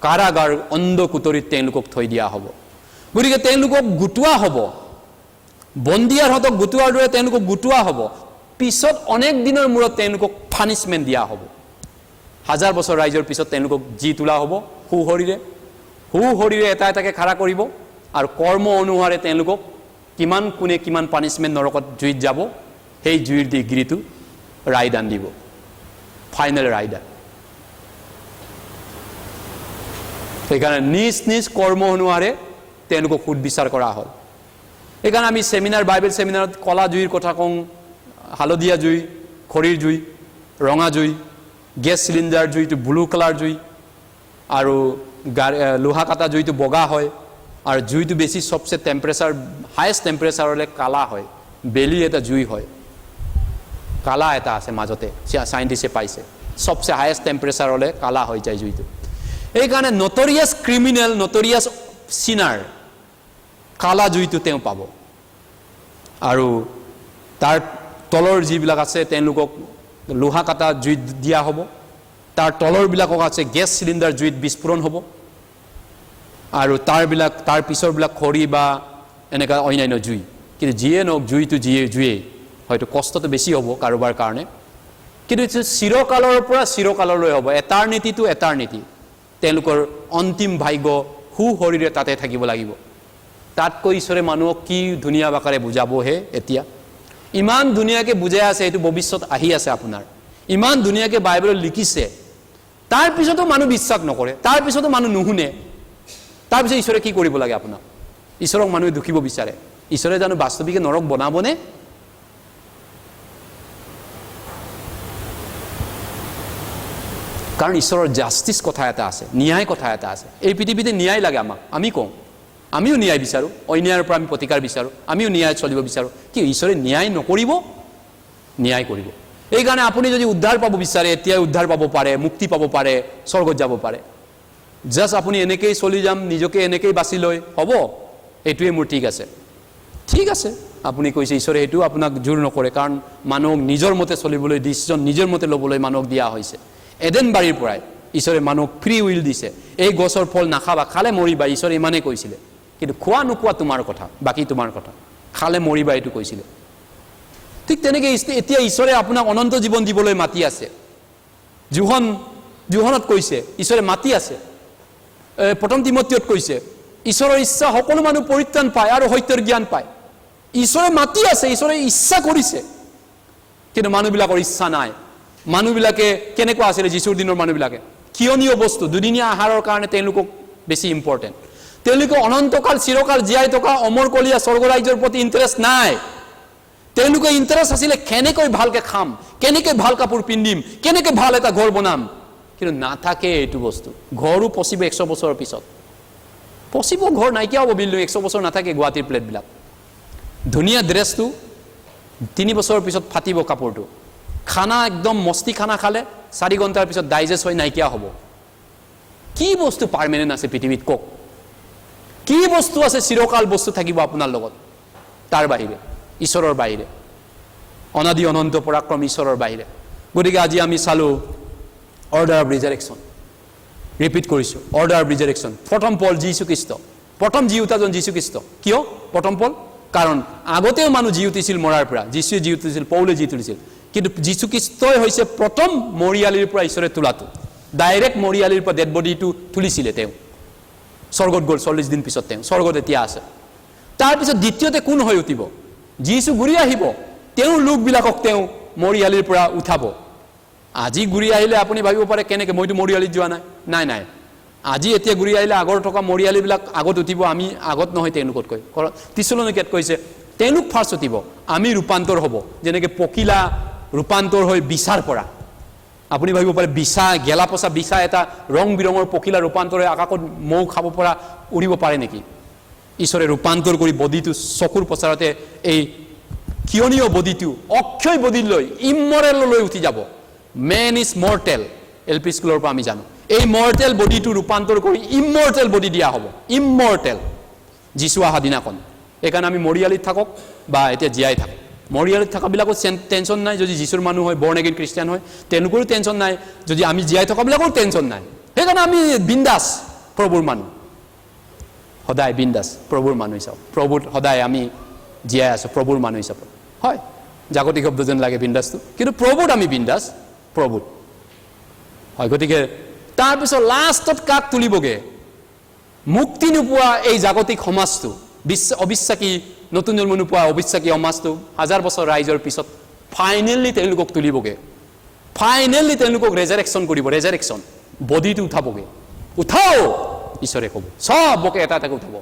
কাৰাগাৰ অন্ধ কুটৰিত তেওঁলোকক থৈ দিয়া হ'ব গতিকে তেওঁলোকক গোটোৱা হ'ব বন্দীয়াৰহঁতক গোটোৱাৰ দৰে তেওঁলোকক গোটোৱা হ'ব পিছত অনেক দিনৰ মূৰত তেওঁলোকক পানিছমেণ্ট দিয়া হ'ব হাজাৰ বছৰ ৰাইজৰ পিছত তেওঁলোকক জি তোলা হ'ব সুশৰীৰে এটা এটাকৈ খাৰা কৰিব আৰু কৰ্ম অনুসাৰে তেওঁলোকক কোনে কিমান পানিছমেণ্ট নৰকত জুইত যাব সেই জুইৰ ডিগ্ৰীটো ৰায়দান দিব ফাইনেল ৰায়দান সেইকাৰণে নিজ কৰ্ম অনুসাৰে তেওঁলোকক সুদবিচাৰ কৰা হ'ল সেইকাৰণে আমি বাইবেল ছেমিনাৰত কলা জুইৰ কথা কওঁ হালধীয়া জুই খৰিৰ জুই ৰঙা জুই গেছ চিলিণ্ডাৰ জুইটো ব্লু কালাৰ জুই আৰু লোহা কাটা জুইটো বগা হয় আৰু জুইটো বেছি সবচে টেম্পাৰেচাৰ হাইয়েষ্ট টেম্পাৰেচাৰলৈ কালা হয় বেলি এটা জুই হয় কালা এটা আছে মাজতে সাইন্টিষ্টে পাইছে সবচে হাইয়েষ্ট টেম্পাৰেচাৰলৈ কালা হৈ যায় জুইটো এইকাৰণে নটৰিয়াছ ক্ৰিমিনেল নটৰিয়াছ সিনাৰ কালা জুইটো তেওঁ পাব আৰু তাৰ তলৰ যিবিলাক আছে তেওঁলোকক লোহা কাটা জুইত দিয়া হ'ব তাৰ তলৰবিলাকক আছে গেছ চিলিণ্ডাৰ জুইত বিস্ফোৰণ হ'ব আৰু তাৰ পিছৰবিলাক খৰি বা এনেকুৱা অন্যান্য জুই কিন্তু যিয়ে নহওক জুইটো জুইয়ে হয়তো কষ্টটো বেছি হ'ব কাৰোবাৰ কাৰণে কিন্তু চিৰকালৰ পৰা চিৰকাললৈ হ'ব এটাৰনিটিটো এটাৰনিটি তেওঁলোকৰ অন্তিম ভাগ্য সুশৰীৰে তাতে থাকিব লাগিব তাতকৈ ঈশ্বৰে মানুহক কি ধুনীয়া বাকাৰে বুজাবহে এতিয়া ইমান ধুনীয়াকৈ বুজাই আছে এইটো ভৱিষ্যত আহি আছে আপোনাৰ ইমান ধুনীয়াকৈ বাইবেলত লিখিছে তাৰ পিছতো মানুহ বিশ্বাস নকৰে তাৰ পিছতো মানুহ নুশুনে তাৰ পিছত ঈশ্বৰে কি কৰিব লাগে আপোনাক ঈশ্বৰক মানুহে দুখিব বিচাৰে ঈশ্বৰে জানো বাস্তৱিকে নৰক বনাবনে কাৰণ ঈশ্বৰৰ জাষ্টিছ কথা এটা আছে ন্যায় কথা এটা আছে এই পৃথিৱীতে ন্যায় লাগে আমাক আমি কওঁ আমিও ন্যায় বিচাৰোঁ অন্যায়ৰ পৰা আমি প্ৰতিকাৰ বিচাৰোঁ আমিও ন্যায় চলিব বিচাৰোঁ কি ঈশ্বৰে ন্যায় নকৰিব ন্যায় কৰিব এইকাৰণে আপুনি যদি উদ্ধাৰ পাব বিচাৰে এতিয়া উদ্ধাৰ পাব পাৰে মুক্তি পাব পাৰে স্বৰ্গত যাব পাৰে জাষ্ট আপুনি এনেকৈ চলি যাম নিজকে এনেকৈ বাছি লৈ হ'ব এইটোৱে মোৰ ঠিক আছে আপুনি কৈছে ঈশ্বৰে সেইটো আপোনাক জোৰ নকৰে কাৰণ মানুহক নিজৰ মতে চলিবলৈ ডিচিজন নিজৰ মতে ল'বলৈ মানুহক দিয়া হৈছে এডেন বাৰীৰ পৰাই ঈশ্বৰে মানুহক ফ্ৰী উইল দিছে এই গছৰ ফল নাখাবা খালে মৰিবা ঈশ্বৰে ইমানেই কৈছিলে কিন্তু খোৱা নোখোৱা তোমাৰ কথা বাকী তোমাৰ কথা খালে মৰিবা এইটো কৈছিলে ঠিক তেনেকৈ এতিয়া ঈশ্বৰে আপোনাক অনন্ত জীৱন দিবলৈ মাতি আছে জোহনত কৈছে ঈশ্বৰে মাতি আছে প্ৰথম তিমথিয়ত কৈছে ঈশ্বৰৰ ইচ্ছা সকলো মানুহ পৰিত্ৰাণ পায় আৰু সত্যৰ জ্ঞান পায় ঈশ্বৰে মাতি আছে ঈশ্বৰে ইচ্ছা কৰিছে কিন্তু মানুহবিলাকৰ ইচ্ছা নাই মানুহবিলাকে কেনেকুৱা আছিলে যীশুৰ দিনৰ মানুহবিলাকে কিয়নীয় বস্তু দুদিনীয়া আহাৰৰ কাৰণে তেওঁলোকক বেছি ইম্পৰ্টেণ্ট তেওঁলোকে অনন্তকাল চিৰকাল জীয়াই থকা অমৰকলীয়া স্বৰ্গৰাজ্যৰ প্ৰতি ইণ্টাৰেষ্ট নাই তেওঁলোকৰ ইণ্টাৰেষ্ট আছিলে কেনেকৈ ভালকৈ খাম কেনেকৈ ভাল কাপোৰ পিন্ধিম কেনেকৈ ভাল এটা ঘৰ বনাম কিন্তু নাথাকে এইটো বস্তু ঘৰো পচিব 100 বছৰৰ পিছত পচিব ঘৰ নাইকিয়া হ'ব বিল্ডিং 100 বছৰ নাথাকে গুৱাহাটীৰ প্লেটবিলাক ধুনীয়া ড্ৰেছটো 3 বছৰৰ পিছত ফাটিব কাপোৰটো খানা একদম মস্তি খানা খালে 4 ঘণ্টাৰ পিছত ডাইজেষ্ট হৈ নাইকিয়া হ'ব কি বস্তু পাৰ্মানেণ্ট আছে পৃথিৱীত কওক কি বস্তু আছে চিৰকাল বস্তু থাকিব আপোনাৰ লগত তাৰ বাহিৰে ঈশ্বৰৰ বাহিৰে অনাদি অনন্ত পৰাক্ৰম ঈশ্বৰৰ বাহিৰে গতিকে আজি আমি চালো অৰ্ডাৰ অফ ৰিজাৰেকশ্যন ৰিপিট কৰিছোঁ অৰ্ডাৰ অফ ৰিজাৰেকশ্যন প্ৰথম পল যীশুখ্ৰীষ্ট প্ৰথম জি উঠাজন যীশুখ্ৰীষ্ট কিয় প্ৰথম পল কাৰণ আগতেও মানুহ জি উঠিছিল মৰাৰ পৰা যীশুৱে জি উঠিছিল পৌলে জি তুলিছিল কিন্তু যীশুখ্ৰীষ্টই হৈছে প্ৰথম মৰিয়ালিৰ পৰা ঈশ্বৰে তোলাটো ডাইৰেক্ট মৰিয়ালিৰ পৰা ডেড বডিটো তুলিছিলে তেওঁ স্বৰ্গত গ'ল 40 দিন পিছত তেওঁ স্বৰ্গত এতিয়া আছে তাৰপিছত দ্বিতীয়তে কোন হৈ উঠিব যীশু ঘূৰি আহিব তেওঁৰ লোকবিলাকক তেওঁ মৰিয়ালিৰ পৰা উঠাব আজি ঘূৰি আহিলে আপুনি ভাবিব পাৰে কেনেকৈ মইতো মৰিয়ালিত যোৱা নাই নাই আজি এতিয়া ঘূৰি আহিলে আগৰ থকা মৰিয়ালিবিলাক আগত উঠিব আমি আগত নহয় তেওঁলোকতকৈ তিছলনিকেত কৈছে তেওঁলোক ফাৰ্ষ্ট উঠিব আমি ৰূপান্তৰ হ'ব যেনেকৈ পকিলা ৰূপান্তৰ হৈ বিচাৰ পৰা আপুনি ভাবিব পাৰে বিচা গেলা পচা বিচা এটা ৰং বিৰঙৰ পকিলা ৰূপান্তৰ হৈ আকাশত মৌ খাব পৰা উৰিব পাৰে নেকি ঈশ্বৰে ৰূপান্তৰ কৰি বডিটো চকুৰ পচাৰতে এই কিয়নীয় বডিটো অক্ষয় বডিলৈ ইমৰেললৈ উঠি যাব মেন ইজ মৰ্টেল এলপি স্কুলৰ পৰা আমি জানো এই মৰ্টেল বডিটো ৰূপান্তৰ কৰি ইমৰ্টেল বডি দিয়া হ'ব ইমৰ্টেল যিশু অহা দিনাখন এইকাৰণে আমি মৰিয়ালিত থাকক বা এতিয়া জীয়াই থাকক মৰিয়ালিত থকাবিলাকৰ টেনশ্যন নাই যদি যিশুৰ মানুহ হয় বৰ্ণ এগেইন খ্ৰীষ্টিয়ান হয় তেওঁলোকৰো টেনশ্যন নাই যদি আমি জীয়াই থকাবিলাকৰ টেনশ্যন নাই সেইকাৰণে আমি বিন্দাস প্ৰভুৰ মানুহ সদায় বিন্দাস প্ৰভুৰ মানুহ হিচাপে প্ৰভুত সদায় আমি জীয়াই আছোঁ প্ৰভুৰ মানুহ হিচাপে হয় জাগতিক শব্দ যেন লাগে বিন্দাসটো কিন্তু প্ৰভুত আমি বিন্দাস প্ৰভুত হয় গতিকে তাৰপিছত লাষ্টত কাক তুলিবগৈ মুক্তি নোপোৱা এই জাগতিক সমাজটো অবিশ্বাসী নতুন জন্ম নোপোৱা অবিশ্বাসী সমাজটো হাজাৰ বছৰ ৰাইজৰ পিছত ফাইনেলি তেওঁলোকক তুলিবগৈ ফাইনেলি তেওঁলোকক ৰেজাৰেকশ্যন কৰিব ৰেজাৰেকশ্যন বডিটো উঠাবগৈ উঠাও ঈশ্বৰে ক'ব চবকে এটা এটাকৈ উঠাব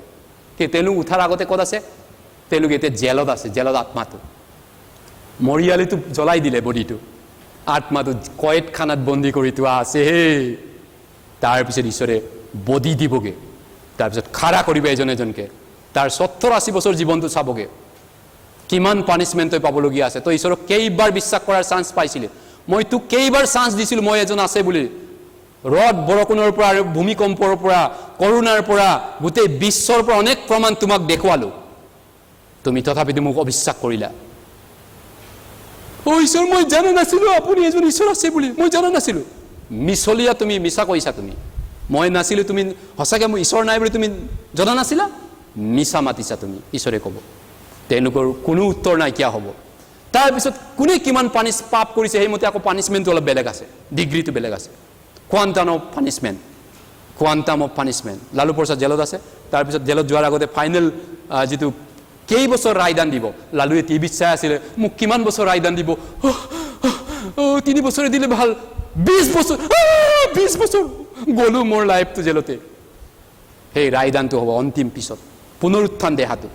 সেই তেওঁলোক উঠাৰ আগতে ক'ত আছে তেওঁলোক এতিয়া জেলত আছে জেলত আত্মাটো মৰিয়ালিটো জ্বলাই দিলে বডিটো আত্মাটো কয়েদখানাত বন্দী কৰি থোৱা আছে হেই তাৰপিছত ঈশ্বৰে বডি দিবগৈ তাৰপিছত খাৰা কৰিব এজন এজনকৈ তাৰ ৭০-৮০ বছৰ জীৱনটো চাবগৈ কিমান পানিছমেণ্ট তই পাবলগীয়া আছে তই ঈশ্বৰক কেইবাৰ বিশ্বাস কৰাৰ চান্স পাইছিলি মই তোক কেইবাৰ চান্স দিছিলোঁ মই এজন আছে বুলি ৰদ বৰষুণৰ পৰা আৰু ভূমিকম্পৰ পৰা কৰোণাৰ পৰা গোটেই বিশ্বৰ পৰা অনেক প্ৰমাণ তোমাক দেখুৱালোঁ তুমি তথাপিতো মোক অবিশ্বাস কৰিলা ঈশ্বৰ মই জানা নাছিলোঁ আপুনি এজন ঈশ্বৰ আছে বুলি মই জানা নাছিলোঁ মিছলীয়া তুমি মিছা কৈছা তুমি মই নাছিলোঁ তুমি সঁচাকৈ মোৰ ঈশ্বৰ নাই বুলি তুমি জনা নাছিলা মিছা মাতিছা তুমি ঈশ্বৰে ক'ব তেওঁলোকৰ কোনো উত্তৰ নাইকিয়া হ'ব তাৰপিছত কোনে কিমান পাপ কৰিছে সেইমতে আকৌ পানিছমেণ্টটো অলপ বেলেগ আছে ডিগ্ৰীটো বেলেগ আছে quantum of punishment Lalu Prasad জেলত আছে তাৰপিছত জেলত যোৱাৰ আগতে ফাইনেল যিটো কেইবছৰ ৰায়দান দিব লালুৱে টিভিত চাই আছিলে মোক কিমান বছৰ ৰায়দান দিব 3 বছৰে দিলে ভাল 20 বছৰ গ'লো মোৰ লাইফটো জেলতে সেই ৰায়দানটো হ'ব অন্তিম পিছত পুনৰুত্থান দেহাটো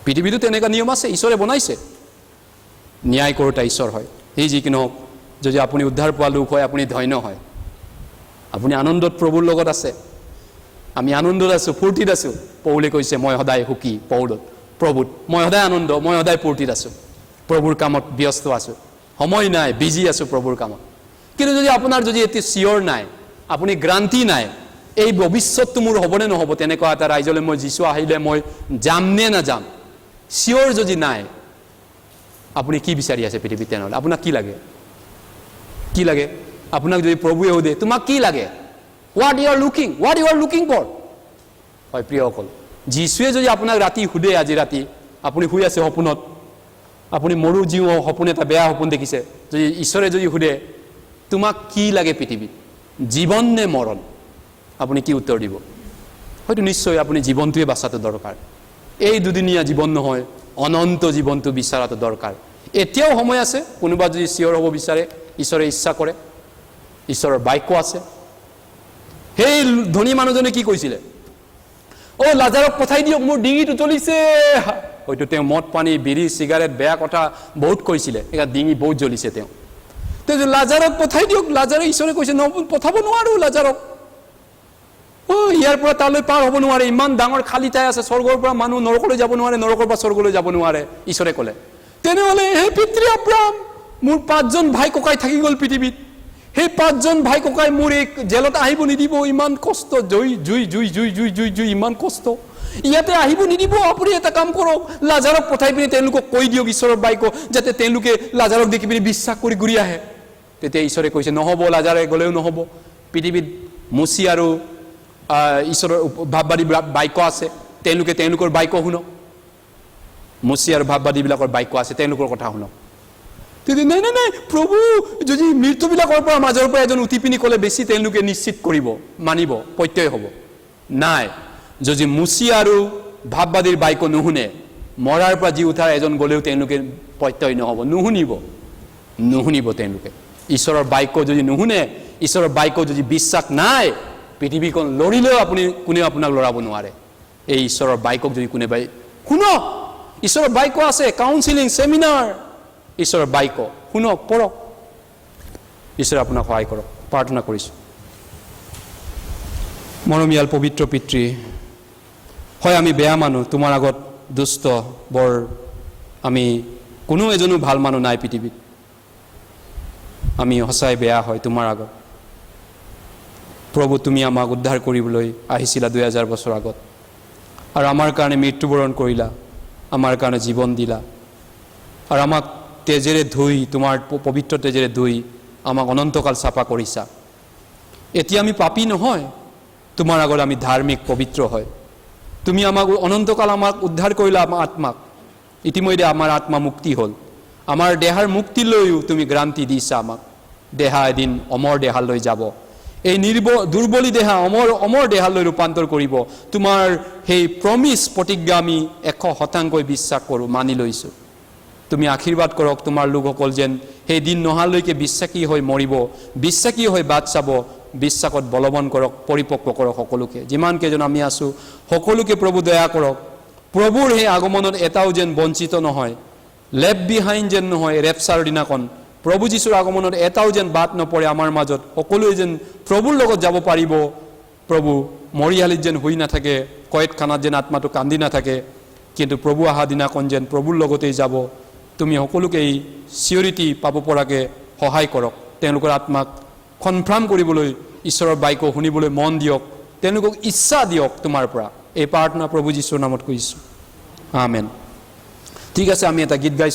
পৃথিৱীতো তেনেকুৱা নিয়ম আছে ঈশ্বৰে বনাইছে ন্যায় কৰোঁতা ঈশ্বৰ হয় সেই যি কি নহওক যদি আপুনি উদ্ধাৰ পোৱা লোক হয় আপুনি ধন্য হয় আপুনি আনন্দত প্ৰভুৰ লগত আছে আমি আনন্দত আছোঁ ফূৰ্তিত আছোঁ পৌলে কৈছে মই সদায় সুখী প্ৰভুত মই সদায় আনন্দ মই সদায় ফূৰ্তিত আছোঁ প্ৰভুৰ কামত ব্যস্ত আছোঁ সময় নাই বিজি আছোঁ প্ৰভুৰ কামত কিন্তু যদি আপোনাৰ যদি এটি চিয়ৰ নাই আপুনি গ্ৰান্তি নাই এই ভৱিষ্যতটো মোৰ হ'বনে নহ'ব তেনেকুৱা এটা ৰাইজলৈ মই যিছু আহিলে মই যাম নে নাযাম চিয়ৰ যদি নাই আপুনি কি বিচাৰি আছে পৃথিৱীত তেনেহ'লে আপোনাক কি লাগে আপোনাক যদি প্ৰভুৱে সোধে তোমাক কি লাগে what you are looking for হয় প্ৰিয়সকল যিছুৱে যদি আপোনাক ৰাতি সোধে আজি ৰাতি আপুনি শুই আছে সপোনত আপুনি মৰু জীও সপোন এটা বেয়া সপোন দেখিছে যদি ঈশ্বৰে যদি সোধে তোমাক কি লাগে পৃথিৱীত জীৱন নে মৰণ আপুনি কি উত্তৰ দিব হয়তো নিশ্চয় আপুনি জীৱনটোৱে বাচাটো দৰকাৰ এই দুদিনীয়া জীৱন নহয় অনন্ত জীৱনটো বিচাৰাটো দৰকাৰ এতিয়াও সময় আছে কোনোবা যদি চিয়ৰ হ'ব বিচাৰে ঈশ্বৰে ইচ্ছা কৰে ঈশ্বৰৰ বাক্য আছে সেই ধনী মানুহজনে কি কৈছিলে লাজাৰক পঠাই দিয়ক মোৰ ডিঙিটো জ্বলিছে হয়তো তেওঁ মদ পানী বিড়ি চিগাৰেট বেয়া কথা বহুত কৈছিলে এয়া ডিঙি বহুত জ্বলিছে তেওঁ লাজাৰক পঠাই দিয়ক লাজাৰে ঈশ্বৰে কৈছে পঠাব নোৱাৰোঁ লাজাৰক ইয়াৰ পৰা তালৈ পাৰ হ'ব নোৱাৰে ইমান ডাঙৰ খালী ঠাই আছে স্বৰ্গৰ পৰা মানুহ নৰকলৈ যাব নোৱাৰে নৰকৰ পৰা স্বৰ্গলৈ যাব নোৱাৰে ঈশ্বৰে ক'লে তেনেহ'লে হে পিতৃ আব্ৰাহাম মোৰ 5জন ভাই ককাই থাকি গ'ল পৃথিৱীত সেই 5জন ভাই ককাই মোৰ এই জেলত আহিব নিদিব ইমান কষ্ট জুই ইমান কষ্ট ইয়াতে আহিব নিদিব আপুনি এটা কাম কৰক লাজাৰক পঠাই পিনি তেওঁলোকক কৈ দিয়ক ঈশ্বৰৰ বাক্য যাতে তেওঁলোকে লাজাৰক দেখি পিনি বিশ্বাস কৰি ঘূৰি আহে তেতিয়া ঈশ্বৰে কৈছে নহ'ব লাজাৰে গ'লেও নহ'ব পৃথিৱীত মুচি আৰু ঈশ্বৰৰ ভাৱবাদী বাক্য আছে তেওঁলোকৰ বাক্য শুনক মুচি আৰু ভাৱবাদীবিলাকৰ বাক্য আছে তেওঁলোকৰ কথা শুনক নাই প্ৰভু যদি মৃত্যুবিলাকৰ পৰা মাজৰ পৰা এজন উঠি পিনি ক'লে বেছি তেওঁলোকে নিশ্চিত কৰিব মানিব প্ৰত্যয় হ'ব নাই যদি মুচি আৰু ভাৱবাদীৰ বাক্য নুশুনে মৰাৰ পৰা যি উঠাৰ এজন গ'লেও তেওঁলোকে প্ৰত্যয় নহ'ব নুশুনিব তেওঁলোকে ঈশ্বৰৰ বাক্য যদি নুশুনে, ঈশ্বৰৰ বাক্য যদি বিশ্বাস নাই, পৃথিৱীখন লৰিলেও কোনেও আপোনাক লৰাব নোৱাৰে। এই ঈশ্বৰৰ বাক্যক যদি কোনোবাই শুনক, ঈশ্বৰৰ বাক্য আছে, কাউন্সিলিং ছেমিনাৰ, ঈশ্বৰৰ বাক্য শুনক, পঢ়ক। ঈশ্বৰে আপোনাক সহায় কৰক। প্ৰাৰ্থনা কৰিছোঁ। মৰমীয়াল পবিত্ৰ পিতৃ, হয় আমি বেয়া মানুহ, তোমাৰ আগত দুষ্ট, বৰ আমি কোনো এজনো ভাল মানুহ নাই পৃথিৱীত। আমি সঁচাই বেয়া হয় তোমাৰ আগত। প্ৰভু, তুমি আমাক উদ্ধাৰ কৰিবলৈ আহিছিলা 2000 বছৰ আগত, আৰু আমাৰ কাৰণে মৃত্যুবৰণ কৰিলা, আমাৰ কাৰণে জীৱন দিলা, আৰু আমাক তেজেৰে ধুই, তোমাৰ পবিত্ৰ তেজেৰে ধুই আমাক অনন্তকাল চাফা কৰিছা। এতিয়া আমি পাপী নহয়, তোমাৰ আগত আমি ধাৰ্মিক পবিত্ৰ হয়। তুমি আমাক অনন্তকাল আমাক উদ্ধাৰ কৰিলা, আমাৰ আত্মাক। ইতিমধ্যে আমাৰ আত্মা মুক্তি হ'ল। আমাৰ দেহাৰ মুক্তিলৈও তুমি গ্ৰান্তি দিছা আমাক। দেহা এদিন অমৰ দেহালৈ যাব। এই দুৰ্বলী দেহা অমৰ দেহালৈ ৰূপান্তৰ কৰিব। তোমাৰ সেই প্ৰমিছ প্ৰতিজ্ঞা আমি 100% বিশ্বাস কৰোঁ, মানি লৈছোঁ। তুমি আশীৰ্বাদ কৰক তোমাৰ লোকসকল, যেন সেই দিন নহালৈকে বিশ্বাসী হৈ মৰিব, বিশ্বাসী হৈ বাট চাব। বিশ্বাসত বলৱান কৰক, পৰিপক্ক কৰক সকলোকে। যিমানকেইজন আমি আছোঁ সকলোকে প্ৰভু দয়া কৰক। প্ৰভুৰ সেই আগমনত এটাও যেন বঞ্চিত নহয়, লেফ্ট বিহাইণ্ড যেন নহয়। ৰেপচাৰ দিনাখন প্ৰভু যীশুৰ আগমনত এটাও যেন বাদ নপৰে আমাৰ মাজত। সকলোৱে যেন প্ৰভুৰ লগত যাব পাৰিব। প্ৰভু মৰিয়ালিত যেন শুই নাথাকে, কয়দখানাত যেন আত্মাটো কান্দি নাথাকে, কিন্তু প্ৰভু অহা দিনাখন যেন প্ৰভুৰ লগতেই যাব। তুমি সকলোকে এই চিয়ৰিটি পাব পৰাকৈ সহায় কৰক। তেওঁলোকৰ আত্মাক কনফাৰ্ম কৰিবলৈ, ঈশ্বৰৰ বাক্য শুনিবলৈ মন দিয়ক, তেওঁলোকক ইচ্ছা দিয়ক তোমাৰ পৰা। এই প্ৰাৰ্থনা প্ৰভু যীশুৰ নামত কৰিছোঁ, আমেন। ঠিক আছে, আমি এটা গীত গাইছোঁ।